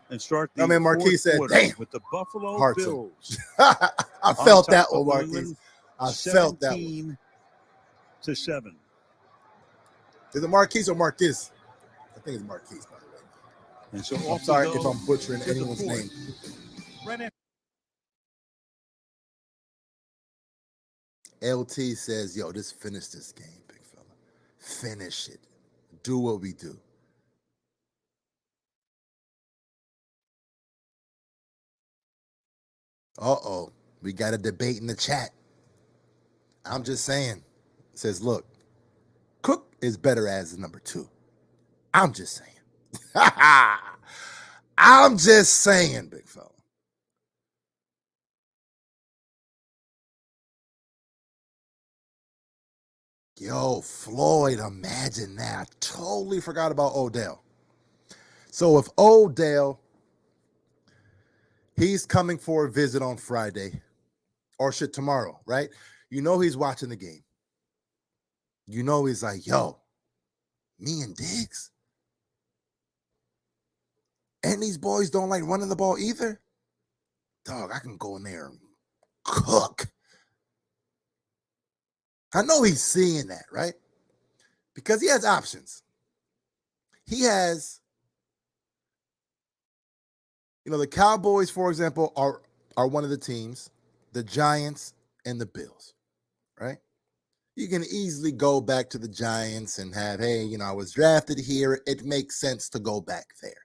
and start the Marquis said, damn, with the Buffalo Bills. I felt that one, Marquis. I felt that one. 17-7. Is it Marquis or Marcus? I think it's Marquis, by the way. And so I'm sorry if I'm butchering anyone's name. LT says, yo, just finish this game, big fella. Finish it. Do what we do. Uh-oh. We got a debate in the chat. I'm just saying. It says, look, Cook is better as the number 2. I'm just saying. I'm just saying, big fella. Yo, Floyd, imagine that. I totally forgot about Odell. So if Odell, he's coming for a visit on Friday, or shit, tomorrow, right? You know he's watching the game. You know he's like, yo, me and Diggs? And these boys don't like running the ball either? Dog, I can go in there and cook. I know he's seeing that, right? Because he has options. He has, the Cowboys, for example, are one of the teams, the Giants and the Bills, right? You can easily go back to the Giants and have, hey, I was drafted here. It makes sense to go back there.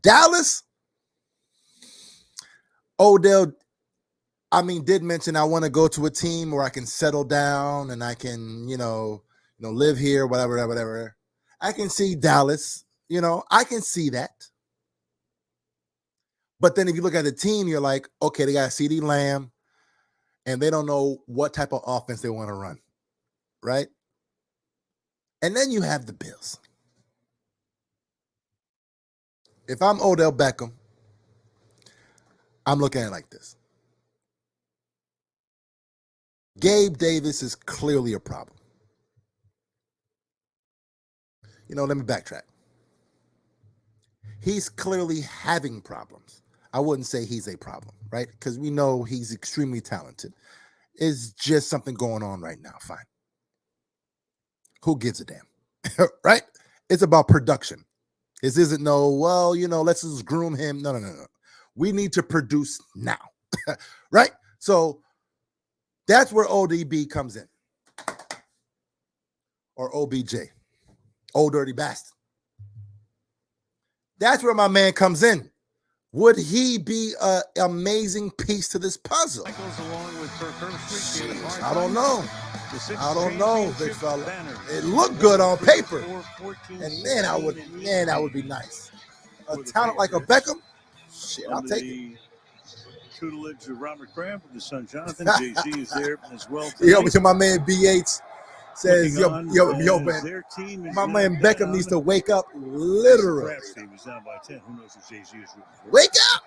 Dallas, Odell, did mention I want to go to a team where I can settle down and I can, live here, whatever. I can see Dallas, I can see that. But then if you look at the team, you're like, okay, they got CeeDee Lamb, and they don't know what type of offense they want to run, right? And then you have the Bills. If I'm Odell Beckham, I'm looking at it like this. Gabe Davis is clearly a problem. Let me backtrack. He's clearly having problems. I wouldn't say he's a problem, right? Because we know he's extremely talented. It's just something going on right now. Fine. Who gives a damn? Right? It's about production. This isn't let's just groom him. No. We need to produce now. Right? So that's where ODB comes in. Or OBJ. Old dirty bastard. That's where my man comes in. Would he be an amazing piece to this puzzle? I don't know. Big fella. It looked good on paper. And man, that would be nice. A talent like a Beckham, shit, I'll take it. Tutelage of Robert Kraft with his son Jonathan. JC is there as well. Because my man BH says, yo, man, my man Beckham needs to wake up literally. Team is down by 10. Who knows who JC is rooting for? Wake up!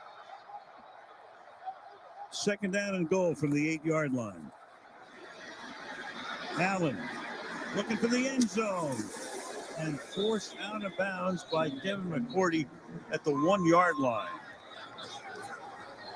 Second down and goal from the 8-yard line. Allen looking for the end zone and forced out of bounds by Devin McCourty at the 1-yard line.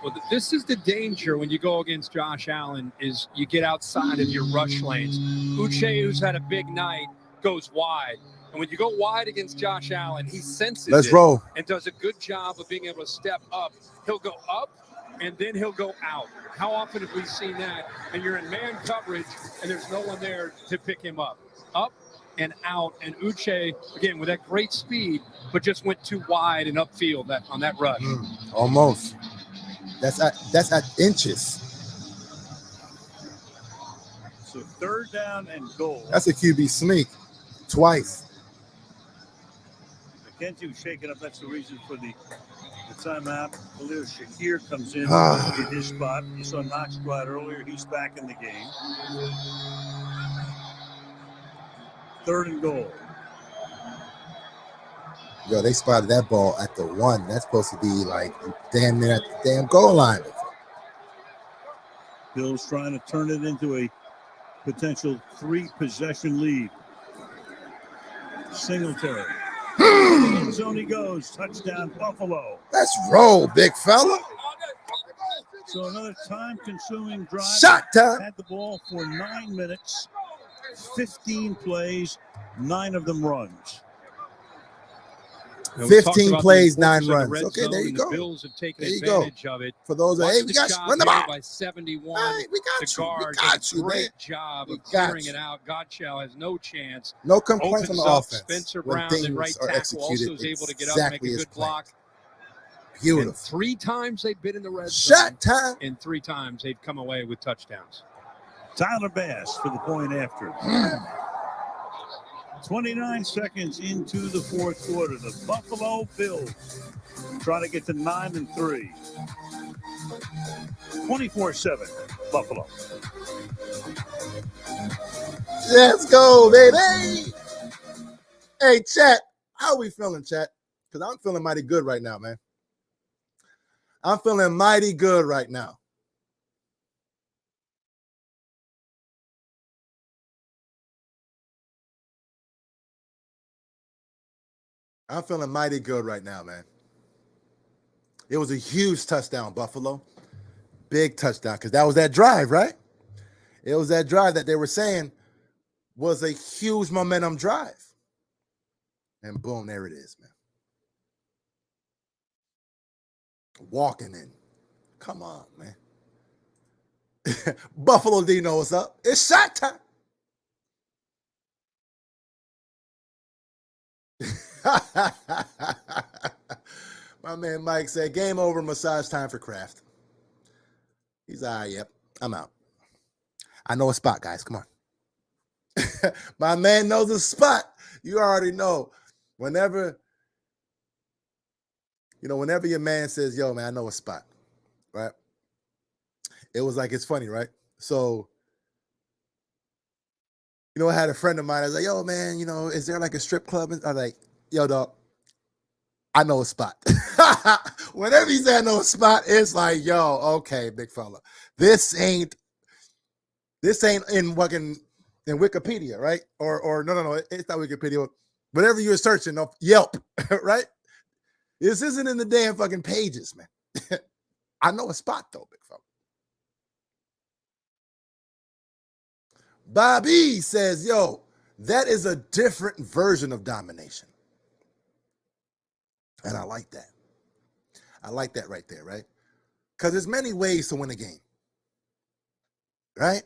Well, this is the danger when you go against Josh Allen is you get outside of your rush lanes. Uche, who's had a big night, goes wide. And when you go wide against Josh Allen, he senses it and does a good job of being able to step up. He'll go up, and then he'll go out. How often have we seen that? And you're in man coverage, and there's no one there to pick him up. Up and out. And Uche, again, with that great speed, but just went too wide and upfield on that rush. Almost. That's at inches. So third down and goal. That's a QB sneak. Twice. McKenzie shaking up. That's the reason for the timeout. Khalil Shakir comes in his spot. You saw Knox go out earlier. He's back in the game. Third and goal. Yo, they spotted that ball at the 1. That's supposed to be like damn near at the damn goal line. Bills trying to turn it into a potential 3-possession lead. Singletary. End zone he goes. Touchdown, Buffalo. Let's roll, big fella. So another time-consuming drive. Shot time. Had the ball for 9 minutes, 15 plays, 9 of them runs. 15 plays, 9 runs. Okay, there you go. The Bills have taken advantage of it. For those, hey, we got you. Run the ball. By 71. Hey, we got you. We got you, great man. job of clearing it out. Godchild has no chance. No complaints on the offense. Spencer Brown, the right tackle, also is able to get up and make a good block. Beautiful. And 3 times they've been in the red zone. Shot time. And 3 times they've come away with touchdowns. Tyler Bass for the point after. 29 seconds into the fourth quarter. The Buffalo Bills trying to get to 9-3. 24-7, Buffalo. Let's go, baby. Hey, chat. How are we feeling, chat? Because I'm feeling mighty good right now, man. I'm feeling mighty good right now. I'm feeling mighty good right now, man. It was a huge touchdown, Buffalo. Big touchdown, because that was that drive, right? It was that drive that they were saying was a huge momentum drive. And boom, there it is, man. Walking in. Come on, man. Buffalo D know what's up. It's shot time. My man Mike said, game over, massage time for Kraft. He's all right, yep. I'm out. I know a spot, guys. Come on. My man knows a spot. You already know. Whenever your man says, yo, man, I know a spot, right? It was like, it's funny, right? So, I had a friend of mine. I was like, yo, man, is there like a strip club? I was like, yo, dog, I know a spot. Whenever he's at no spot, it's like, yo, okay, big fella. This ain't in fucking in Wikipedia, right? Or no, it's not Wikipedia. Whatever you're searching of Yelp, right? This isn't in the damn fucking pages, man. I know a spot though, big fella. Bobby says, yo, that is a different version of domination. And I like that. I like that right there, right? Because there's many ways to win a game, right?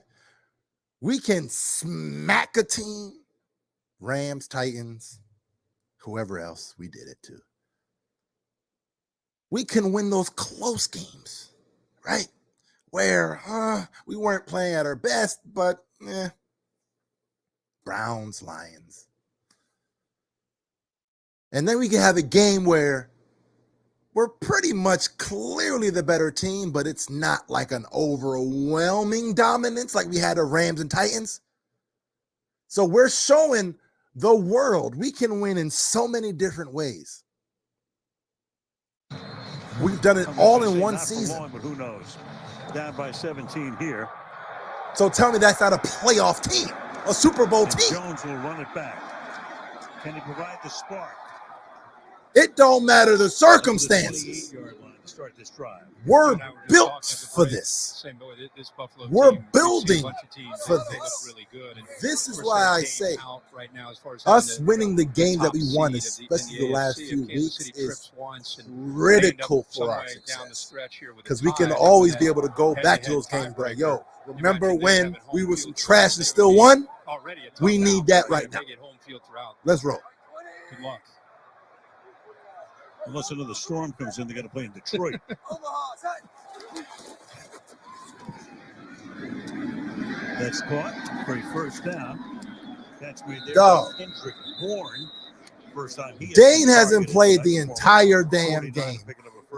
We can smack a team, Rams, Titans, whoever else, we did it too. We can win those close games, right? Where we weren't playing at our best, but Browns, Lions. And then we can have a game where we're pretty much clearly the better team, but it's not like an overwhelming dominance like we had at Rams and Titans. So we're showing the world we can win in so many different ways. We've done it all in one season. Long, but who knows? Down by 17 here. So tell me that's not a playoff team, a Super Bowl team. Jones will run it back. Can he provide the spark? It don't matter the circumstances. Start this drive. We're built for this. We're building for this. This is why I say us winning the game that we won, especially the last few weeks, is critical for our success. Because we can always be able to go back to those games, bro. Yo, remember when we were some trash and still won? We need that right now. Let's roll. Good luck. Unless another storm comes in, they got to play in Detroit. That's caught for a first down. That's made there. Kendrick Bourne. First time Dane hasn't played the entire damn game.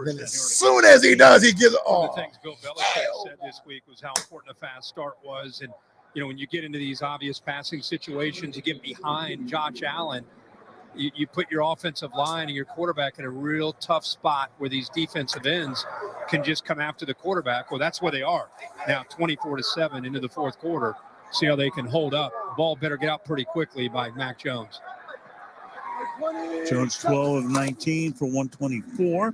Then as soon as he does, he gives One of the things Bill Belichick said this week was how important a fast start was. And, you know, when you get into these obvious passing situations, you get behind Josh Allen. You put your offensive line and your quarterback in a real tough spot where these defensive ends can just come after the quarterback. Well, that's where they are now, 24-7 into the fourth quarter. See how they can hold up. Ball better get out pretty quickly by Mac Jones. Jones 12 of 19 for 124.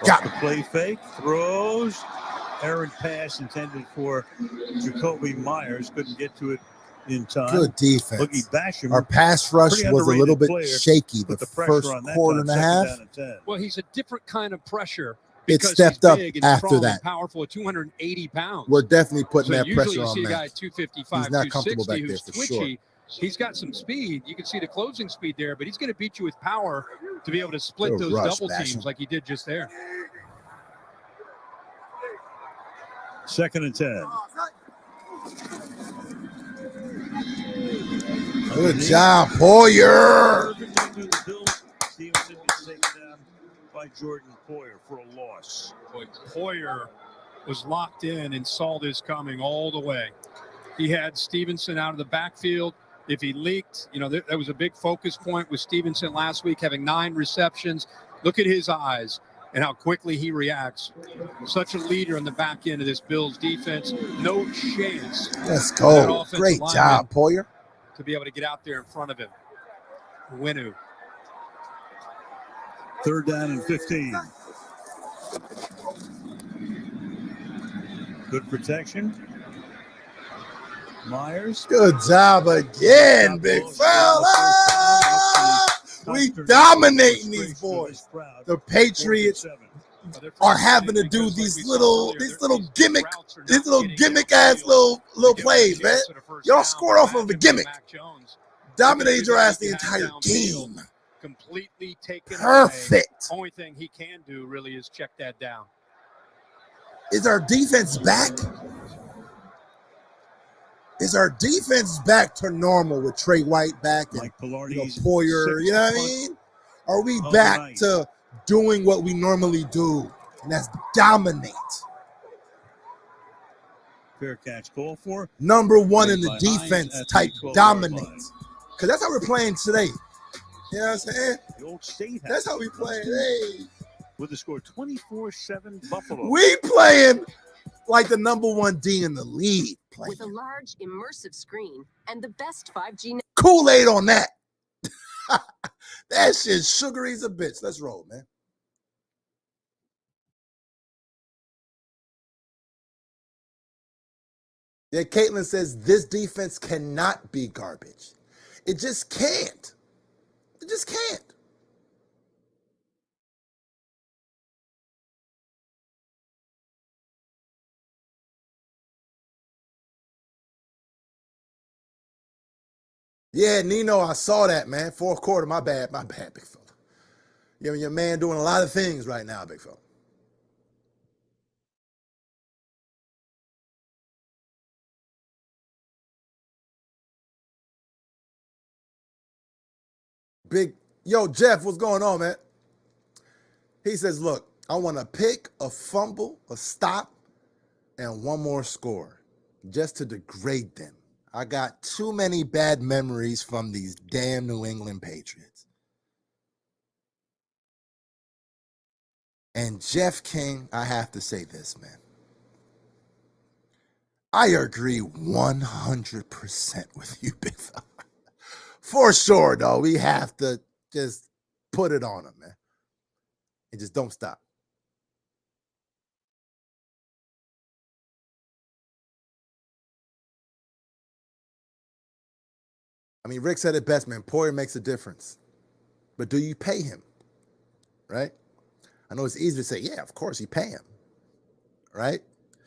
Got the play fake, throws. Errant pass intended for Jacoby Myers. Couldn't get to it in time. Good defense. Our pass rush was a little bit shaky the first quarter and a half. Well, he's a different kind of pressure. It stepped up after that. Powerful at 280 pounds. We're definitely putting that pressure usually you on see a guy Mac. 255, he's not comfortable back there who's for twitchy. sure. He's got some speed. You can see the closing speed there, but he's going to beat you with power to be able to split Good those rush, double Basham. teams like he did just there. 2nd and 10. Good job, Poyer. Stevenson gets taken down by Jordan Poyer for a loss. Boy, Poyer was locked in and saw this coming all the way. He had Stevenson out of the backfield. If he leaked, you know, that was a big focus point with Stevenson last week, having 9 receptions. Look at his eyes and how quickly he reacts. Such a leader in the back end of this Bills defense. No chance. Let's go. Great job, Poyer. To be able to get out there in front of him. Winu. 3rd down and 15. Good protection. Myers. Good job again, big fella. We dominating these boys. The Patriots are having to do these little gimmick ass little plays, man. Y'all scored off of a gimmick. Dominated your ass the entire game. Completely taken Perfect. Away. Only thing he can do really is check that down. Is our defense back? Is our defense back to normal with Trey White back and Poyer? You know what I mean? Are we back to doing what we normally do, and that's dominate? Fair catch call for. Number 1 in the defense type dominate. Because that's how we're playing today. You know what I'm saying? The old state that's how we play. Hey, with the score 24-7 Buffalo. We playing like the #1 D in the league. With a large immersive screen and the best 5G. Kool-Aid on that. That shit sugary as a bitch. Let's roll, man. Yeah, Caitlin says this defense cannot be garbage. It just can't. It just can't. Yeah, Nino, I saw that, man. Fourth quarter, my bad, big fella. Your man doing a lot of things right now, big fella. Yo, Jeff, what's going on, man? He says, look, I want a pick, a fumble, a stop, and one more score just to degrade them. I got too many bad memories from these damn New England Patriots. And Jeff King, I have to say this, man. I agree 100% with you, big fella. For sure, though, we have to just put it on them, man. And just don't stop. I mean, Rick said it best, man. Poyer makes a difference. But do you pay him? Right? I know it's easy to say, yeah, of course you pay him. Right?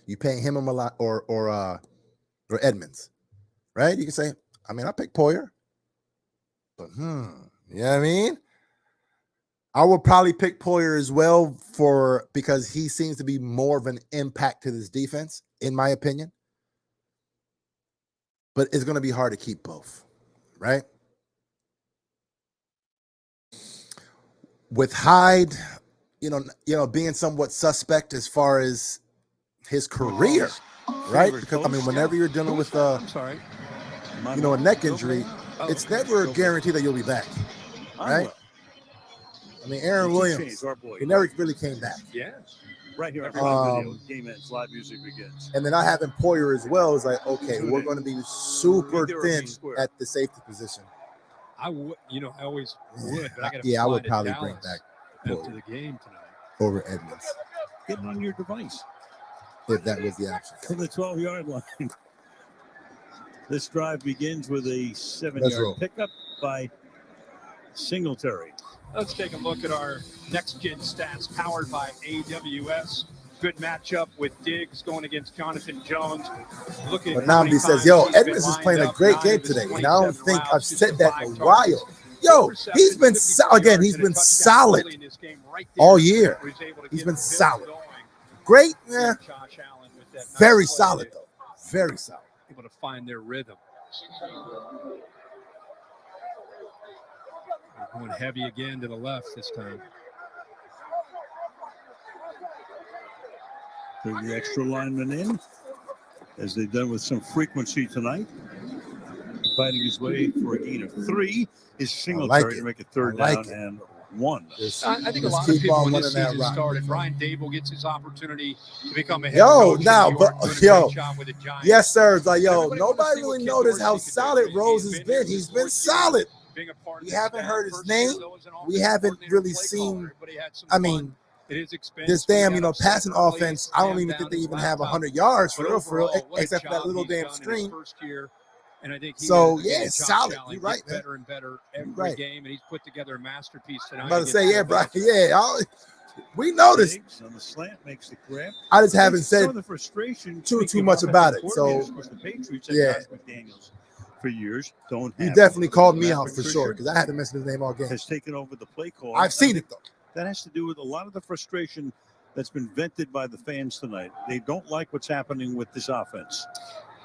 You pay him a lot or Edmunds. Right? You can say, I mean, I pick Poyer. But you know what I mean? I would probably pick Poyer as well because he seems to be more of an impact to this defense, in my opinion. But it's going to be hard to keep both. Right? With Hyde, you know, being somewhat suspect as far as his career, right? Because I mean, whenever you're dealing with a neck injury, it's never a guarantee that you'll be back, right? I mean, Aaron Williams, he never really came back. Yes. Right here on video, game ends, live music begins. And then I having Poyer as well is like, okay, we're going to be super thin at the safety position. I would, I always would, but I got to I would probably bring back after the game tonight over Edmunds. Get it on your device. If that was the option. From the 12-yard line. This drive begins with a 7-yard pickup by Singletary. Let's take a look at our next-gen stats powered by AWS. Good matchup with Diggs going against Jonathan Jones. But Namdi says, yo, Edmunds is playing a great game today. And I don't think I've said that in a while. Yo, he's been solid all year. He's been solid. Great, yeah. Very solid, though. Very solid. Able to find their rhythm. Going heavy again to the left this time. Bring the extra lineman in, as they've done with some frequency tonight. Fighting his way for a gain of 3 is Singletary to make it third down and 1. I think a lot of people when this season started, Brian Dable gets his opportunity to become a head coach. Yes, sir. It's like, nobody really noticed how solid Rose has been. He's been solid. We haven't heard his name. We haven't really seen, I mean, this damn, passing offense, I don't even think they even have 100 yards for real, except for that little damn screen. So, yeah, it's solid. You're right, man. Better and better every game, and he's put together a masterpiece tonight. I'm about to say, yeah, Brian, yeah. We noticed. On the slant makes the grab. I just haven't said the frustration too much about it. So, the Patriots yeah. McDaniels for years don't have. You definitely called me out for sure because I had to mention his name all game. Has taken over the play call. I've seen it, though. That has to do with a lot of the frustration that's been vented by the fans tonight. They don't like what's happening with this offense.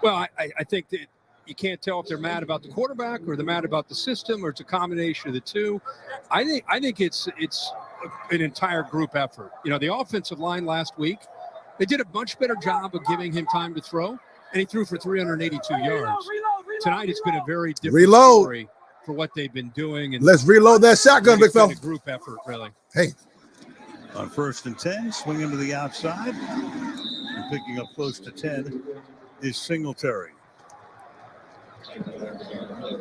Well, I think that you can't tell if they're mad about the quarterback or they're mad about the system or it's a combination of the two. I think it's an entire group effort. The offensive line last week, they did a much better job of giving him time to throw, and he threw for 382 yards. Tonight, it's been a very different story for what they've been doing. And let's reload that shotgun, big fella. It's been a group effort, really. Hey. On 1st and 10, swinging to the outside. And picking up close to 10 is Singletary.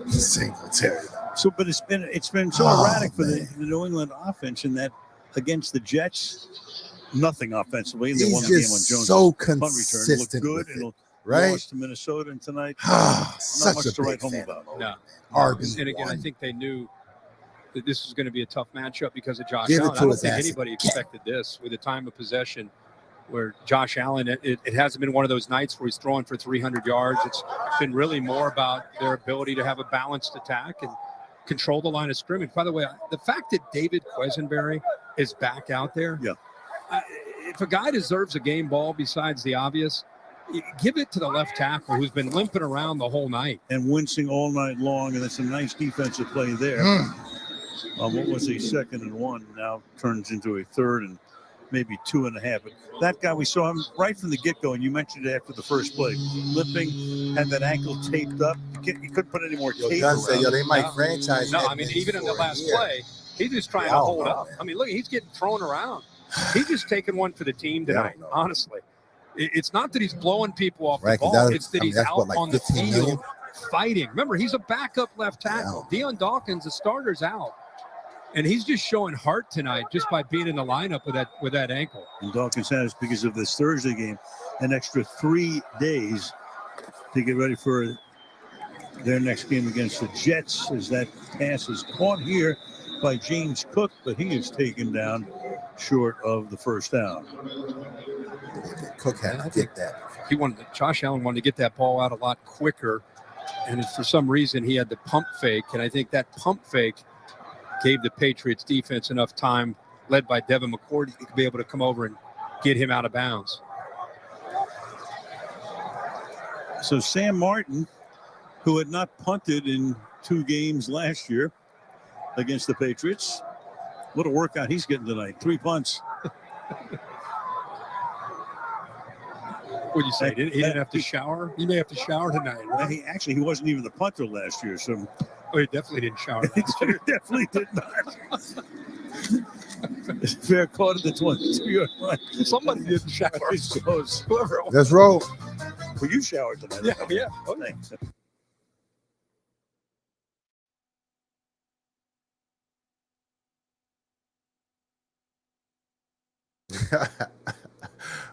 Singletary. So, but it's been so erratic for the New England offense in that against the Jets, nothing offensively. They won the game on Jones' so punt return. consistent Looked good with it, and right? lost to Minnesota, and tonight Such not much a to write big home fan about. of No. RB1. And again, I think they knew that this was going to be a tough matchup because of Josh Give it Allen. to I don't his think ass anybody again. expected this with the time of possession where Josh Allen, it hasn't been one of those nights where he's throwing for 300 yards. It's been really more about their ability to have a balanced attack and control the line of scrimmage. By the way, the fact that David Quesenberry is back out there, if a guy deserves a game ball besides the obvious, give it to the left tackle who's been limping around the whole night. And wincing all night long, and it's a nice defensive play there. What was a 2nd and 1 now turns into a 3rd and maybe 2.5. But that guy, we saw him right from the get-go, and you mentioned it after the first play. Limping, had that ankle taped up. You couldn't put any more tape around. They might franchise. No, I mean, even in the last play, he's just trying to hold up. Man. I mean, look, he's getting thrown around. He's just taking one for the team tonight, honestly. It's not that he's blowing people off the ball. It's that he's out on the field fighting. Remember, he's a backup left tackle. Deion Dawkins, the starter's out. And he's just showing heart tonight just by being in the lineup with that ankle. And Dawkins has, because of this Thursday game, an extra 3 days to get ready for their next game against the Jets, as that pass is caught here by James Cook, but he is taken down short of the first down. Cook had to get that. Josh Allen wanted to get that ball out a lot quicker, and for some reason he had the pump fake, and I think that pump fake gave the Patriots defense enough time, led by Devin McCourty, to be able to come over and get him out of bounds. So Sam Martin, who had not punted in 2 games last year against the Patriots, what a workout he's getting tonight. 3 punts. What'd you say? He didn't have to shower? He may have to shower tonight, right? He wasn't even the punter last year, so... Oh, he definitely didn't shower. He definitely did not. Fair caught at the 22-yard line. Somebody didn't shower. Whoever. Let's roll. Well, you showered tonight. Yeah. Oh, thanks.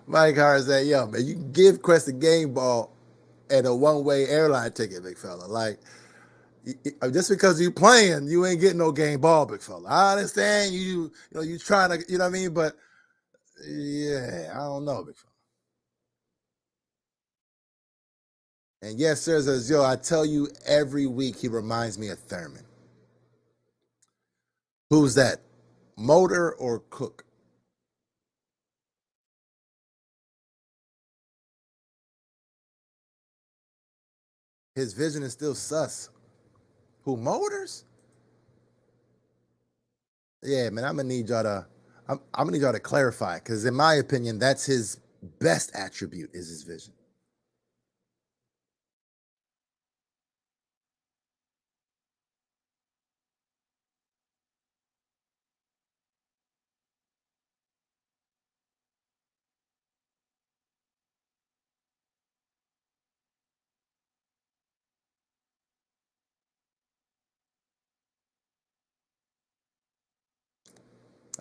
Mike Hart said, yo, man, you can give Quest a game ball and a one-way airline ticket, big fella. Like, just because you playing, you ain't getting no game ball, big fella. I understand you trying to, you know what I mean? But, yeah, I don't know, big fella. And yes, sir, says, yo, I tell you every week he reminds me of Thurman. Who's that? Motor or Cook? His vision is still sus. Who, Motors? Yeah, man, I'm gonna need y'all to clarify, because in my opinion, that's his best attribute is his vision.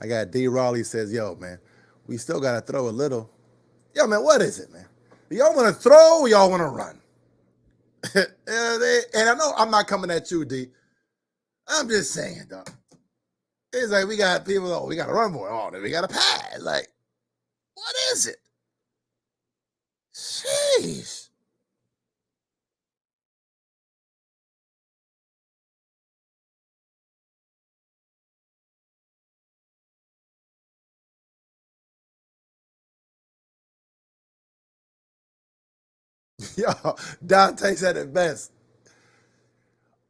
I got D. Raleigh says, yo, man, we still got to throw a little. Yo, man, what is it, man? Do y'all want to throw or y'all want to run? And I know I'm not coming at you, D. I'm just saying, dog. It's like we got people, we got to run more. Oh, then we got to pass. Like, what is it? Jeez. Yo, Dante said it best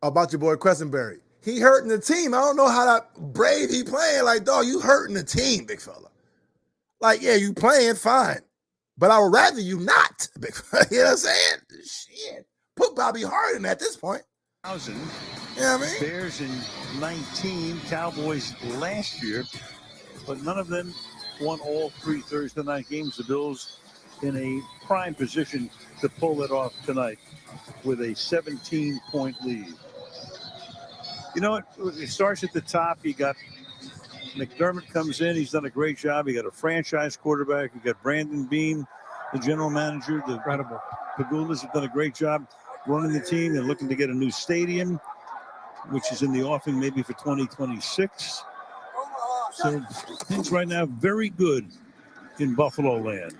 about your boy Quesenberry. He hurting the team. I don't know how that brave he playing. Like, dog, you hurting the team, big fella. Like, yeah, you playing fine, but I would rather you not, big fella. You know what I'm saying? Shit. Put Bobby Hart in at this point. 1,000. You know what I mean? Bears in 19, Cowboys last year, but none of them won all 3 Thursday night games. The Bills in a prime position to pull it off tonight with a 17-point lead. You know what? It starts at the top. You got McDermott comes in. He's done a great job. You got a franchise quarterback. You got Brandon Beam, the general manager. The Incredible. Pagulas have done a great job running the team. They're looking to get a new stadium, which is in the offing maybe for 2026. So things right now very good in Buffalo land.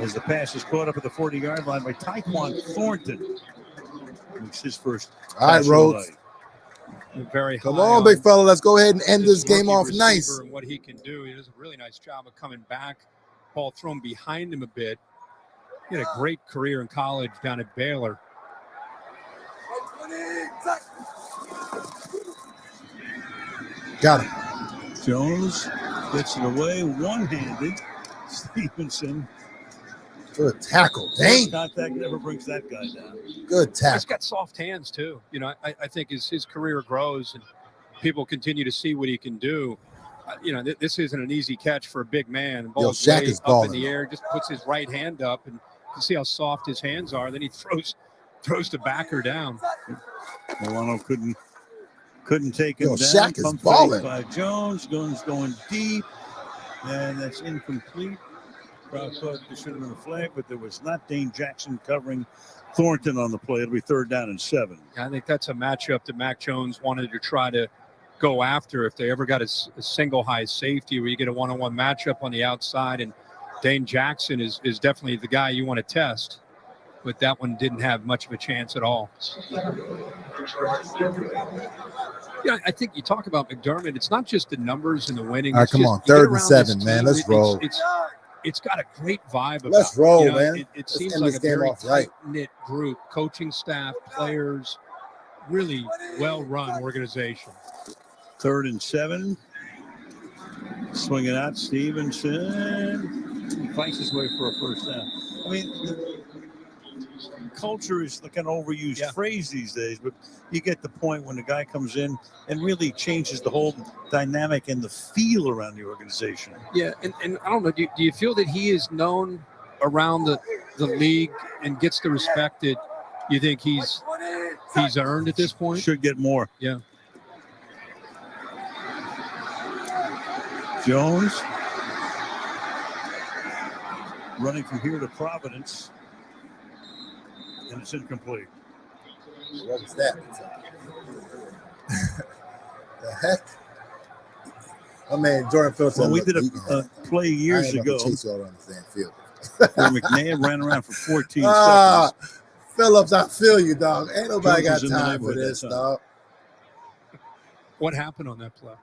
As the pass is caught up at the 40-yard line by Tyquan Thornton. It's his first. All right, Rhodes. Very Come high on, big fella. Let's go ahead and end this game rookie off receiver nice. And what he can do, he does a really nice job of coming back. Ball thrown behind him a bit. He had a great career in college down at Baylor. Got him. Jones gets it away one-handed. Stevenson. Good tackle. Dang. Contact never brings that guy down. Good He's tackle. got soft hands too. You know, I think as his career grows and people continue to see what he can do, you know, this isn't an easy catch for a big man. The ball's Shaq way is up balling. in the air, just puts his right hand up, and you can see how soft his hands are. Then he throws the backer down. Milano couldn't take him down. Shaq is Pump fake balling. by Jones. Jones going deep, and that's incomplete. Crowd thought there should have been a flag, but there was not. Dane Jackson covering Thornton on the play. It'll be 3rd down and 7. I think that's a matchup that Mac Jones wanted to try to go after if they ever got a single high safety where you get a one-on-one matchup on the outside. And Dane Jackson is definitely the guy you want to test. But that one didn't have much of a chance at all. Yeah, I think you talk about McDermott. It's not just the numbers and the winning. All right, It's come just, on. you get 3rd and around 7, this man. team, Let's roll. It's got a great vibe about Let's it. roll, You know, man. It Let's seems end like this a game very off right. tight-knit group, coaching staff, players, really well-run organization. 3rd and 7. Swinging out, Stevenson. He fights his way for a first down. I mean, culture is like an overused phrase these days, but you get the point when the guy comes in and really changes the whole dynamic and the feel around the organization. Yeah, and I don't know, do you feel that he is known around the league and gets the respect that you think he's earned at this point? Should get more. Yeah. Jones running from here to Providence, and it's incomplete. What was that? The heck? I mean, Jordan Phillips. Well, we did a play years ago. Chase you all around the damn field. Where McNabb ran around for 14 seconds. Phillips, I feel you, dog. Ain't nobody Jones got was in the time for neighborhood this, that time. dog. What happened on that play?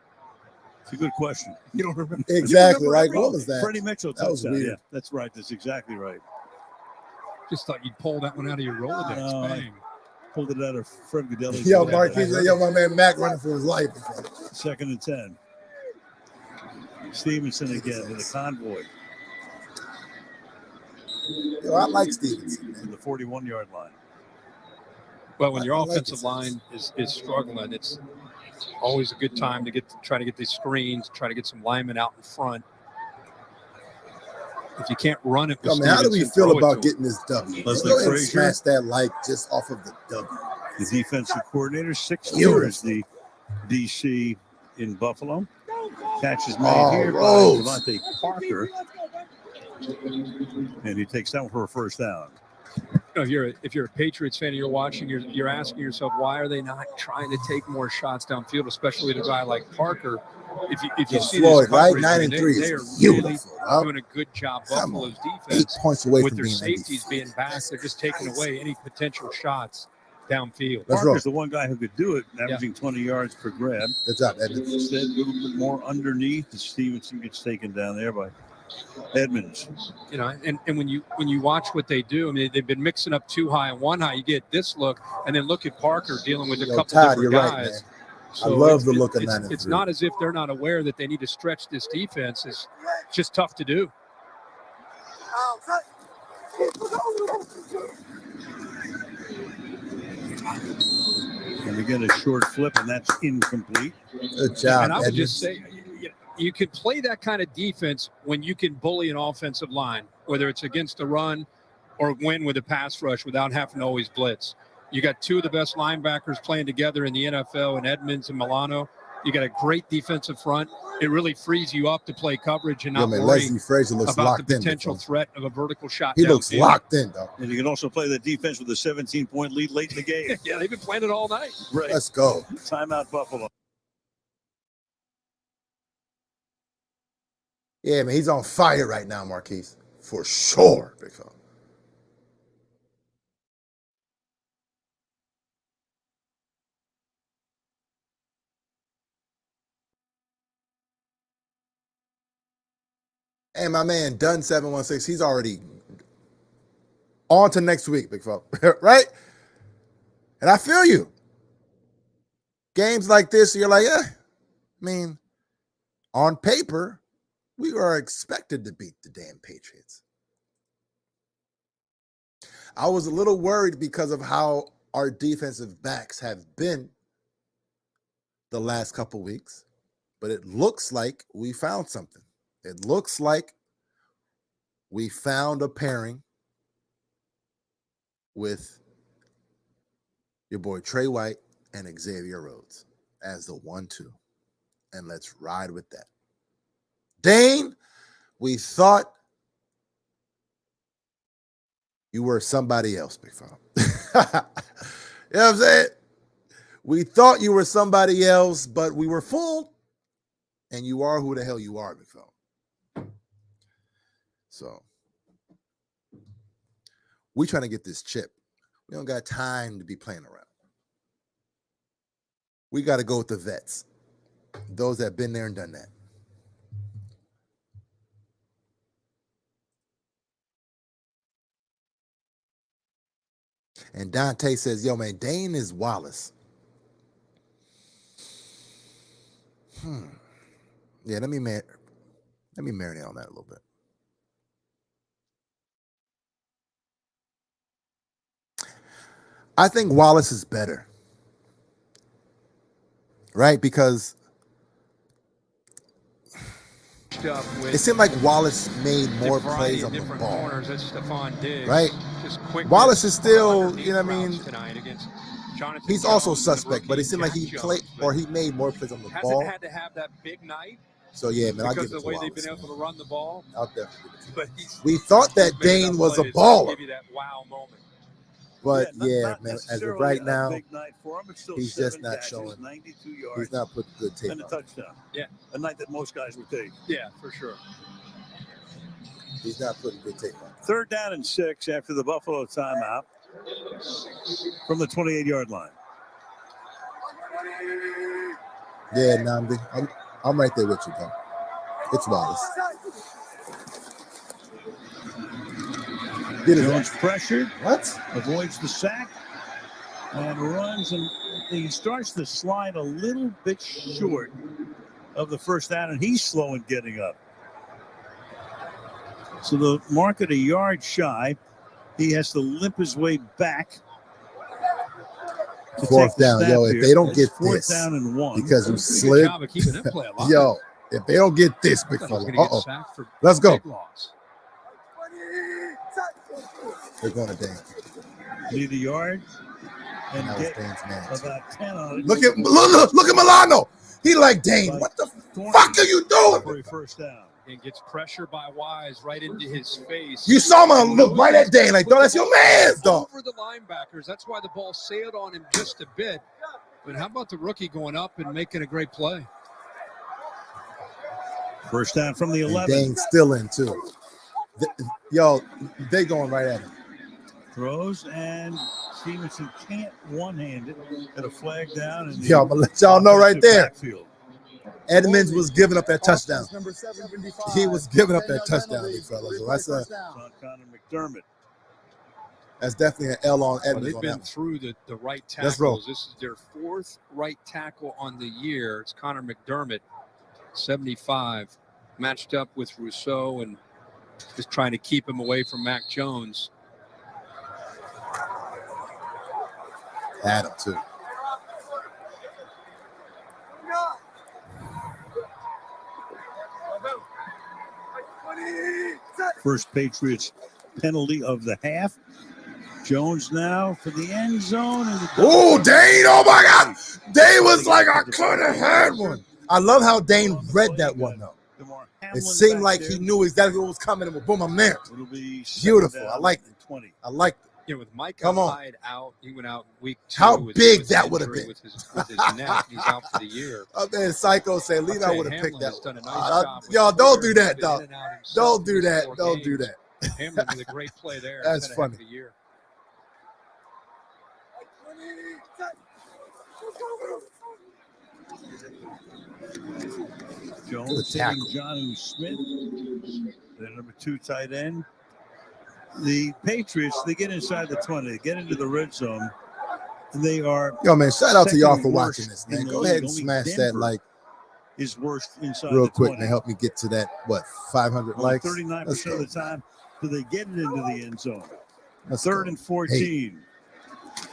It's a good question. You don't remember? Exactly. Like, what was that? Freddie Mitchell That was touchdown. weird. Yeah, that's right. That's exactly right. Just thought you'd pull that one out of your Rolodex. No, Bang. Pulled it out of Fred Goodell's. Yo, Marquise, yo, my man Mac running for his life. 2nd and 10. Stevenson again with a convoy. Yo, I like Stevenson, man. To the 41-yard line. Well, when your I like offensive this. line is struggling, it's always a good time to try to get these screens, try to get some linemen out in front. If you can't run it, Yo, man, how do we Stevenson, feel throw it about to him. getting this W? Leslie Go ahead and Frazier. smash that like just off of the W. The defensive coordinator, 6th Beautiful. year as the DC in Buffalo. Catch is made Oh, here by Rose. Devontae Parker. And he takes that one for a first down. You know, if you're a Patriots fan and you're watching, you're asking yourself, why are they not trying to take more shots downfield, especially with a guy like Parker? If you see Floyd, this right? coverage, 9 and 3 they are is really beautiful. Huh? doing a good job. Come Buffalo's 8 defense points away with from their being safeties MVP. being back, they're just taking away any potential shots downfield. Let's Parker's the one guy who could do it, averaging 20 yards per grab. Good job, Edmunds. Instead, a little bit more underneath. And Stevenson gets taken down there by Edmunds. You know, and when you watch what they do, I mean, they've been mixing up 2 high and 1 high. You get this look, and then look at Parker dealing with a Yo, couple Todd, different you're right, guys. man. So I love the look of 9 and It's 3. not as if they're not aware that they need to stretch this defense. It's just tough to do. And again, a short flip, and that's incomplete. Good job, And I would Edmunds. just say, you can play that kind of defense when you can bully an offensive line, whether it's against the run or win with a pass rush without having to always blitz. You got two of the best linebackers playing together in the NFL in Edmunds and Milano. You got a great defensive front. It really frees you up to play coverage and not worry Leslie Frazier looks about locked the in, potential threat of a vertical shot. He looks locked in, though. And you can also play the defense with a 17-point lead late in the game. Yeah, they've been playing it all night. Right. Let's go. Timeout, Buffalo. Yeah, man, he's on fire right now, Marquise. For sure, big fella. And my man, Dunn 716, he's already on to next week, big fella. Right? And I feel you. Games like this, you're like, I mean, on paper, we are expected to beat the damn Patriots. I was a little worried because of how our defensive backs have been the last couple weeks, but it looks like we found something. It looks like we found a pairing with your boy Trey White and Xavier Rhodes as the 1-2. And let's ride with that. Dane, we thought you were somebody else, big fella. You know what I'm saying? We thought you were somebody else, but we were fooled. And you are who the hell you are, big fella. So we trying to get this chip. We don't got time to be playing around. We got to go with the vets. Those that have been there and done that. And Dante says, yo, man, Dane is Wallace. Yeah, let me marinate on that a little bit. I think Wallace is better. Right? Because it seemed like Wallace made more plays on the ball. Corners, that's Stephon Diggs. Right? Wallace is still, you know what I mean? He's also suspect, but it seemed like he played or he made more plays on the ball. Hasn't had to have that big night. So yeah, man, I'll give it to because the way Wallace, they've been able to run the ball. I'll definitely give it to But we thought that Dane was a baller. Give you that wow moment. But yeah, yeah, man, as of right now, big night for him. It's still he's just not catches, showing. 92 yards. He's not putting good tape and a on. touchdown. Yeah, a night that most guys would take. Yeah, for sure. He's not putting good tape on. 3rd down and 6 after the Buffalo timeout from the 28-yard line. Yeah, Namdi, I'm right there with you, bro. It's Wallace. Jones pressured. What? Avoids the sack and runs, and he starts to slide a little bit short of the first down, and he's slow in getting up. So the mark at a yard shy. He has to limp his way back. 4th down, yo. If they don't get this, 4th down and 1, because you slid, yo. If they don't get this, big fella, let's go. They're going to Dane. Need a yard and that get Dane's man. about 10 on it. Look at Milano. He like, Dane, what the fuck are you doing? For a first down. And gets pressure by Wise right into his face. You saw him look right at Dane like, dog, that's your man's, dog. Over the linebackers. That's why the ball sailed on him just a bit. But how about the rookie going up and making a great play? First down from the 11. Dane's still in, too. Yo, they going right at him. Throws, and Stevenson can't one-hand it. At a flag down. And yo, I'm going to let y'all know right there. Backfield. Edmunds was giving up that touchdown. He was giving up that touchdown, big fella. So that's Connor McDermott. That's definitely an L on Edmunds. They've been through the right tackles. This is their 4th right tackle on the year. It's Connor McDermott, 75, matched up with Rousseau and just trying to keep him away from Mac Jones. Adam, too. First Patriots penalty of the half. Jones now for the end zone. Oh, Dane! Oh my God! Dane was like, I could have had one. I love how Dane read that one though. It seemed like he knew exactly what was coming, and boom, I'm there. Beautiful. I like it. 20. I like it. Yeah, with Mike Hyde out, he went out week 2. How big that would have been. With his neck, he's out for the year. Oh man, Psycho said, Levi would have picked that one. Nice y'all, don't do that, dog. Don't do that. Don't do that. Hamlin with a great play there. That's funny. Jones taking John Smith, the number 2 tight end. The Patriots, they get inside the 20, they get into the red zone, and they are. Yo, man, shout out to y'all for watching this, man. Go ahead and smash that like is worst inside real the quick 20. and help me get to that 500 likes. 39% of the time, so they get it into the end zone. Let's 3rd go. and 14.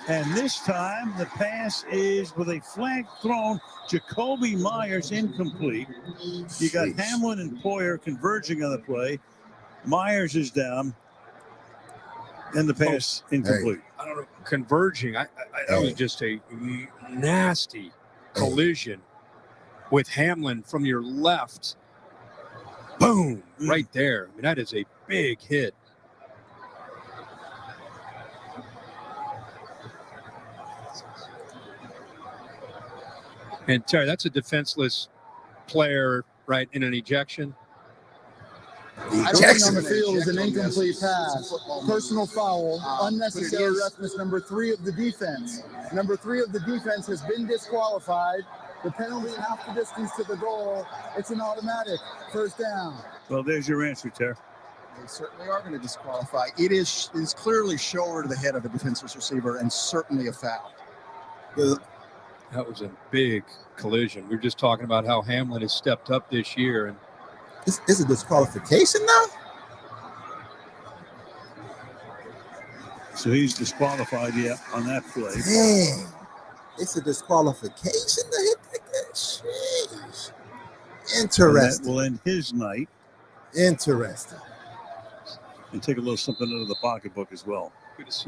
And this time the pass is with a flag thrown. Jacoby Myers incomplete. You got Hamlin and Poyer converging on the play. Myers is down. And the pass incomplete. I don't know. Converging. That was just a nasty collision with Hamlin from your left. Boom. Right there. I mean, that is a big hit. And Terry, that's a defenseless player, right, in an ejection. Everything on the field is an incomplete pass. Personal foul, unnecessary roughness, number 3 of the defense. Number 3 of the defense has been disqualified. The penalty half the distance to the goal. It's an automatic first down. Well, there's your answer, Terry. They certainly are going to disqualify. It is clearly shoulder to the head of the defenseless receiver and certainly a foul. That was a big collision. We were just talking about how Hamlin has stepped up this year. And Is a disqualification now? So he's disqualified, on that play. Dang. It's a disqualification to hit that. Jeez. Interesting. That will end his night. Interesting. And take a little something out of the pocketbook as well.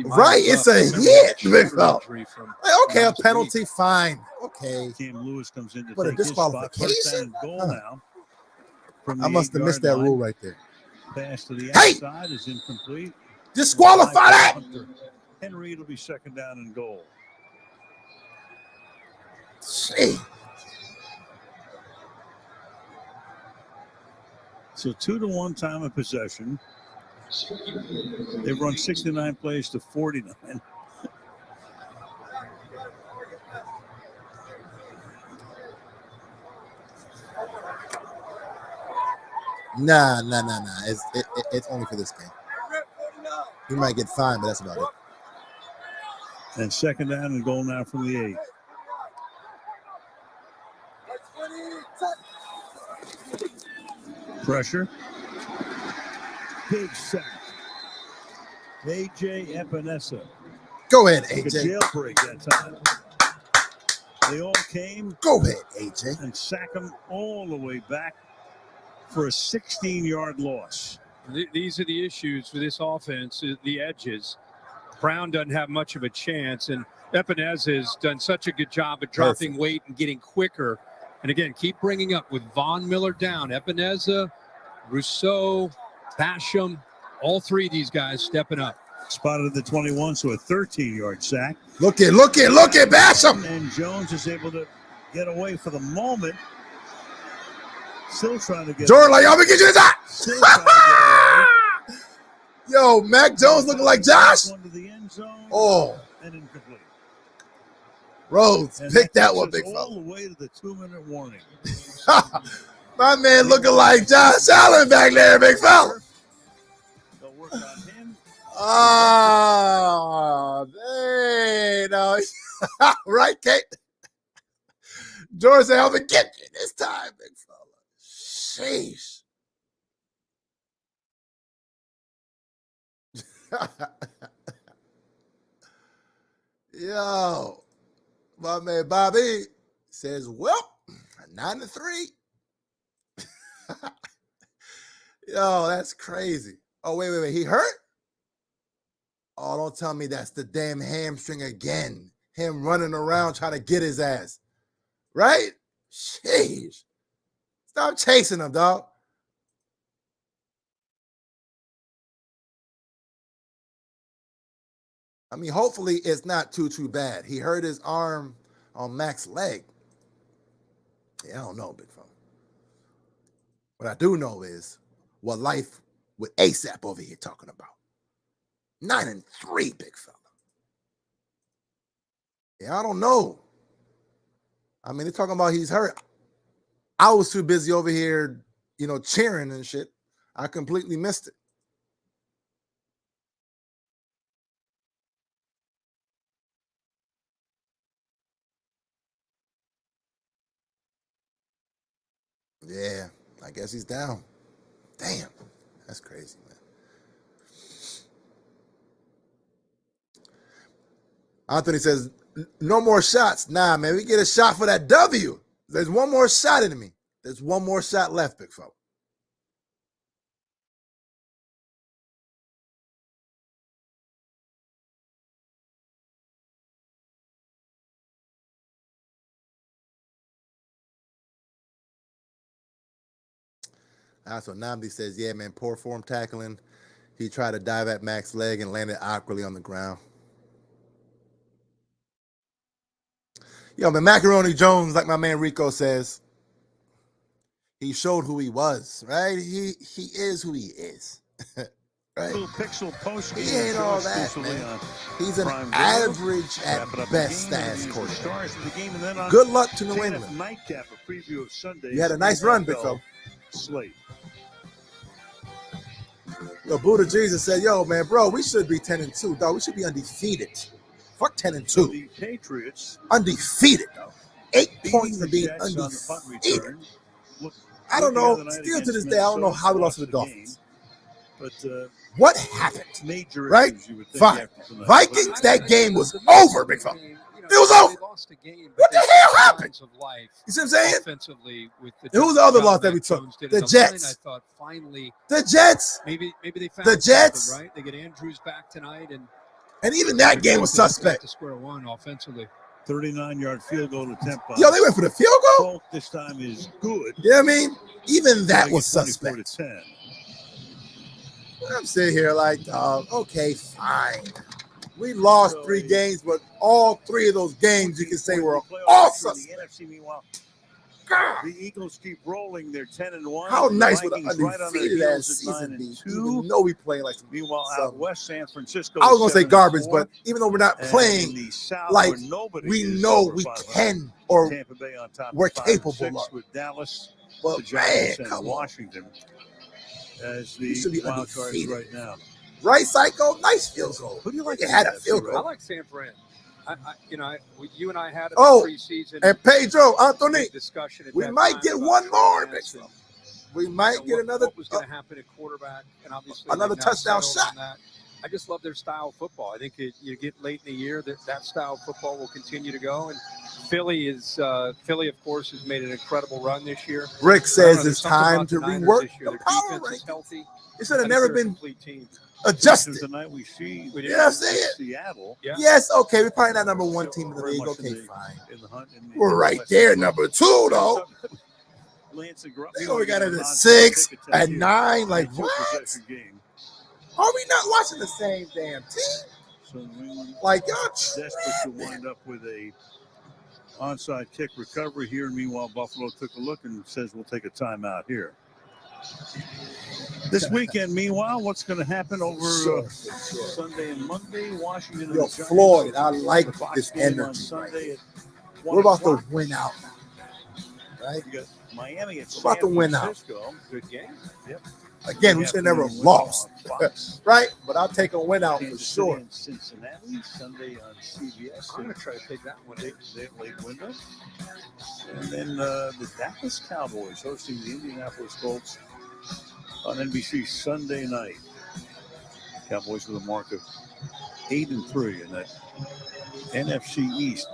Right, it's a hit, big fella. Okay, a penalty, fine. Okay. Cam Lewis comes in to But a take his spot. First down disqualification? and goal now. I must have missed that rule right there. Pass to the outside is incomplete. Disqualify that. Henry, it'll be 2nd down and goal. Gee. So 2-1 time of possession. They've run 69 plays to 49. Nah. It's only for this game. He might get fined, but that's about it. And 2nd down and goal now from the 8. Pressure. Big sack. AJ Epinesa. Go ahead, Took a AJ. jailbreak that time. They all came. Go ahead, AJ. And sack him all the way back for a 16-yard loss. These are the issues for this offense, the edges. Brown doesn't have much of a chance, and Epinesa has done such a good job of dropping weight and getting quicker. And again, keep bringing up with Von Miller down. Epinesa, Rousseau, Basham, all 3 of these guys stepping up. Spotted at the 21, so a 13-yard sack. Look at Basham. And Jones is able to get away for the moment. Still trying to get Jordan, like, I'm going to get you the dot. Yo, Mac Jones looking like Josh. One to the end zone. Oh. And incomplete. Rhodes, pick that one, big all fella. the way to the 2-minute warning. My man looking like Josh Allen back there, big fella. They'll work on him. Oh, dang. No. Right, Kate? George said, I'm going to get you this time, big fella. Sheesh. Yo, my man Bobby says, well, 9-3. Yo, that's crazy. Oh, wait. He hurt? Oh, don't tell me that's the damn hamstring again. Him running around trying to get his ass. Right? Jeez. Stop chasing him, dog. I mean, hopefully it's not too bad. He hurt his arm on Mac's leg. Yeah, I don't know, big fella. What I do know is what life with ASAP over here talking about. 9-3, big fella. Yeah, I don't know. I mean, they're talking about he's hurt. I was too busy over here, cheering and shit. I completely missed it. Yeah, I guess he's down. Damn, that's crazy, man. Anthony says, no more shots. Nah, man, we get a shot for that W. There's one more shot in me. There's one more shot left, big fella. So Namdi says, yeah, man, poor form tackling. He tried to dive at Mac's leg and landed awkwardly on the ground. Yo, man, Macaroni Jones, like my man Rico says, he showed who he was, right? He is who he is. Right? Pixel post he ain't all that, man. He's an average at best ass quarterback. Good luck to New England. Nightcap, a preview of Sunday. You had a nice run, big fella. Slate. Yo, Buddha Jesus said, yo, man, bro, we should be 10-2, dog. We should be undefeated. Fuck 10-2. The Patriots undefeated, though. 8 points for being undefeated. I don't know. Still to this day, I don't know how we lost to the Dolphins. But what happened? Major right? Fine. Vikings, that game was over, big fella. It was over. What the hell happened? You see what I'm saying? Who was the other loss that we took? The Jets. I thought finally the Jets. Maybe they found the Jets. Right? They get Andrews back tonight, and even that game was suspect. To square one offensively. 39-yard field goal attempt. Yo, they went for the field goal. This time is good. You know what I mean? Even that was suspect. I'm sitting here like, okay, fine. We lost 3 games, but all 3 of those games you can say were awesome. The NFC, meanwhile, the Eagles keep rolling. They're 10-1. How nice would an undefeated ass season be? Even though we play like some. Meanwhile, out west, San Francisco. I was gonna say garbage, but even though we're not playing like we know we can or we're capable of. With Dallas, well, the Giants, man, and Washington as the wild cards right now. Right, Psycho? Nice field goal. Who do you like? You had a field goal. I like San Fran. You and I had a preseason. And Pedro, Anthony, discussion. We might get one more. We might get another. What was going to happen at quarterback, and obviously another touchdown shot. I just love their style of football. I think you get late in the year that style of football will continue to go. And Philly, of course, has made an incredible run this year. Rick says it's time to rework the power rankings. It should have never been adjusted. Tonight we see. Yeah, I see it. Seattle. Yeah. Yes, okay. We're probably not number 1 team in the league. Okay, fine. We're right there, number 2, though. They only got it at 6, at 9. Like, what? Are we not watching the same damn team? Like, y'all desperate to wind up with a onside kick recovery here. Meanwhile, Buffalo took a look and says we'll take a timeout here. This weekend, meanwhile, what's going to happen over Sunday and Monday? Washington and Yo, Floyd, I like this energy. Sunday We're about to win out. Right? You got Miami at We're about to win out. Good game. Yep. Again, we should have never lost. Right? But I'll take a win out for sure. Cincinnati, Sunday on CBS. I'm going to try to take that one. Late window. And then the Dallas Cowboys hosting the Indianapolis Colts on NBC Sunday night. Cowboys with a mark of 8-3 in that NFC East.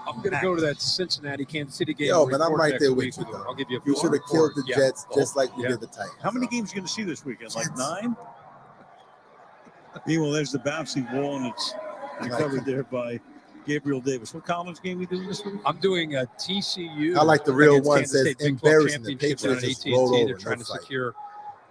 I'm going to go to that Cincinnati Kansas City game. Yo, man, I'm right there with you. I'll give you a You should have killed the Jets just like you did the Titans. How many games are you going to see this weekend? Like 9? Meanwhile, there's the bouncy ball, and it's recovered there by Gabriel Davis. What Collins game we doing this week? I'm doing a TCU. I like the real against one. Kansas Says State Big 12 embarrassing. The championship down Patriots at just rolled AT&T. over. They're trying no to fight. secure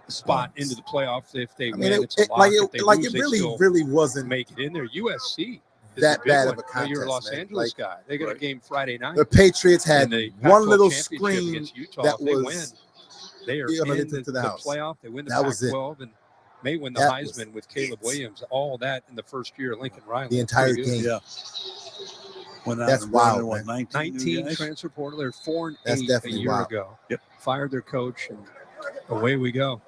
the spot into the playoffs. If they I mean, win, it's a lock. like If they it, like lose, it they really, still really wasn't make it in there. USC is that the big bad one. of a I know you're a contest, Los man. Angeles Like, guy. They got a game Friday night. the Patriots had in the one Pac-12 little championship screen against Utah. that If they win, was they are gonna in get into the the house. playoff. They win the That was it. Pac-12 and may win the That Heisman was with Caleb it. Williams. All that in the first year of Lincoln Riley. The entire Pretty good. game. Yeah. Went out That's and brought in, wild, what, man. 19 guys? transfer portal. They're 4-8 That's a definitely year wild. ago. Yep. Fired their coach, and away we go.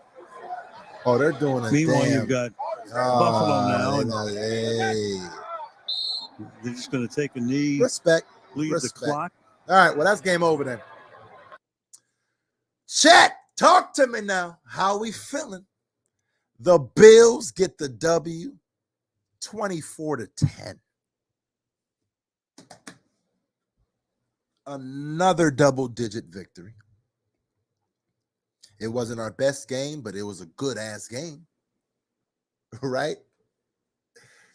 Oh, they're doing a Meanwhile, damn. you've got Buffalo now, and Hey. they're just going to take a knee, Respect. leave Respect. the clock. All right, well, that's game over then. Chat, talk to me now. How we feeling? The Bills get the W 24-10. Another double-digit victory. It wasn't our best game, but it was a good-ass game. Right?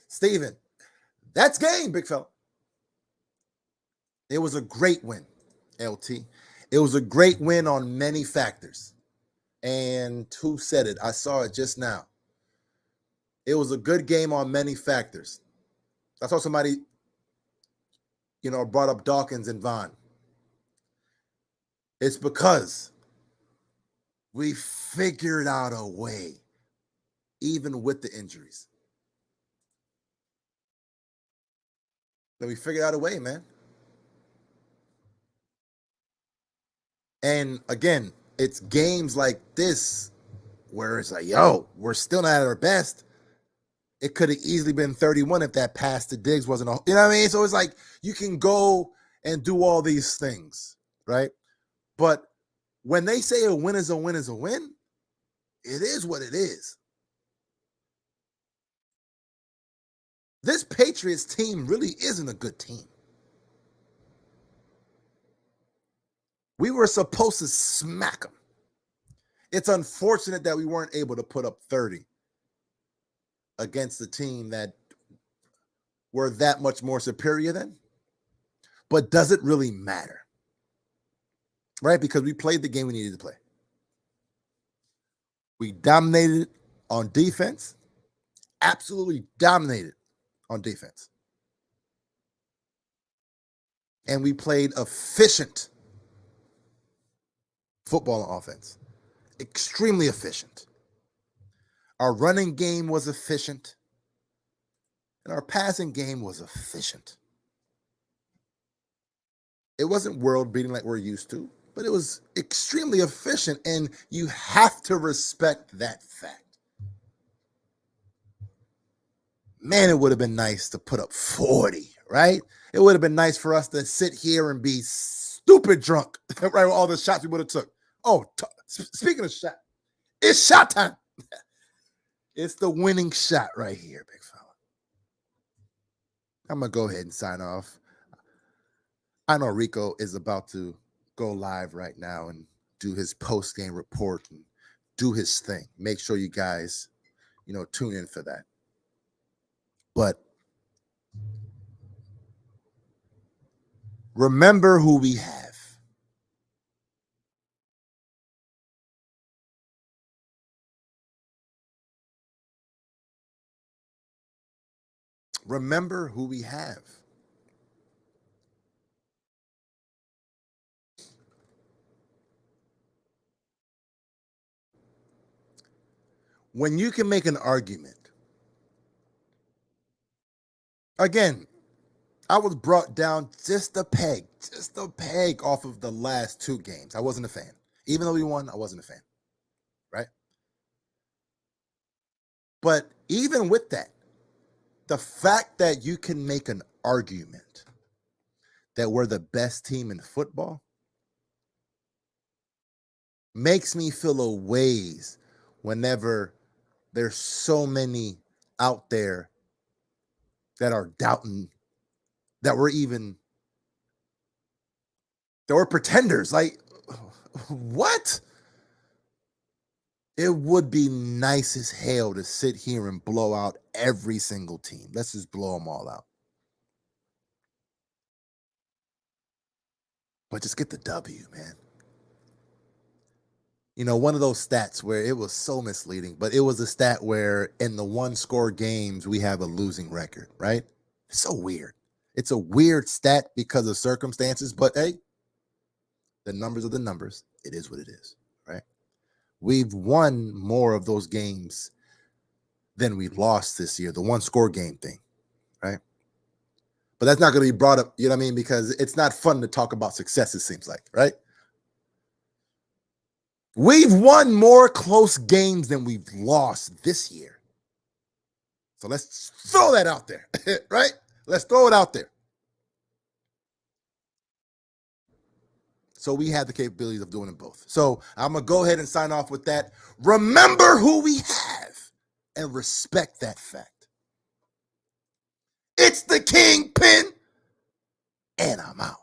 Steven, that's game, big fella. It was a great win, LT. It was a great win on many factors. And who said it? I saw it just now. It was a good game on many factors. I saw somebody, brought up Dawkins and Vaughn. It's because we figured out a way, even with the injuries. Then we figured out a way, man. And again, it's games like this where it's like, yo, we're still not at our best. It could have easily been 31 if that pass to Diggs wasn't, you know what I mean? So it's like you can go and do all these things, right? But when they say a win is a win is a win, it is what it is. This Patriots team really isn't a good team. We were supposed to smack them. It's unfortunate that we weren't able to put up 30 against the team that were that much more superior than. But does it really matter? Right? Because we played the game we needed to play. We dominated on defense. Absolutely dominated on defense. And we played efficient football and offense. Extremely efficient. Our running game was efficient. And our passing game was efficient. It wasn't world beating like we're used to, but it was extremely efficient, and you have to respect that fact. Man, it would have been nice to put up 40, right? It would have been nice for us to sit here and be stupid drunk, right, with all the shots we would have took. Oh, speaking of shot, it's shot time. It's the winning shot right here, big fella. I'm going to go ahead and sign off. I know Rico is about to go live right now and do his post-game report and do his thing. Make sure you guys, tune in for that. But remember who we have. Remember who we have. When you can make an argument, again, I was brought down just a peg off of the last two games. I wasn't a fan. Even though we won, I wasn't a fan, right? But even with that, the fact that you can make an argument that we're the best team in football makes me feel a ways whenever there's so many out there that are doubting that we're pretenders. Like, what? It would be nice as hell to sit here and blow out every single team. Let's just blow them all out. But just get the W, man. You know, one of those stats where it was so misleading, but it was a stat where in the one-score games, we have a losing record, right? It's so weird. It's a weird stat because of circumstances, but hey, the numbers are the numbers. It is what it is, right? We've won more of those games than we lost this year, the one-score game thing, right? But that's not going to be brought up, you know what I mean? Because it's not fun to talk about success, it seems like, right? We've won more close games than we've lost this year. So let's throw that out there, right? Let's throw it out there. So we have the capabilities of doing them both. So I'm going to go ahead and sign off with that. Remember who we have and respect that fact. It's the Kingpin, and I'm out.